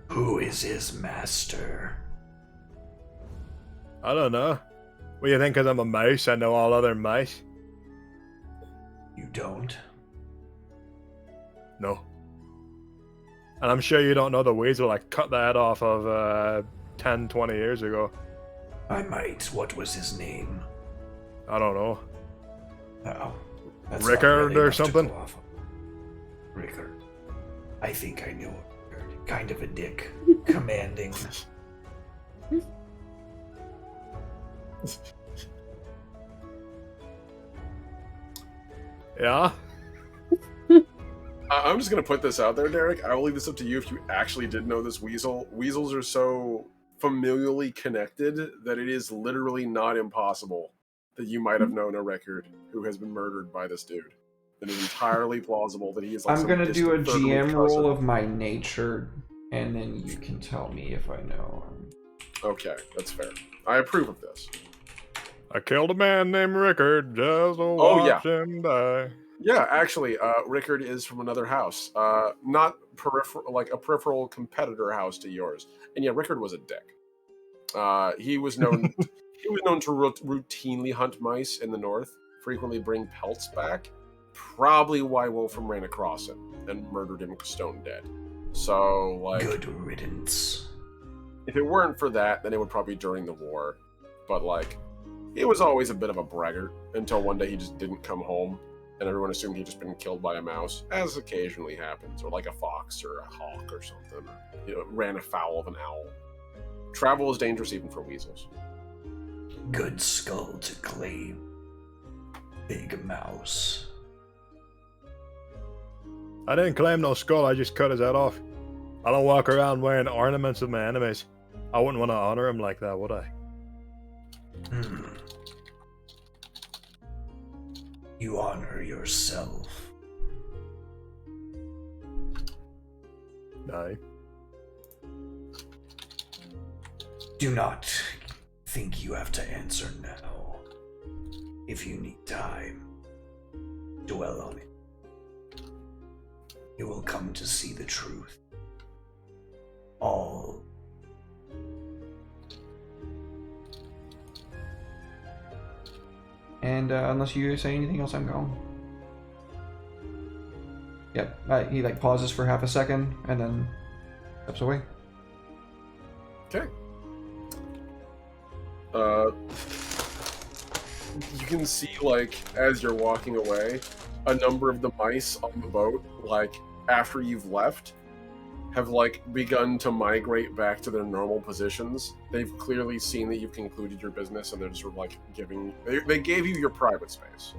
Who is his master? I don't know. What do you think? Because I'm a mouse, I know all other mice? You don't? No. And I'm sure you don't know the weasel I cut the head off of 10, 20 years ago. I might. What was his name? I don't know. Oh. That's not Rickard really or enough to something? go off of. Rickard. I think I knew Rickard. Kind of a dick. Commanding. Yeah? I'm just going to put this out there, Derek. I will leave this up to you if you actually did know this weasel. Weasels are so familially connected that it is literally not impossible that you might have known a Rickard who has been murdered by this dude. It is entirely plausible that he is like I'm some gonna do a distant third GM cousin. roll of my nature, and then you can tell me if I know. Okay, that's fair. I approve of this. I killed a man named Rickard just to Oh, yeah. watch him die. Yeah, actually, Rickard is from another house. Not like a peripheral competitor house to yours. And yeah, Rickard was a dick. He was known to routinely hunt mice in the north, frequently bring pelts back. Probably why Wolfram ran across him and murdered him stone dead. So, like, Good riddance. if it weren't for that, then it would probably be during the war. But like, he was always a bit of a braggart until one day he just didn't come home, and everyone assumed he'd just been killed by a mouse, as occasionally happens, or like a fox or a hawk or something. Ran afoul of an owl. Travel is dangerous even for weasels. Good skull to claim. Big mouse. I didn't claim no skull, I just cut his head off. I don't walk around wearing ornaments of my enemies. I wouldn't want to honor him like that, would I? You honor yourself. Aye. Do not think you have to answer now. If you need time, dwell on it. You will come to see the truth. All And unless you say anything else, I'm gone. Yep. He like pauses for half a second and then steps away. Okay. You can see, like, as you're walking away, a number of the mice on the boat, like, after you've left, have, like, begun to migrate back to their normal positions. They've clearly seen that you've concluded your business, and they're just sort of, like, they gave you your private space.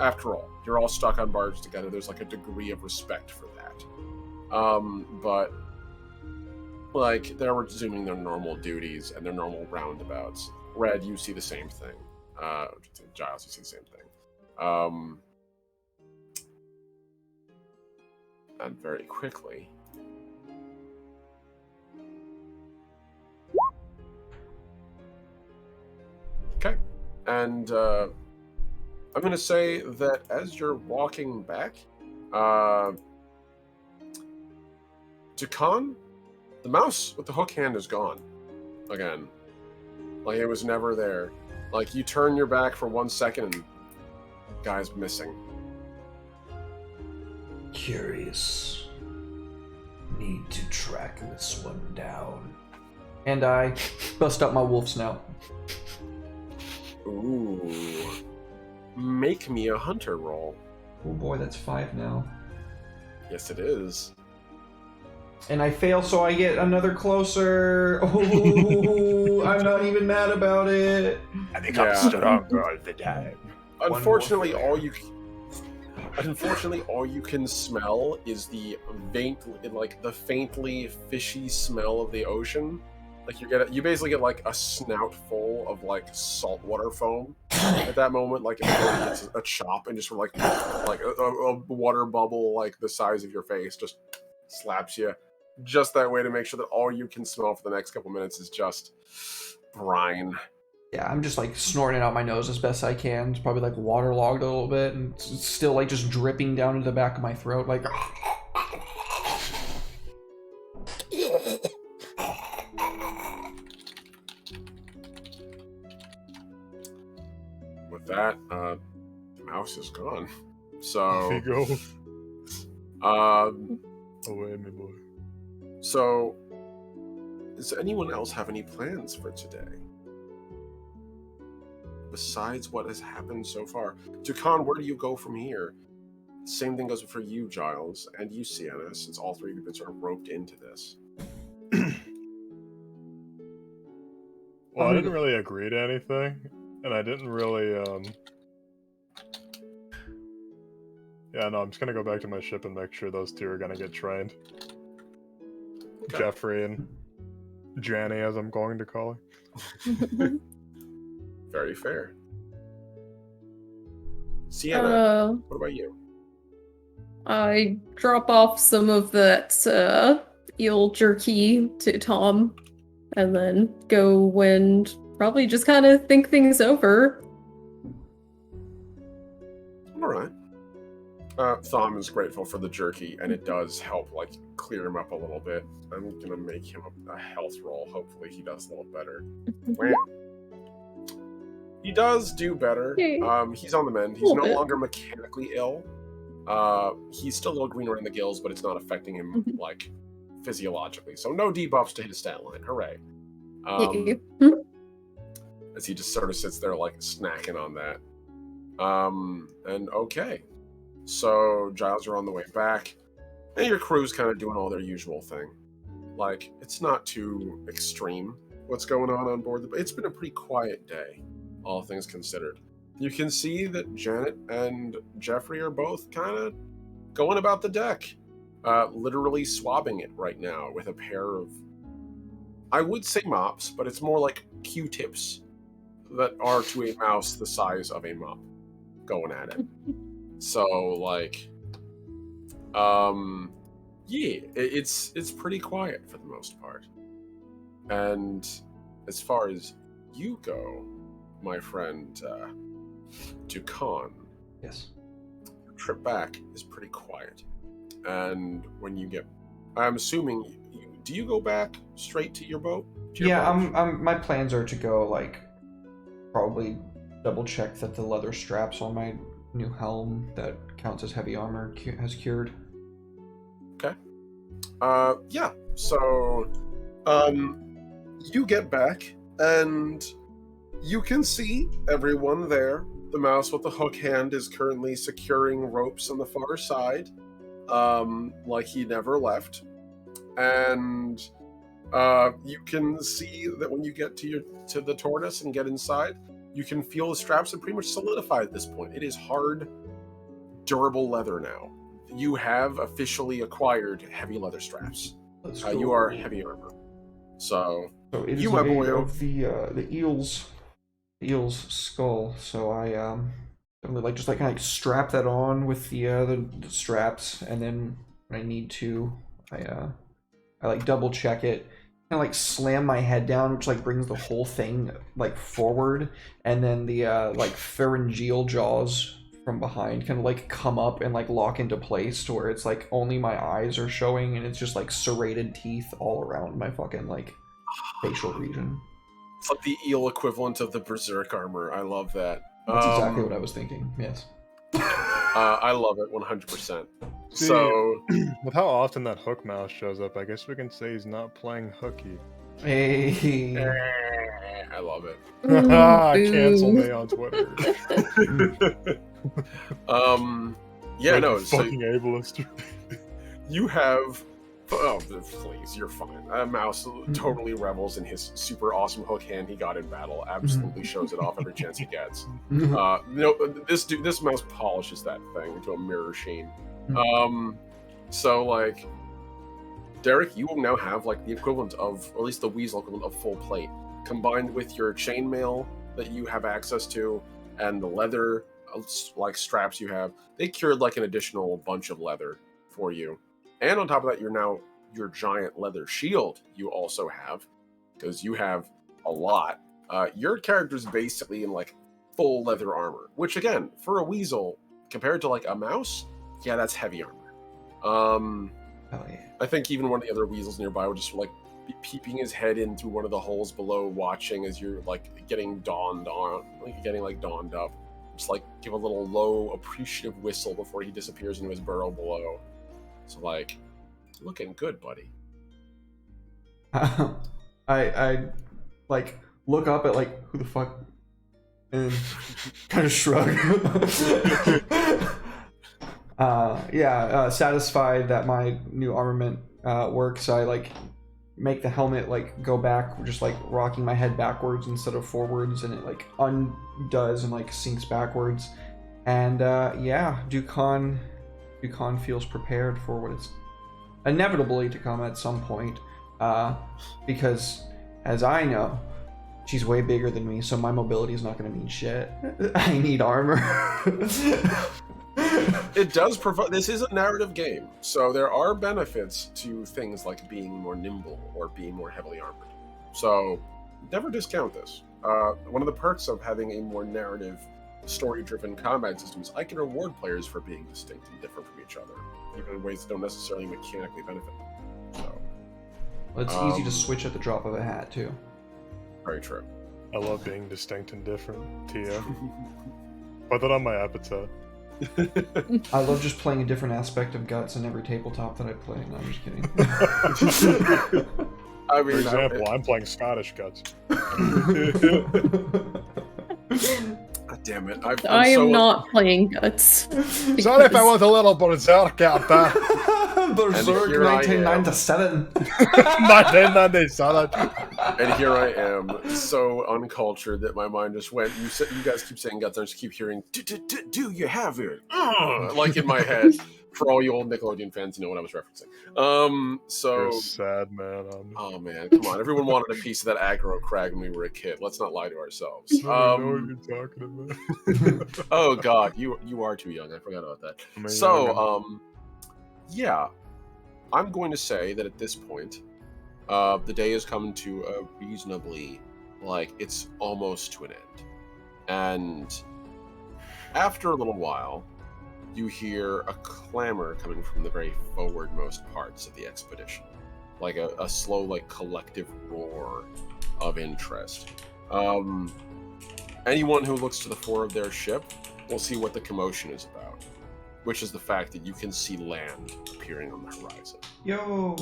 After all, you're all stuck on barges together. There's, like, a degree of respect for that. But, like, they're resuming their normal duties and their normal roundabouts. Red, you see the same thing. Giles, you see the same thing. And very quickly... Okay. And, I'm going to say that as you're walking back, Dukan, the mouse with the hook hand is gone. Again. Like, it was never there. Like, you turn your back for 1 second and guy's missing. Curious. Need to track this one down. And I bust up my wolf snout. Ooh. Make me a hunter roll. Oh boy, that's 5 now. Yes, it is. And I fail, so I get another closer. Oh, I'm not even mad about it. I think I'm stronger all the time. Unfortunately, all you can smell is the faintly fishy smell of the ocean. Like you basically get like a snout full of like saltwater foam. At that moment, like it gets a chop and just sort of like a water bubble like the size of your face just slaps you. Just that way to make sure that all you can smell for the next couple minutes is just brine. Yeah, I'm just like snorting it out my nose as best I can. It's probably like waterlogged a little bit, and it's still like just dripping down into the back of my throat. Like, with that, the mouse is gone. So, Off you go. Away, my boy. So, does anyone else have any plans for today? Besides what has happened so far. Dukan, where do you go from here? Same thing goes for you, Giles, and you, Sienna, since all three of you have been sort of roped into this. Well, I didn't really agree to anything, and I didn't really, Yeah, no, I'm just gonna go back to my ship and make sure those two are gonna get trained. Okay. Jeffrey and Janny, as I'm going to call her. Very fair. Sienna, what about you? I drop off some of that eel jerky to Tom, and then go and probably just kind of think things over. Alright. Thom is grateful for the jerky, and it does help, like, clear him up a little bit. I'm gonna make him a health roll. Hopefully he does a little better. He does do better. Yay. He's on the mend. He's no longer mechanically ill. He's still a little green around the gills, but it's not affecting him, like, physiologically. So no debuffs to his stat line. Hooray. As he just sort of sits there, like, snacking on that. And okay. So, Giles, you're on the way back. And your crew's kind of doing all their usual thing. Like, it's not too extreme what's going on board. It's been a pretty quiet day, all things considered. You can see that Janet and Jeffrey are both kind of going about the deck. Literally swabbing it right now with a pair of, I would say mops, but it's more like Q-tips that are to a mouse the size of a mop going at it. So, like, yeah, it's pretty quiet for the most part. And as far as you go, my friend Dukan, yes. your trip back is pretty quiet. And when you get, I'm assuming, do you go back straight to your boat? Yeah, my plans are to go, like, probably double check that the leather straps on my new helm that counts as heavy armor has cured. Yeah. So, you get back, and you can see everyone there. The mouse with the hook hand is currently securing ropes on the far side, like he never left. And you can see that when you get to the tortoise and get inside, you can feel the straps are pretty much solidified at this point. It is hard, durable leather now. You have officially acquired heavy leather straps. Let's You go. are heavy armor. So So it is You, my made boyo. of the eel's skull. So I Definitely just kind of strap that on with the straps, and then when I need to, I like double check it, kind of like slam my head down, which like brings the whole thing like forward, and then the like pharyngeal jaws from behind kind of like come up and like lock into place to where it's like only my eyes are showing, and it's just like serrated teeth all around my fucking like facial region. it's like the eel equivalent of the berserk armor. I love that. That's exactly what I was thinking. Yes. I love it 100%. See, So with how often that hook mouse shows up, I guess we can say he's not playing hooky. Hey. I love it. Cancel Boo. me on Twitter. Yeah, no. Fucking So ableist. you have. Oh, please, you're fine. Mouse totally revels in his super awesome hook hand he got in battle. Absolutely shows it off every chance he gets. This mouse polishes that thing into a mirror sheen. So like, Derek, you will now have like the equivalent of, or at least the weasel equivalent of full plate, combined with your chainmail that you have access to, and the leather like straps you have. They cured like an additional bunch of leather for you. And on top of that, your giant leather shield you also have, because you have a lot. Your character's basically in like full leather armor, which again, for a weasel, compared to like a mouse, yeah, that's heavy armor. Oh yeah. I think even one of the other weasels nearby would just like be peeping his head in through one of the holes below, watching as you're like getting dawned up. Just like give a little low, appreciative whistle before he disappears into his burrow below. So like, looking good, buddy. I like look up at like who the fuck, and kind of shrug. Satisfied that my new armament works, I like make the helmet like go back, just like rocking my head backwards instead of forwards, and it like undoes and like sinks backwards. And Dukan feels prepared for what is inevitably to come at some point, because as I know, she's way bigger than me, so my mobility is not going to mean shit. I need armor. It does provide. This is a narrative game, so there are benefits to things like being more nimble or being more heavily armored. So never discount this. One of the perks of having a more narrative, story-driven combat system is I can reward players for being distinct and different from each other, even in ways that don't necessarily mechanically benefit them. So It's easy to switch at the drop of a hat too. very true. I love being distinct and different, Tia. Put that on my epitaph. I love just playing a different aspect of Guts in every tabletop that I play. No, I'm just kidding. I mean, For example, I'm playing Scottish Guts. God damn it! I am not playing Guts. Sorry if I was a little berserk out there. Berserk here I am. 1997. 1997. And here I am, so uncultured that my mind just went. You guys keep saying guts, I just keep hearing, do you have it? Like in my head. For all you old Nickelodeon fans, you know what I was referencing. You're a sad man. Oh man, come on! Everyone wanted a piece of that aggro crag when we were a kid. Let's not lie to ourselves. I don't know what you're talking about. Oh god, you are too young. I forgot about that. I mean, So, yeah, I'm going to say that at this point, the day has come to a reasonably, like, it's almost to an end. And after a little while, you hear a clamor coming from the very forwardmost parts of the expedition. Like a slow, like, collective roar of interest. anyone who looks to the fore of their ship will see what the commotion is about, which is the fact that you can see land appearing on the horizon. Yo.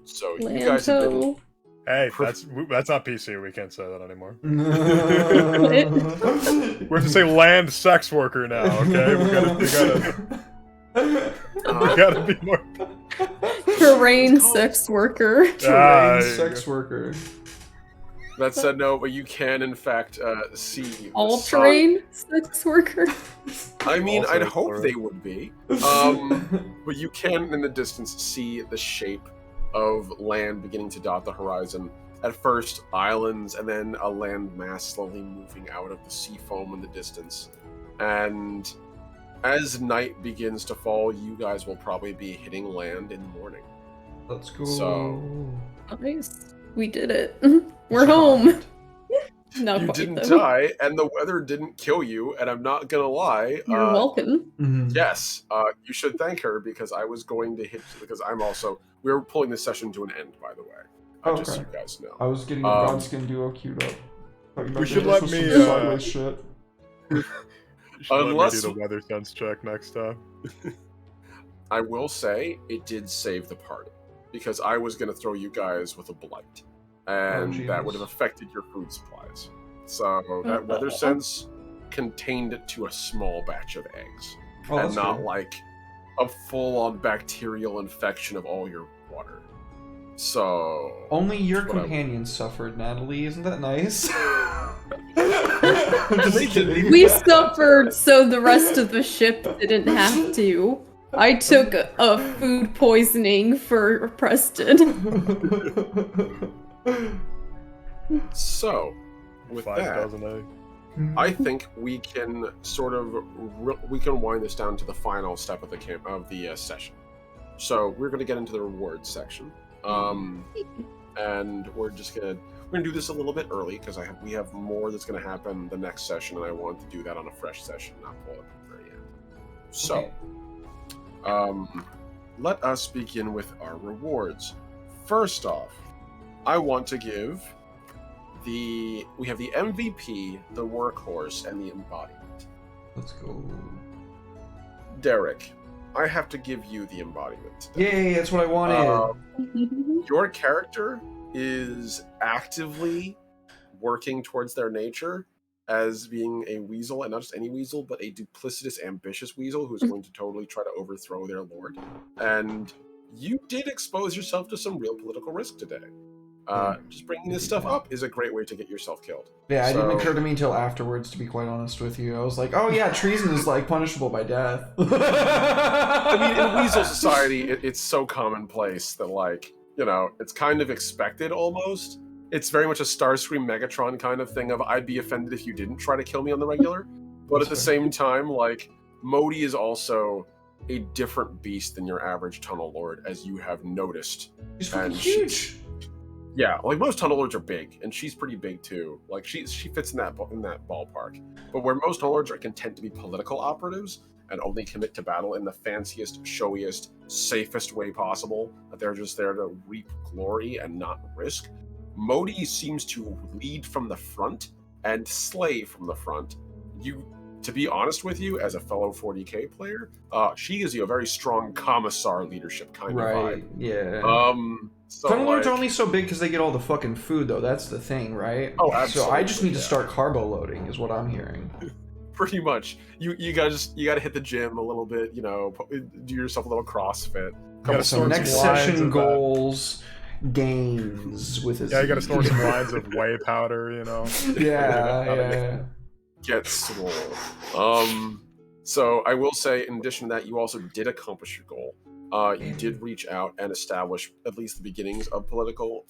So you guys have been Lanto. Hey, that's not PC. We can't say that anymore. we We have to say land sex worker now. Okay, we gotta be more. Terrain sex worker. Ah, Terrain sex worker. That said, no, but you can in fact see All the sun. terrain sex worker. I mean, Also I'd hope plural. they would be. But you can, in the distance, see the shape of land beginning to dot the horizon. At first, islands, and then a land mass slowly moving out of the sea foam in the distance. And as night begins to fall, you guys will probably be hitting land in the morning. Let's go. So- Nice. We did it. We're home. Not You quite, didn't though. die, and the weather didn't kill you, and I'm not gonna lie. You're welcome. Mhm. Yes, you should thank her because I was going to hit because I'm also we're pulling this session to an end, by the way. Just so Okay. you guys know. I was getting a Godskin duo queued up. Talking about should this let was me, some sideways shit. You should let me Unless- do the weather sense check next time. I will say it did save the party because I was going to throw you guys with a blight, and that Jesus. would have affected your food supplies. So that weather sense contained it to a small batch of eggs, Oh, and that's not good. like a full-on bacterial infection of all your water. So Only your That's what I- companions suffered, Natalie. Isn't that nice? They didn't We suffered so the rest of the ship didn't have to. I took a food poisoning for Preston. So, with 5 that, dozen eggs. I think we can sort of we can wind this down to the final step of the session. So we're going to get into the rewards section, and we're gonna do this a little bit early because we have more that's going to happen the next session, and I want to do that on a fresh session, not pull it at the very end. So, let us begin with our rewards. First off, I want to give we have the MVP, the workhorse, and the embodiment. Let's go. Derek, I have to give you the embodiment today. Yay, that's what I wanted. Your character is actively working towards their nature as being a weasel, and not just any weasel, but a duplicitous, ambitious weasel who's going to totally try to overthrow their lord. And you did expose yourself to some real political risk today. Just bringing this stuff up is a great way to get yourself killed. Yeah, it didn't So- occur to me until afterwards, to be quite honest with you. I was like, oh yeah, treason is like punishable by death. I mean, in Weasel society, it's so commonplace that, like, you know, it's kind of expected almost. It's very much a Starscream Megatron kind of thing of I'd be offended if you didn't try to kill me on the regular. But at the That's fair. same time, like, Modi is also a different beast than your average Tunnel Lord, as you have noticed. He's fucking And huge. Yeah, like most Tunnel Lords are big, and she's pretty big too. Like she fits in that ballpark. But where most Tunnel Lords are content to be political operatives and only commit to battle in the fanciest, showiest, safest way possible, that they're just there to reap glory and not risk, Modi seems to lead from the front and slay from the front. To be honest with you, as a fellow 40k player, she gives you a very strong commissar leadership kind of Right, vibe. yeah. So Tunnel Lords are like- only so big because they get all the fucking food, though. That's the thing, right? Oh, So I just absolutely, need to yeah. start carbo loading, is what I'm hearing. Pretty much. You gotta hit the gym a little bit, you know, do yourself a little CrossFit. gotta So store next some lines session of that. goals, gains with his. Yeah, you gotta store some lines of whey powder, you know. Yeah. Get swole. So I will say, in addition to that, you also did accomplish your goal. You did reach out and establish at least the beginnings of political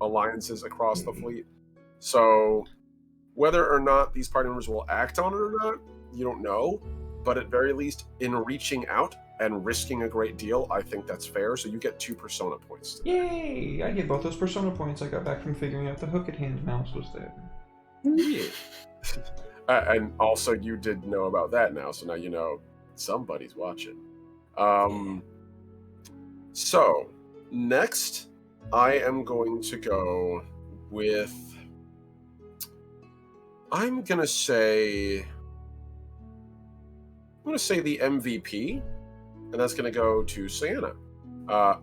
alliances across the fleet. So whether or not these party members will act on it or not, you don't know. But at very least, in reaching out and risking a great deal, I think that's fair. So you get 2 persona points. Yay! I get both those persona points I got back from figuring out the hook at hand mouse was there. Yeah. And also, you did know about that now, so now you know somebody's watching. So, next, I am going to go with... I'm gonna say the MVP, and that's gonna go to Sienna.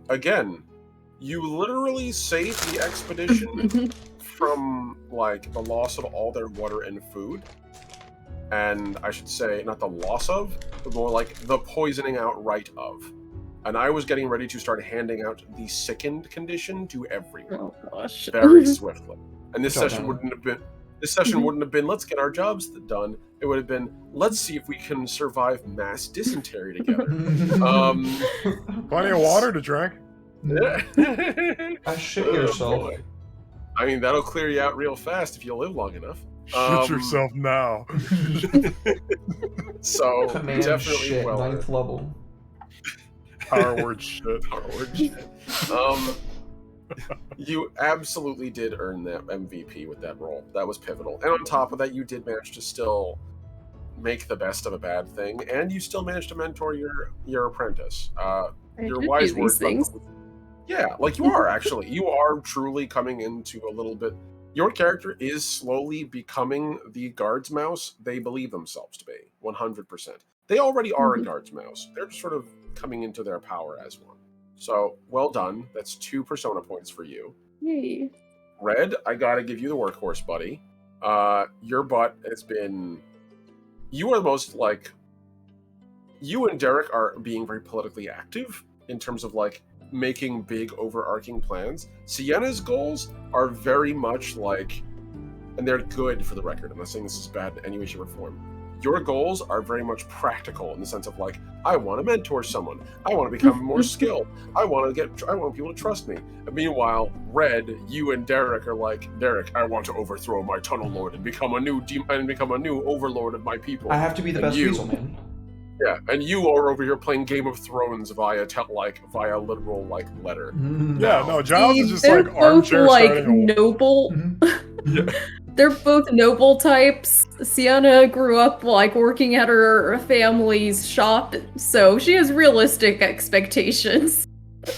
Again, you literally saved the expedition from like the loss of all their water and food. And I should say, not the loss of, but more like the poisoning outright of. And I was getting ready to start handing out the sickened condition to everyone Oh gosh. very swiftly. And this Good job, session Alan. wouldn't have been. This session wouldn't have been, let's get our jobs done. It would have been, let's see if we can survive mass dysentery together. Plenty of water to drink. Shit Oh, yourself. boy. I mean, that'll clear you out real fast if you live long enough. Shit yourself now. So, Command definitely shit, well. 9th level. Power word shit. You absolutely did earn that MVP with that role. That was pivotal. And on top of that, you did manage to still make the best of a bad thing, and you still managed to mentor your apprentice. I Your should wise do words. these things. Yeah, like you are actually. You are truly coming into a little bit. Your character is slowly becoming the guard's mouse they believe themselves to be. 100%. They already are a guard's mouse. They're just sort of coming into their power as one. So, well done. That's 2 persona points for you. Yay. Red, I gotta give you the workhorse, buddy. Your butt has been... You are the most, like... You and Derek are being very politically active in terms of, like, making big overarching plans. Sienna's goals are very much like... And they're good, for the record. I'm not saying this is bad in any way, shape, or form. Your goals are very much practical in the sense of, like, I want to mentor someone. I want to become more skilled. I want people to trust me. And meanwhile, Red, you and Derek are like, Derek, I want to overthrow my Tunnel Lord and become a new overlord of my people. I have to be the And best you- weasel, man. Yeah, and you are over here playing Game of Thrones via literal letter. Yeah, no, Giles is just They're like both armchair like starting a war. noble. Mhm. They're both noble types. Sienna grew up like working at her family's shop, so she has realistic expectations.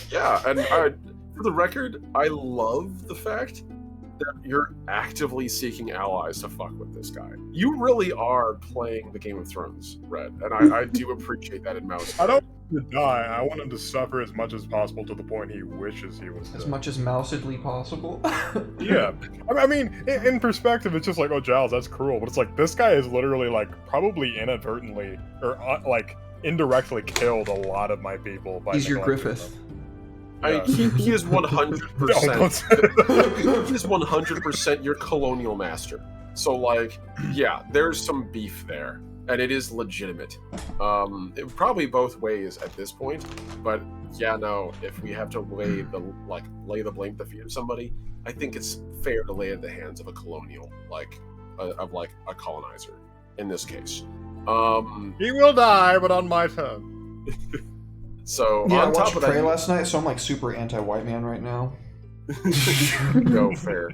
Yeah, and for the record, I love the fact that you're actively seeking allies to fuck with this guy. You really are playing the Game of Thrones, Red, and I do appreciate that in Mouse. I don't want him to die. I want him to suffer as much as possible to the point he wishes he was As dead. much as mousedly possible. Yeah. I mean, in perspective, it's just like, oh, Giles, that's cruel. But it's like, this guy is literally, like, probably inadvertently, or, like, indirectly killed a lot of my people by He's your neglecting Griffith. them. He is 100%. No, don't say that. He is 100% your colonial master. So, like, yeah, there's some beef there, and it is legitimate. Probably both ways at this point, but yeah, no. If we have to lay the blame at the feet of somebody, I think it's fair to lay it at the hands of a colonial, of a colonizer, in this case. He will die, but on my turn. So Yeah, I on top watched of Prey that, last night, so I'm like super anti-white man right now. no fair.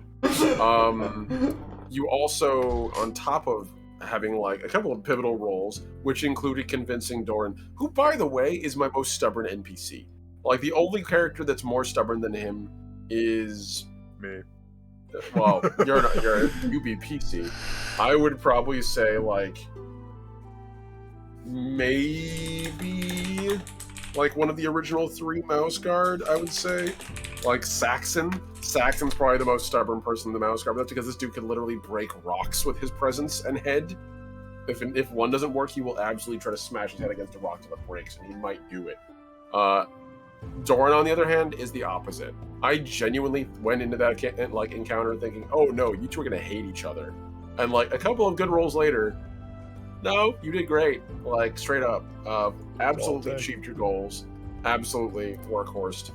You also, on top of having like a couple of pivotal roles, which included convincing Doran, who, by the way, is my most stubborn NPC. Like, the only character that's more stubborn than him is... Me. Well, you're UBPC. I would probably say, like, maybe... like one of the original 3 Mouse Guard, I would say. Like Saxon. Saxon's probably the most stubborn person in the Mouse Guard. That's because this dude can literally break rocks with his presence and head. If one doesn't work, he will absolutely try to smash his head against a rock till it breaks, and he might do it. Doran, on the other hand, is the opposite. I genuinely went into that encounter thinking, oh no, you two are gonna hate each other. And like a couple of good rolls later, no, you did great. Like, straight up. Absolutely achieved your goals. Absolutely workhorsed.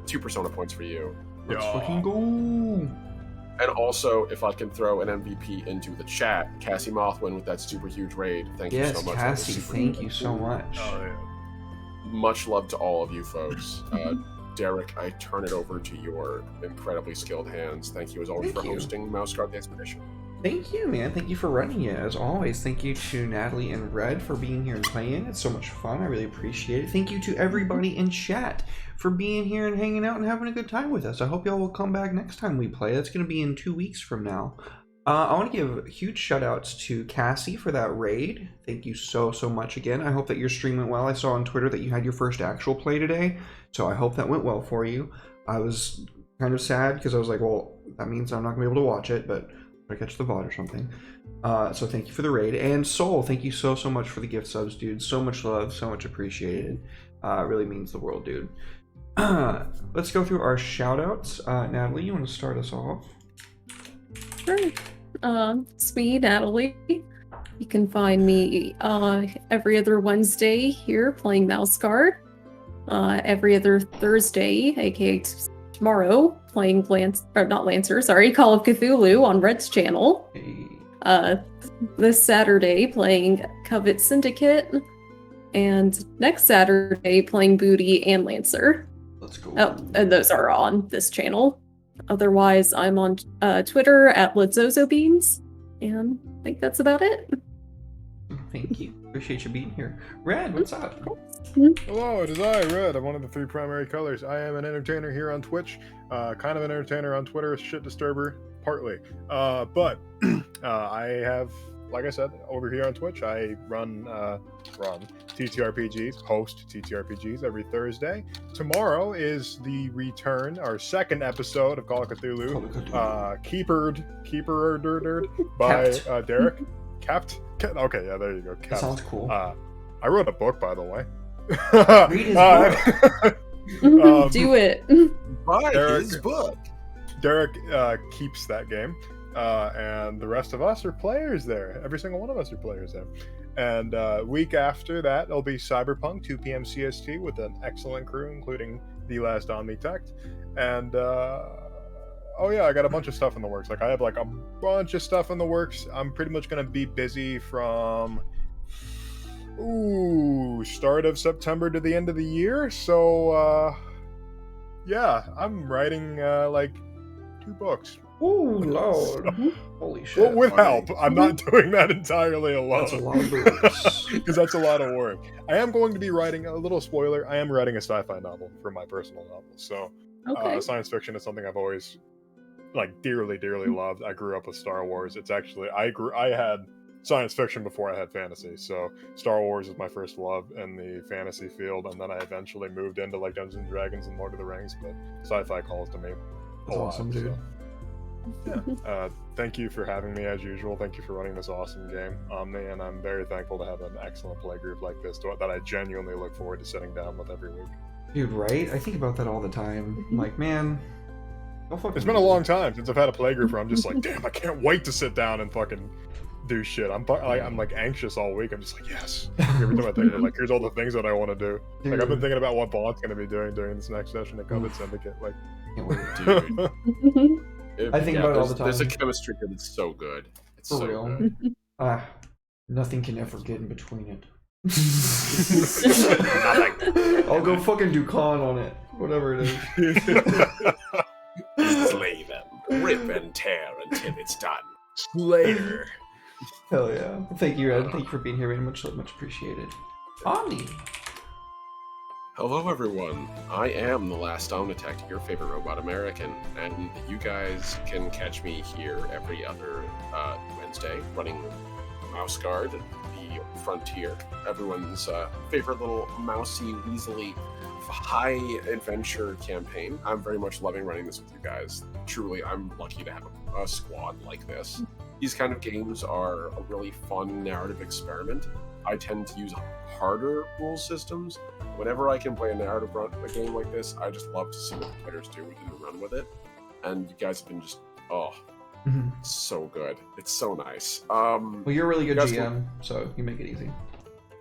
2 persona points for you. Let's Yeah. fucking go. And also, if I can throw an MVP into the chat, Cassie Mothwin with that super huge raid. Thank you Yes, so much. Cassie, That was super thank you so much. Oh, yeah. Much love to all of you folks. Derek, I turn it over to your incredibly skilled hands. Thank you as always Thank for you. hosting Mouse Guard the Expedition. Thank you, man. Thank you for running it. As always, thank you to Natalie and Red for being here and playing. It's so much fun. I really appreciate it. Thank you to everybody in chat for being here and hanging out and having a good time with us. I hope y'all will come back next time we play. That's going to be in 2 weeks from now. I want to give huge shout outs to Cassie for that raid. Thank you so much again. I hope that your stream went well. I saw on Twitter that you had your first actual play today, so I hope that went well for you. I was kind of sad because I was like, well, that means I'm not going to be able to watch it, but I catch the VOD or something. So thank you for the raid. And Soul, thank you so much for the gift subs, dude. So much love, so much appreciated. It really means the world, dude. Let's go through our shout outs. Natalie, you want to start us off? Sure. It's me, Natalie. You can find me every other Wednesday here playing Mouse Guard. Every other Thursday, aka tomorrow, playing Call of Cthulhu on Red's channel. Hey. This Saturday playing Covet Syndicate, and next Saturday playing Booty and Lancer. Let's go. Oh, and those are on this channel. Otherwise, I'm on Twitter at LetZozoBeans, and I think that's about it. Thank you. Appreciate you being here. Red, what's up? Hello, it is I, Red. I'm one of the 3 primary colors. I am an entertainer here on Twitch, kind of an entertainer on Twitter, shit disturber, partly. But I have, like I said, over here on Twitch, I run TTRPGs, host TTRPGs every Thursday. Tomorrow is the return, our second episode of Call of Cthulhu, Keepered by Derek. Capped? Okay, yeah, there you go. Capped. That sounds cool. I wrote a book, by the way. Read his book. Do it. Buy Derek- his book. Derek keeps that game, and the rest of us are players there. Every single one of us are players there. And week after that, it'll be Cyberpunk, 2 p.m. CST, with an excellent crew, including The Last Omnitect. And, oh yeah, I got a bunch of stuff in the works. Like, I have, like, a bunch of stuff in the works. I'm pretty much going to be busy from... start of September to the end of the year. So, yeah, I'm writing, like, 2 books. Ooh, Lord. Holy shit. Well, with help. I'm not doing that entirely alone. That's a lot of books. Because that's a lot of work. I am going to be writing, a little spoiler, I am writing a sci-fi novel for my personal novel. So, Okay. science fiction is something I've always, like, dearly loved. I grew up with Star Wars. It's actually, I had science fiction before I had fantasy. So Star Wars is my first love in the fantasy field, and then I eventually moved into like Dungeons and Dragons and Lord of the Rings, but sci-fi calls to me. That's awesome, dude. Yeah. Thank you for having me as usual. Thank you for running this awesome game, Omni, and I'm very thankful to have an excellent play group like this that I genuinely look forward to sitting down with every week. Dude, right? I think about that all the time. I'm like, man, don't fucking It's been a long time since I've had a play group where I'm just like, damn, I can't wait to sit down and fucking do shit. I'm like anxious all week. I'm just like, yes. Every time I think of it, like, here's all the things that I want to do. Like, I've been thinking about what Bond's going to be doing during this next session at Covet Syndicate. Like, Can't wait. Dude. I think about it all the There's a time. chemistry here that's so good. It's For so real. good. Nothing can ever get in between it. Nothing. I'll go fucking do con on it. Whatever it is. Slay them. Rip and tear until it's done. Slayer. Hell yeah. Thank you, Ed. Thank you for being here. Very much appreciated. Omni. Hello, everyone. I am the Last Omnitect, your favorite robot American, and you guys can catch me here every other Wednesday running Mouse Guard, the Frontier, everyone's favorite little mousy, weaselly, high-adventure campaign. I'm very much loving running this with you guys. Truly, I'm lucky to have a squad like this. These kind of games are a really fun narrative experiment. I tend to use harder rule systems. Whenever I can play a narrative a game like this, I just love to see what the players do and run with it. And you guys have been just, so good. It's so nice. Well, you're a really good You guys GM, so you make it easy.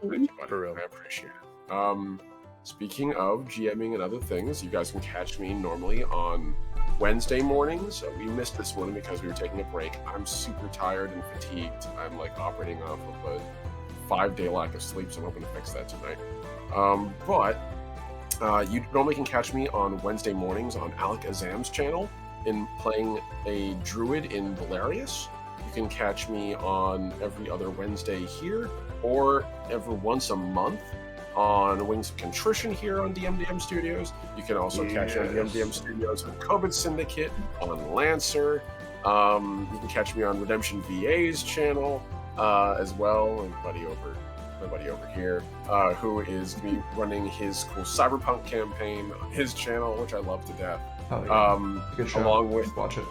Thank you, buddy. For real. I appreciate it. Speaking of GMing and other things, you guys can catch me normally on Wednesday mornings. We missed this one because we were taking a break. I'm super tired and fatigued. I'm like operating off of a 5-day lack of sleep, so I'm hoping to fix that tonight. You normally can catch me on Wednesday mornings on Alec Azam's channel in playing a druid in Valerius. You can catch me on every other Wednesday here, or every once a month on Wings of Contrition here on DMDM Studios. You can also catch me on DMDM Studios on Covet Syndicate, on Lancer. You can catch me on Redemption VA's channel as well, and my buddy over here, who is me running his cool Cyberpunk campaign on his channel, which I love to death. Oh, yeah. Good show. Along with Watch it.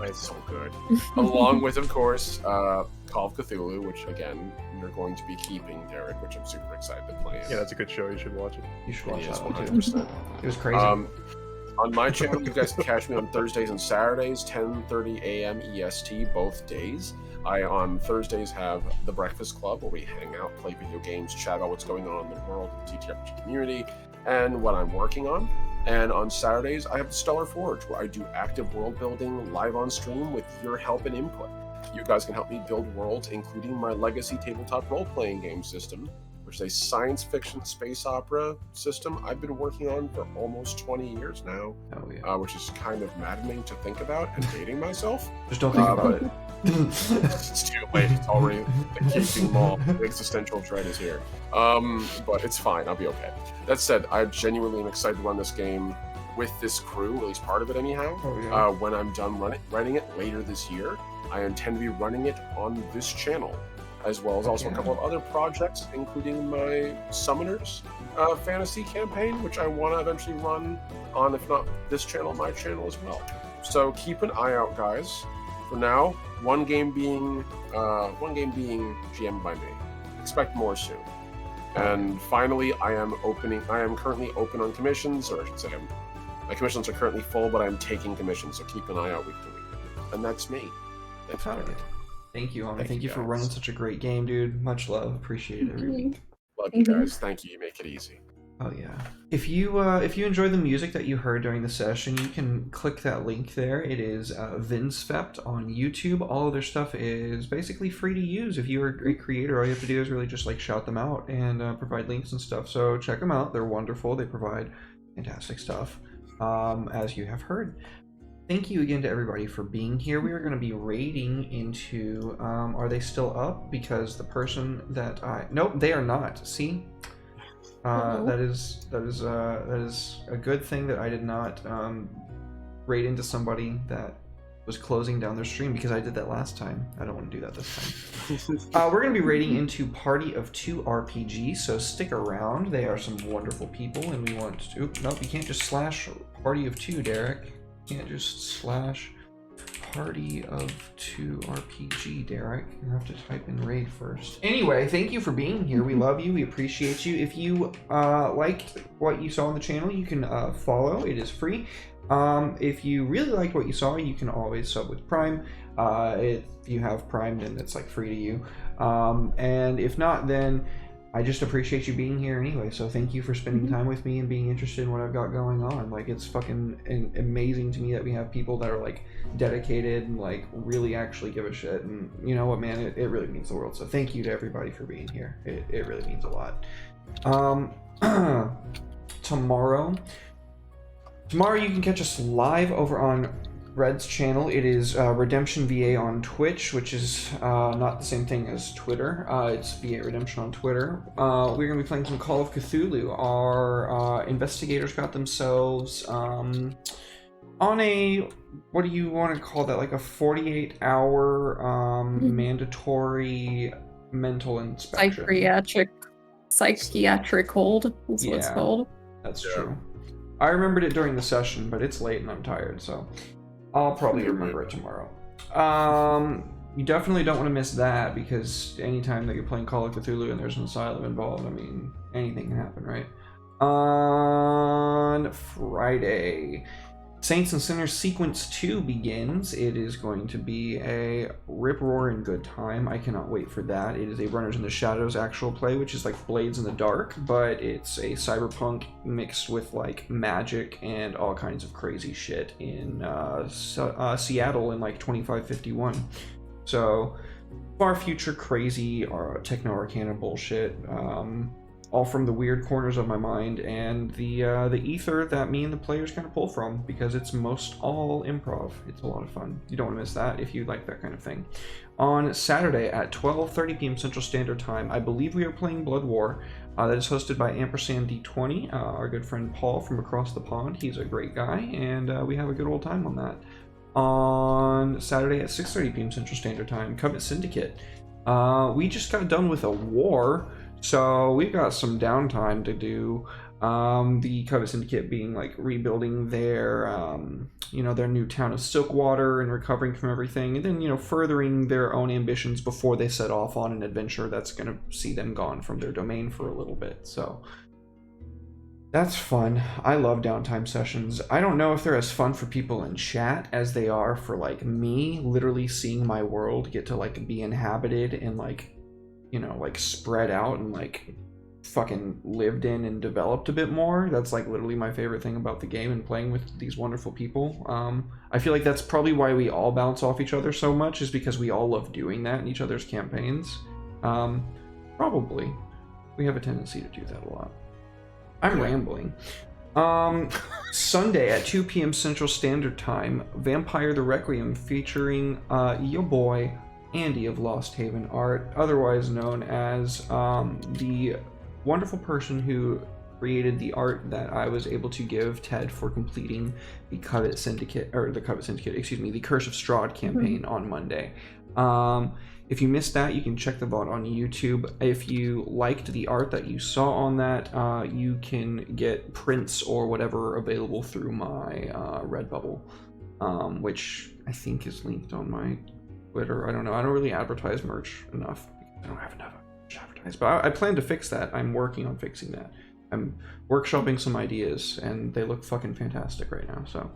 It's so good. Along with, of course, Call of Cthulhu, which again you're going to be keeping, Derek, which I'm super excited to play. Yeah, that's a good show. You should watch it. You should watch Yes, that one too. 100%. It was crazy. On my channel, you guys can catch me on Thursdays and Saturdays, 10:30 a.m. EST, both days. I, on Thursdays, have The Breakfast Club, where we hang out, play video games, chat about what's going on in the world, the TTRPG community, and what I'm working on. And on Saturdays, I have the Stellar Forge, where I do active world building live on stream with your help and input. You guys can help me build worlds, including my legacy tabletop role-playing game system, which is a science fiction space opera system I've been working on for almost 20 years now, Oh yeah. which is kind of maddening to think about and dating myself. Just don't think about it. It's too late. It's already the gaping maw. The existential dread is here. But it's fine. I'll be okay. That said, I genuinely am excited to run this game with this crew, at least part of it anyhow. Oh yeah. When I'm done writing it later this year, I intend to be running it on this channel, as well as also a couple of other projects, including my Summoners fantasy campaign, which I want to eventually run on, if not this channel, my channel as well. So keep an eye out, guys. For now, one game being GM'd by me. Expect more soon. And finally, I am currently open on commissions, or I should say, my commissions are currently full, but I'm taking commissions, so keep an eye out week to week. And that's me. Thanks, Derek. Thank you, Omni. Thank Thank you, you for guys. running such a great game, dude. Much love. Appreciate it every week. Love you guys. Thank you. You make it easy. Oh yeah. If you enjoy the music that you heard during the session, you can click that link there. It is Vinsvept on YouTube. All of their stuff is basically free to use. If you're a great creator, all you have to do is really just like shout them out and provide links and stuff. So check them out. They're wonderful. They provide fantastic stuff, as you have heard. Thank you again to everybody for being here. We are going to be raiding into. Are they still up? Because the person that nope, they are not. See. That is a good thing that I did not raid into somebody that was closing down their stream, because I did that last time. I don't want to do that this time. We're going to be raiding into Party of 2 RPG, so stick around. They are some wonderful people, and we want to. Oop, nope, you can't just slash Party of 2, Derek. You can't just slash Party of 2 RPG, Derek. You have to type in raid first. Anyway, thank you for being here. We love you. We appreciate you. If you liked what you saw on the channel, you can follow. It is free. If you really liked what you saw, you can always sub with Prime. If you have Prime, then it's like free to you. And if not, then I just appreciate you being here anyway. So thank you for spending time with me and being interested in what I've got going on. Like, it's fucking amazing to me that we have people that are like dedicated and like really actually give a shit. And you know what, man, it really means the world. So thank you to everybody for being here. It really means a lot. Tomorrow you can catch us live over on Red's channel. It is Redemption VA on Twitch, which is not the same thing as Twitter. It's VA Redemption on Twitter. We're going to be playing some Call of Cthulhu. Our investigators got themselves on a, what do you want to call that, like a 48-hour mandatory mental inspection. Psychiatric hold is what it's called. That's true. I remembered it during the session, but it's late and I'm tired, so I'll probably remember it tomorrow. You definitely don't want to miss that, because anytime that you're playing Call of Cthulhu and there's an asylum involved, I mean, anything can happen, right? On Friday, Saints and Sinners Sequence 2 begins. It is going to be a rip-roaring good time. I cannot wait for that. It is a Runners in the Shadows actual play, which is like Blades in the Dark, but it's a cyberpunk mixed with like magic and all kinds of crazy shit in Seattle in like 2551. So, far future crazy techno-arcana bullshit. All from the weird corners of my mind and the ether that me and the players kind of pull from, because it's most all improv. It's a lot of fun. You don't want to miss that if you like that kind of thing. On Saturday at 12:30 p.m. Central Standard Time, I believe we are playing Blood War. That is hosted by Ampersand D20, our good friend Paul from across the pond. He's a great guy, and we have a good old time on that. on Saturday at 6:30 p.m. Central Standard Time. Covet Syndicate. We just got done with a war, so we've got some downtime to do. The Covet Syndicate being like rebuilding their, their new town of Silkwater and recovering from everything, and then, furthering their own ambitions before they set off on an adventure that's going to see them gone from their domain for a little bit. So that's fun. I love downtime sessions. I don't know if they're as fun for people in chat as they are for like me, literally seeing my world get to like be inhabited and like, spread out and like fucking lived in and developed a bit more. That's like literally my favorite thing about the game and playing with these wonderful people. I feel like that's probably why we all bounce off each other so much, is because we all love doing that in each other's campaigns. Probably. We have a tendency to do that a lot. I'm rambling. Sunday at 2 p.m. Central Standard Time, Vampire the Requiem featuring your boy Andy of Lost Haven Art, otherwise known as the wonderful person who created the art that I was able to give Ted for completing the Curse of Strahd campaign on Monday. If you missed that, you can check the VOD on YouTube. If you liked the art that you saw on that, you can get prints or whatever available through my Redbubble, which I think is linked on my Twitter. I don't know. I don't really advertise merch enough. I don't have enough to advertise, but I plan to fix that. I'm working on fixing that. I'm workshopping some ideas, and they look fucking fantastic right now. So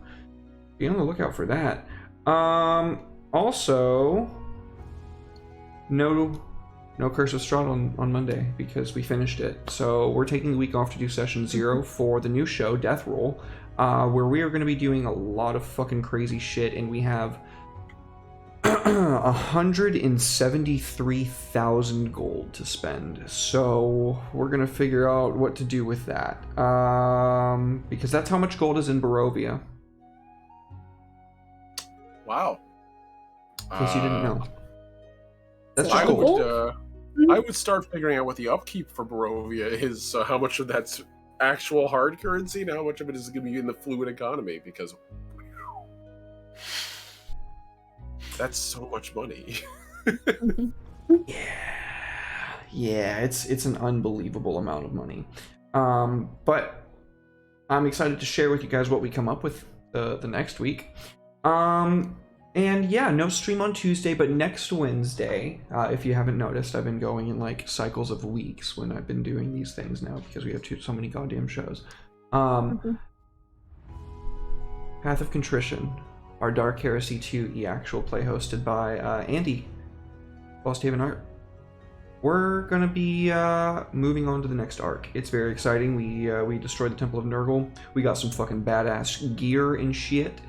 be on the lookout for that. Also, no Curse of Strahd on Monday because we finished it. So we're taking the week off to do session 0 for the new show, Death Roll, where we are going to be doing a lot of fucking crazy shit, and we have 173,000 gold to spend. So we're going to figure out what to do with that. Because that's how much gold is in Barovia. Wow. In case you didn't know. That's just I gold. would start figuring out what the upkeep for Barovia is. So how much of that's actual hard currency and how much of it is going to be in the fluid economy, because that's so much money. Yeah, it's an unbelievable amount of money. But I'm excited to share with you guys what we come up with the next week. And yeah, no stream on Tuesday, but next Wednesday, if you haven't noticed, I've been going in like cycles of weeks when I've been doing these things now because we have so many goddamn shows. Path of Contrition, our Dark Heresy 2 actual play hosted by Andy, Lost Haven Art. We're gonna be moving on to the next arc. It's very exciting. We destroyed the Temple of Nurgle. We got some fucking badass gear and shit.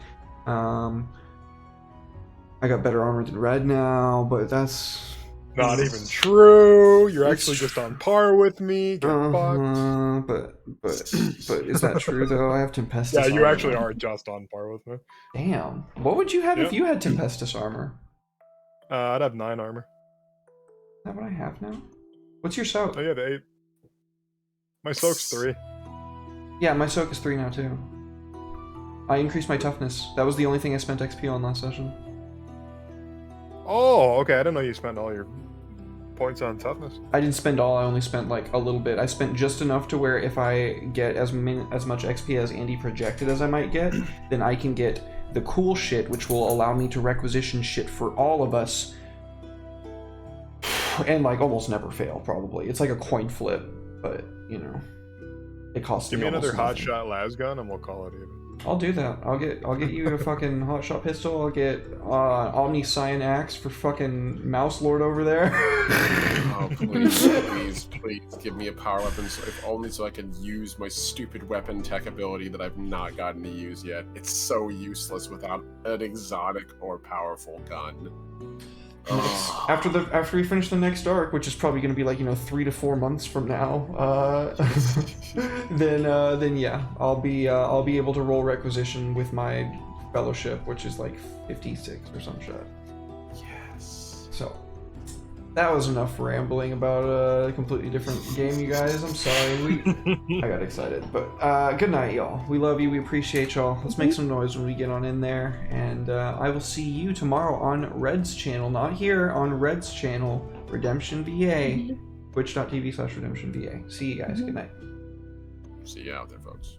I got better armor than Red now, but that's not even true. You're actually just on par with me. Get fucked. But is that true though? I have Tempestus. Yeah, you armor actually now. are just on par with me. Damn. What would you have if you had Tempestus armor? I'd have 9 armor. Is that what I have now? What's your soak? Oh, you have 8. My soak's 3. Yeah, my soak is 3 now too. I increased my toughness. That was the only thing I spent XP on last session. Oh, okay. I didn't know you spent all your points on toughness. I didn't spend all. I only spent like a little bit. I spent just enough to where if I get as much XP as Andy projected as I might get, then I can get the cool shit, which will allow me to requisition shit for all of us, and like almost never fail. Probably it's like a coin flip, but it costs. Give me another nothing. hotshot las gun, and we'll call it even. I'll do that. I'll get you a fucking hotshot pistol. I'll get Omni Cyan axe for fucking Mouse Lord over there. Oh, please give me a power weapon, if only so I can use my stupid weapon tech ability that I've not gotten to use yet. It's so useless without an exotic or powerful gun. After we finish the next arc, which is probably going to be like 3 to 4 months from now, then yeah, I'll be able to roll requisition with my fellowship, which is like 56 or some shit. Yes. So that was enough rambling about a completely different game, you guys. I'm sorry. I got excited. But good night, y'all. We love you. We appreciate y'all. Let's make some noise when we get on in there. And I will see you tomorrow on Red's channel. Not here, on Red's channel, Redemption VA. Twitch.tv/RedemptionVA. See you guys. Good night. See you out there, folks.